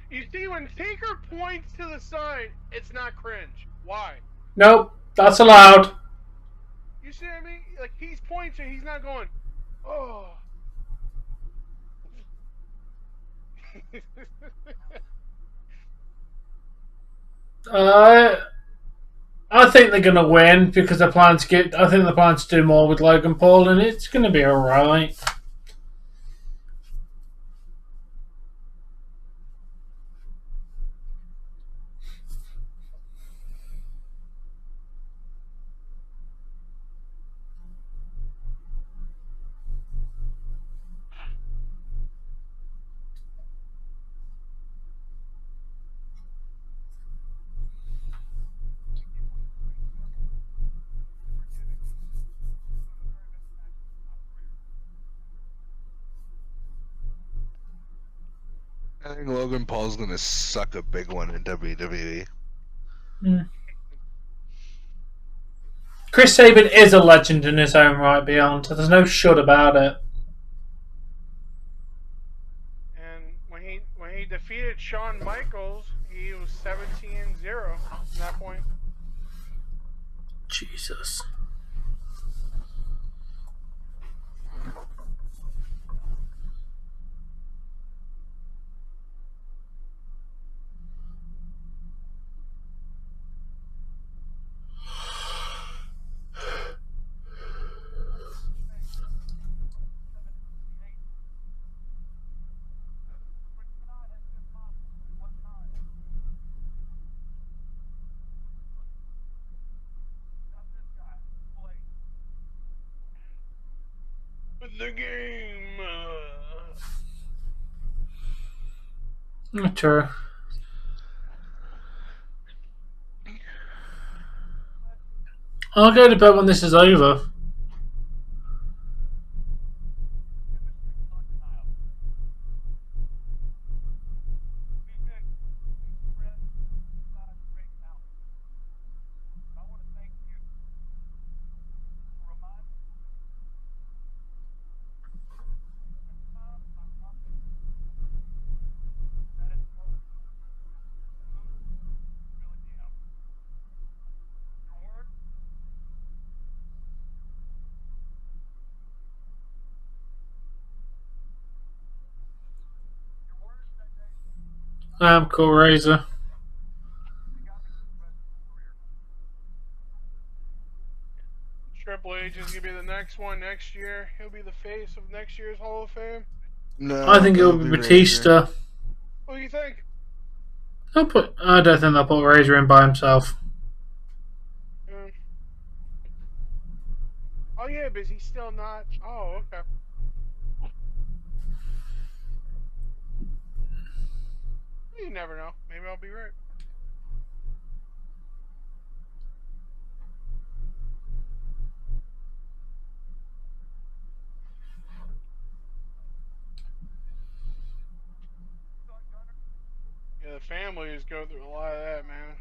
You see, when Taker points to the side, it's not cringe. Why? Nope, that's allowed. You see what I mean? Like, he's pointing, he's not going, oh. I think they're gonna win because they plan to get. I think they plan to do more with Logan Paul, and it's gonna be alright. I think Logan Paul's gonna suck a big one in WWE. Chris Sabin is a legend in his own right, Beyond. There's no shut about it. And when he defeated Shawn Michaels, he was 17-0 from that point. Jesus. The game. Not true. I'll go to bed when this is over. Cool Razor. Triple H is gonna be the next one next year. He'll be the face of next year's Hall of Fame. No, I think it'll be Batista. What do you think? I don't think they'll put Razor in by himself. Oh yeah, but he's still not. Oh, okay. You never know. Maybe I'll be right. Yeah, the families go through a lot of that, man.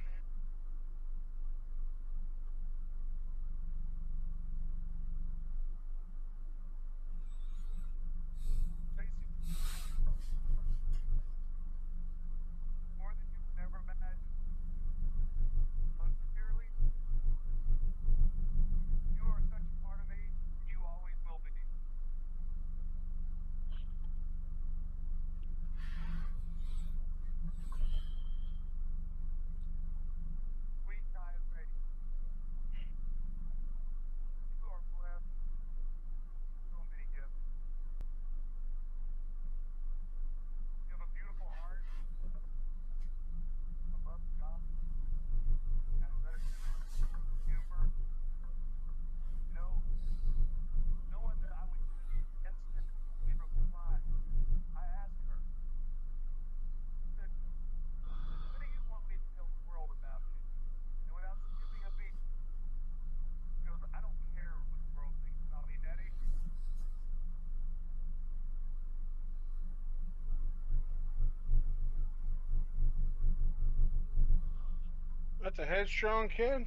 That's a headstrong kid.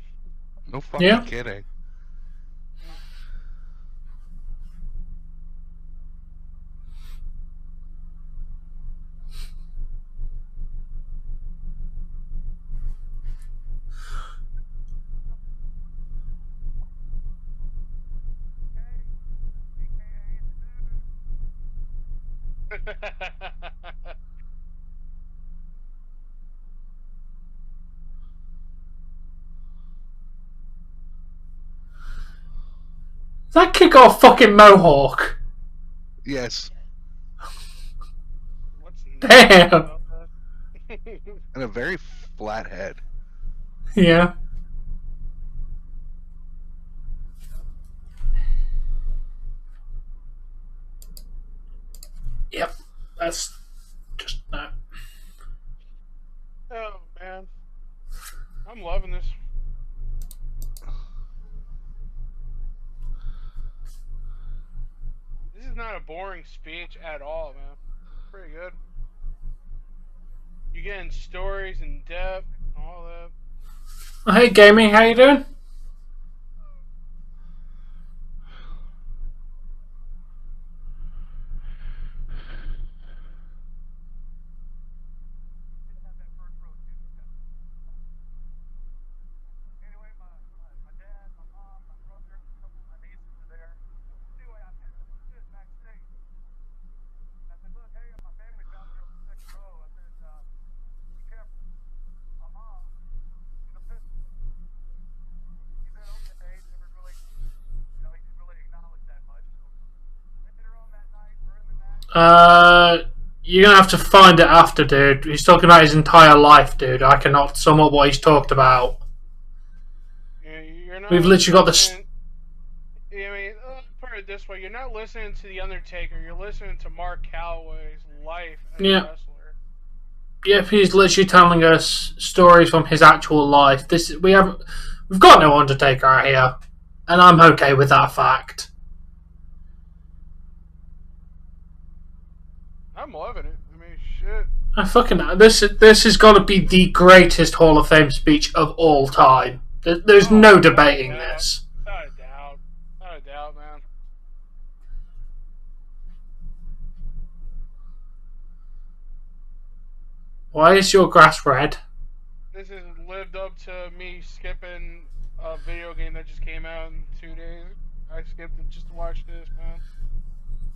No fucking Yeah. kidding. That kick off fucking mohawk. Yes. What's nice Damn. about that? And a very flat head. Yeah. Yep. That's just no. Oh man, I'm loving this. This is not a boring speech at all, man. Pretty good. You getting stories and depth, and all that. Hey, Gaming, how you doing? You're gonna have to find it after, dude. He's talking about his entire life, dude. I cannot sum up what he's talked about. You're not We've literally got listening. I mean, put it this way: you're not listening to the Undertaker. You're listening to Mark Calloway's life as a wrestler. Yep, he's literally telling us stories from his actual life. We've got no Undertaker out here, and I'm okay with that fact. I'm loving it. I mean, shit. I fucking this has got to be the greatest Hall of Fame speech of all time. There's no debating this. Not a doubt. Not a doubt, man. Why is your grass red? This has lived up to me skipping a video game that just came out in 2 days. I skipped it just to watch this, man.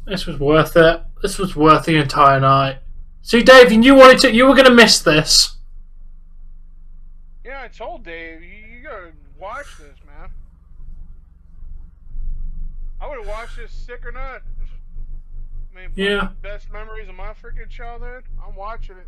This was worth it. This was worth the entire night. See, Dave, you were going to miss this. Yeah, I told Dave, you gotta watch this, man. I would have watched this sick or not. I mean, Yeah. the best memories of my freaking childhood. I'm watching it.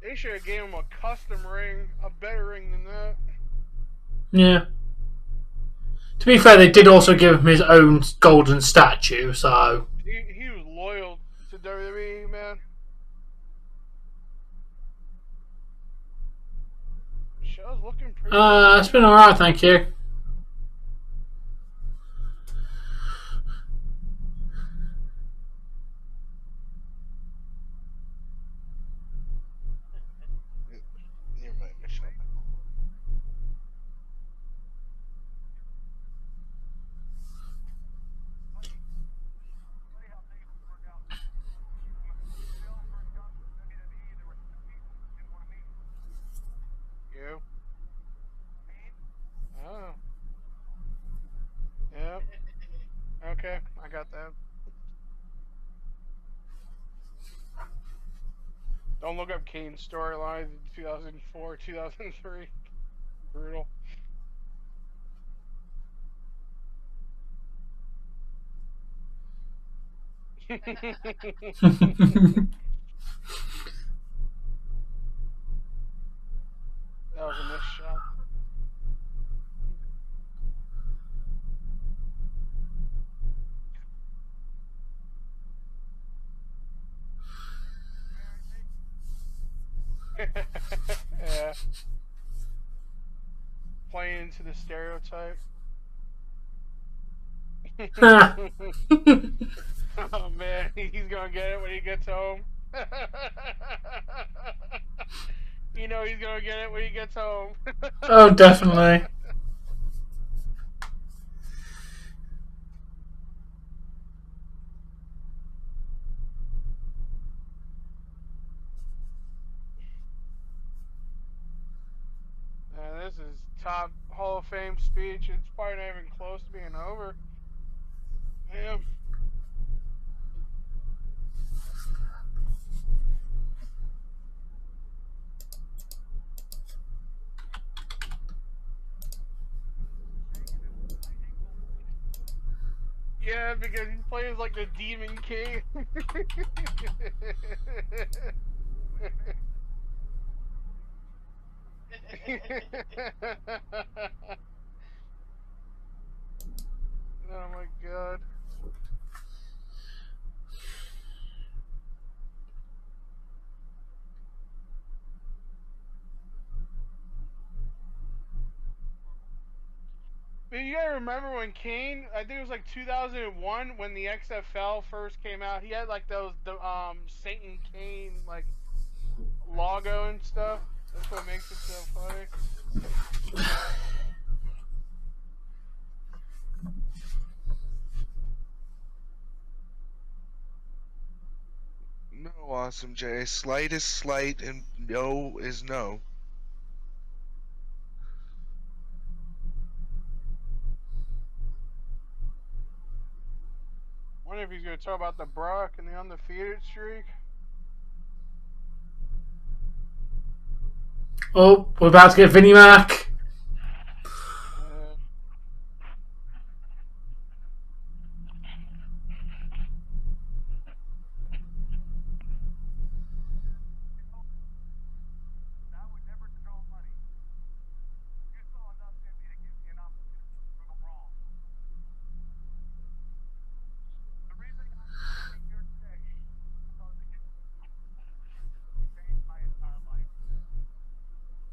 They should have gave him a custom ring, a better ring than that. Yeah. To be fair, they did also give him his own golden statue, so... He was loyal to WWE, man. Show's looking pretty good. It's been alright, thank you. You're my Michelle. You? Oh. Yep. Okay, I got that. Don't look up Kane's storylines in 2004, 2003. Brutal. That was a missed shot. Yeah. Playing into the stereotype. Oh man, he's gonna get it when he gets home. You know he's gonna get it when he gets home. Oh, definitely. This is top Hall of Fame speech. It's probably not even close to being over. Damn. Yeah, because he plays like the Demon King. Oh my god. But you gotta remember when Kane, I think it was like 2001 when the XFL first came out, he had like those Satan Kane like logo and stuff. That's what makes it so funny. No, Awesome J. Slight is slight and no is no. Wonder if he's gonna talk about the Brock and the undefeated streak. Oh, we're about to get Vinnie Mac.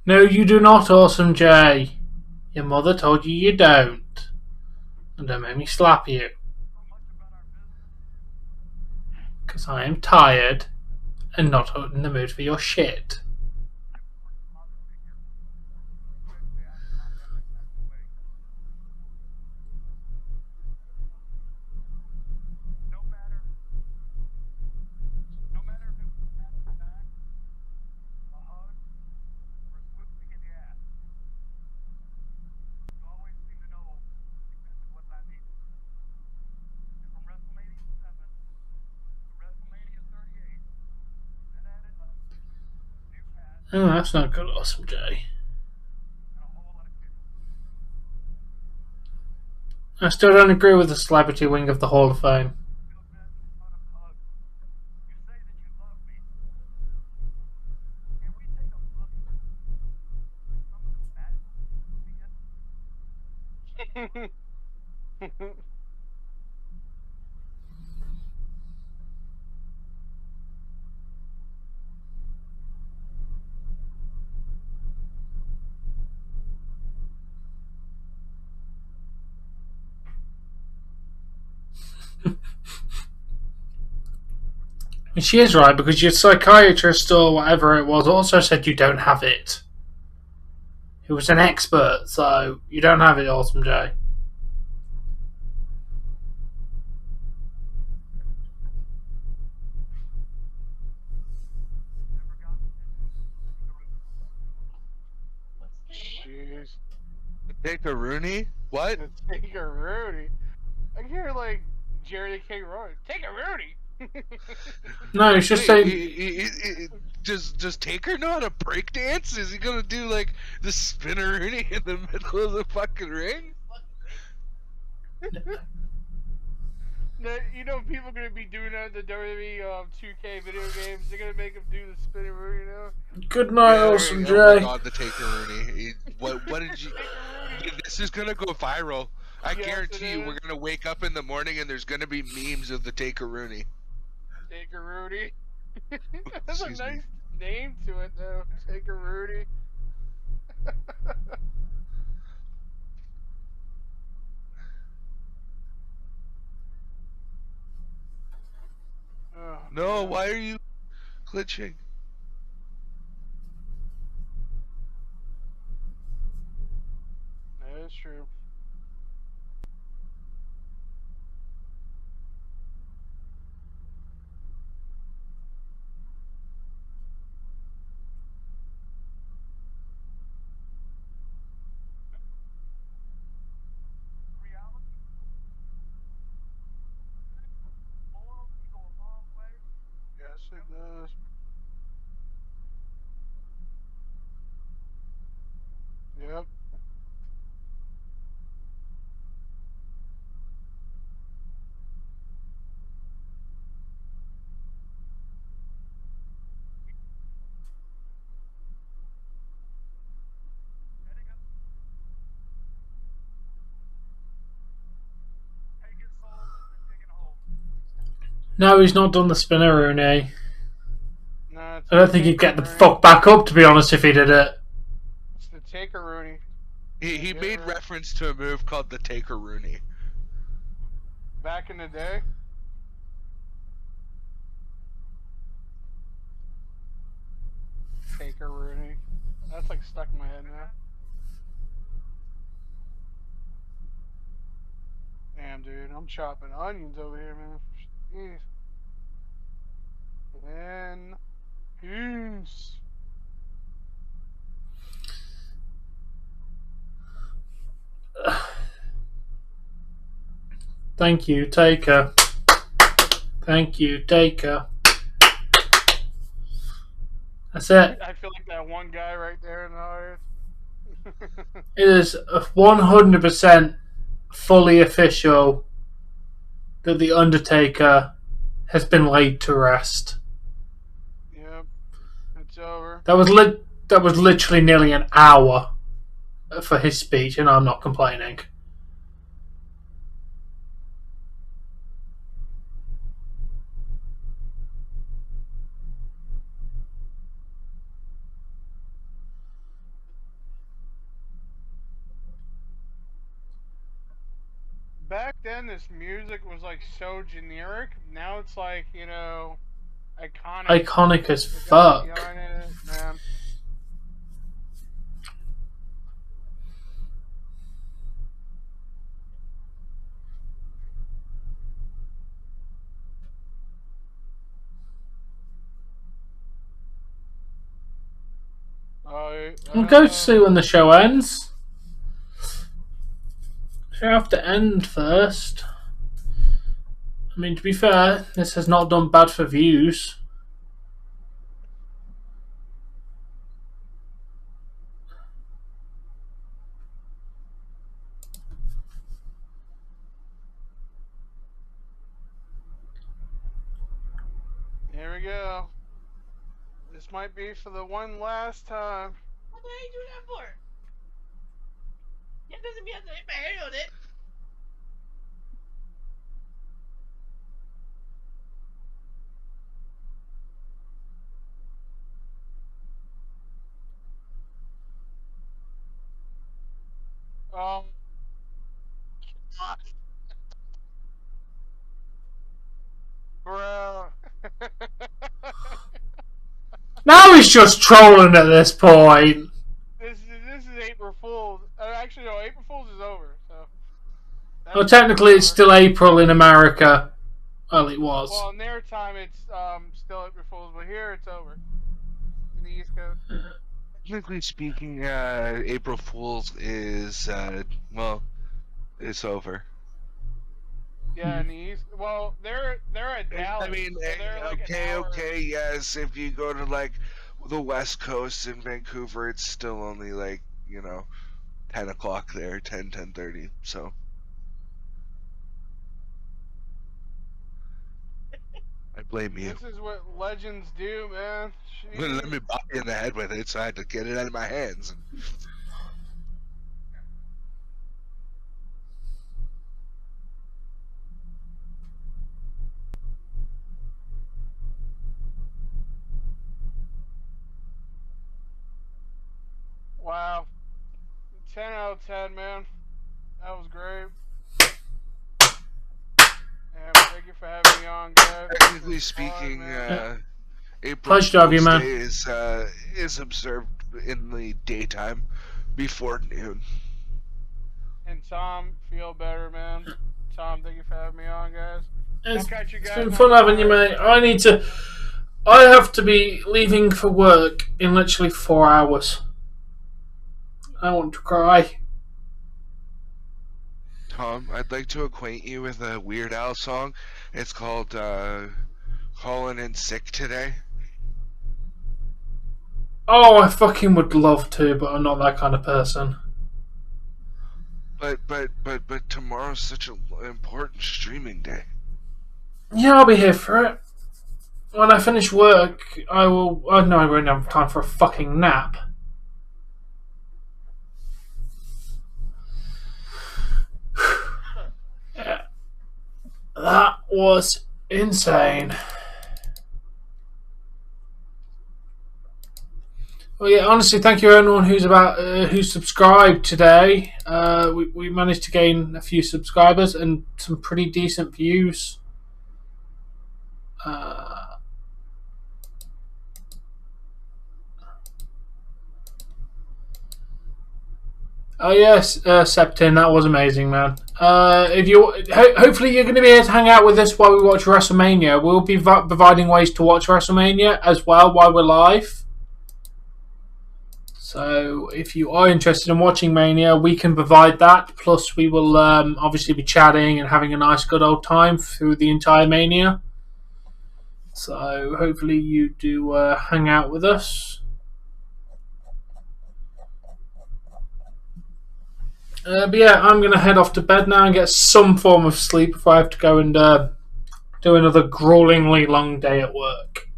No, you do not, Awesome J. Your mother told you you don't. And don't make me slap you. Because I am tired and not in the mood for your shit. Oh, that's not good, Awesome J. I still don't agree with the celebrity wing of the Hall of Fame. And she is right, because your psychiatrist or whatever it was also said you don't have it. He was an expert, so you don't have it, Awesome J. Jeez. Take a Rooney? What? Take a Rudy. I hear like Jerry the King Roy. Take a Rudy. No, it's just Wait, saying. does Taker know how to break dance? Is he gonna do like the spinneroonie in the middle of the fucking ring? You know, people are gonna be doing that in the WWE 2K video games. They're gonna make them do the spinning Rudy now. Good night, Yeah, Awesome J. oh my god, the Taker Rooney. What did you? This is gonna go viral. I Yes, guarantee it you, we're is. gonna wake up in the morning and there's gonna be memes of the Taker Rooney. Take a Rudy. That's a Excuse me. nice name to it, though. Take a Rudy. Oh, No, man. why are you glitching? That is true. Yes, it does. Yep. No, he's not done the spinner, Rooney. No, it's I don't think he'd get the fuck back up, to be honest, if he did it. It's the Take a Rooney. He Get made rid- reference to a move called the Taker Rooney. Back in the day. Take a Rooney. That's like stuck in my head now. Damn, dude, I'm chopping onions over here, man. Jeez. And peace. Thank you, Taker. Thank you, Taker. That's it. I feel like that one guy right there in the audience. It is 100% fully official that the Undertaker has been laid to rest. Yep, it's over. That was literally nearly an hour for his speech, and I'm not complaining. Back then, this music was like so generic. Now it's like, iconic. Iconic as The guy fuck. behind it, man. We'll go to see when the show ends. Show have to end first. I mean, to be fair, this has not done bad for views. Here we go. This might be for the one last time. What the hell you do that for? Yeah, doesn't be hasn't even handled it. Um, bro. Now he's just trolling at this point. This is April Fool's. Actually, no, April Fool's is over. So. Well, technically, it's still April in America. Well, it was. Well, in their time, it's still April Fool's, but here it's over. In the East Coast. Technically speaking, April Fool's is well, it's over. Yeah, in the East. Well, they're at Dallas. I mean, so they're like an hour. okay, yes. If you go to like the West Coast in Vancouver, it's still only like 10 o'clock there, 10:30. So I blame you. This is what legends do, man. Let me bop you in the head with it, so I had to get it out of my hands. Wow. 10 out of 10, man. That was great. And thank you for having me on, guys. Technically speaking, April Pleasure to have you, Fool's man. Day is observed in the daytime before noon. And Tom, feel better, man. Tom, thank you for having me on, guys. It's catch you guys been on fun having you, tomorrow. mate. I have to be leaving for work in literally 4 hours. I want to cry. Tom, I'd like to acquaint you with a Weird Al song. It's called Calling in Sick Today. Oh, I fucking would love to, but I'm not that kind of person. But tomorrow's such an important streaming day. Yeah, I'll be here for it. When I finish work, I will... Oh, no, I won't have time for a fucking nap. Yeah. That was insane. Well, yeah, honestly, thank you everyone who's subscribed today. We managed to gain a few subscribers and some pretty decent views. Oh yes, Septin, that was amazing, man. If you hopefully you're going to be able to hang out with us while we watch WrestleMania. We'll be providing ways to watch WrestleMania as well while we're live. So if you are interested in watching Mania, we can provide that. Plus, we will obviously be chatting and having a nice, good old time through the entire Mania. So hopefully you do hang out with us. But yeah, I'm going to head off to bed now and get some form of sleep before I have to go and do another gruelingly long day at work.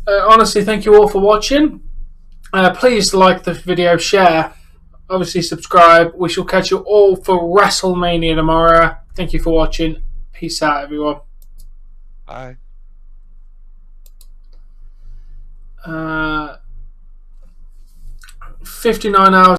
Honestly, thank you all for watching. Please like the video, share, obviously subscribe. We shall catch you all for WrestleMania tomorrow. Thank you for watching. Peace out, everyone. Bye. 59 hours.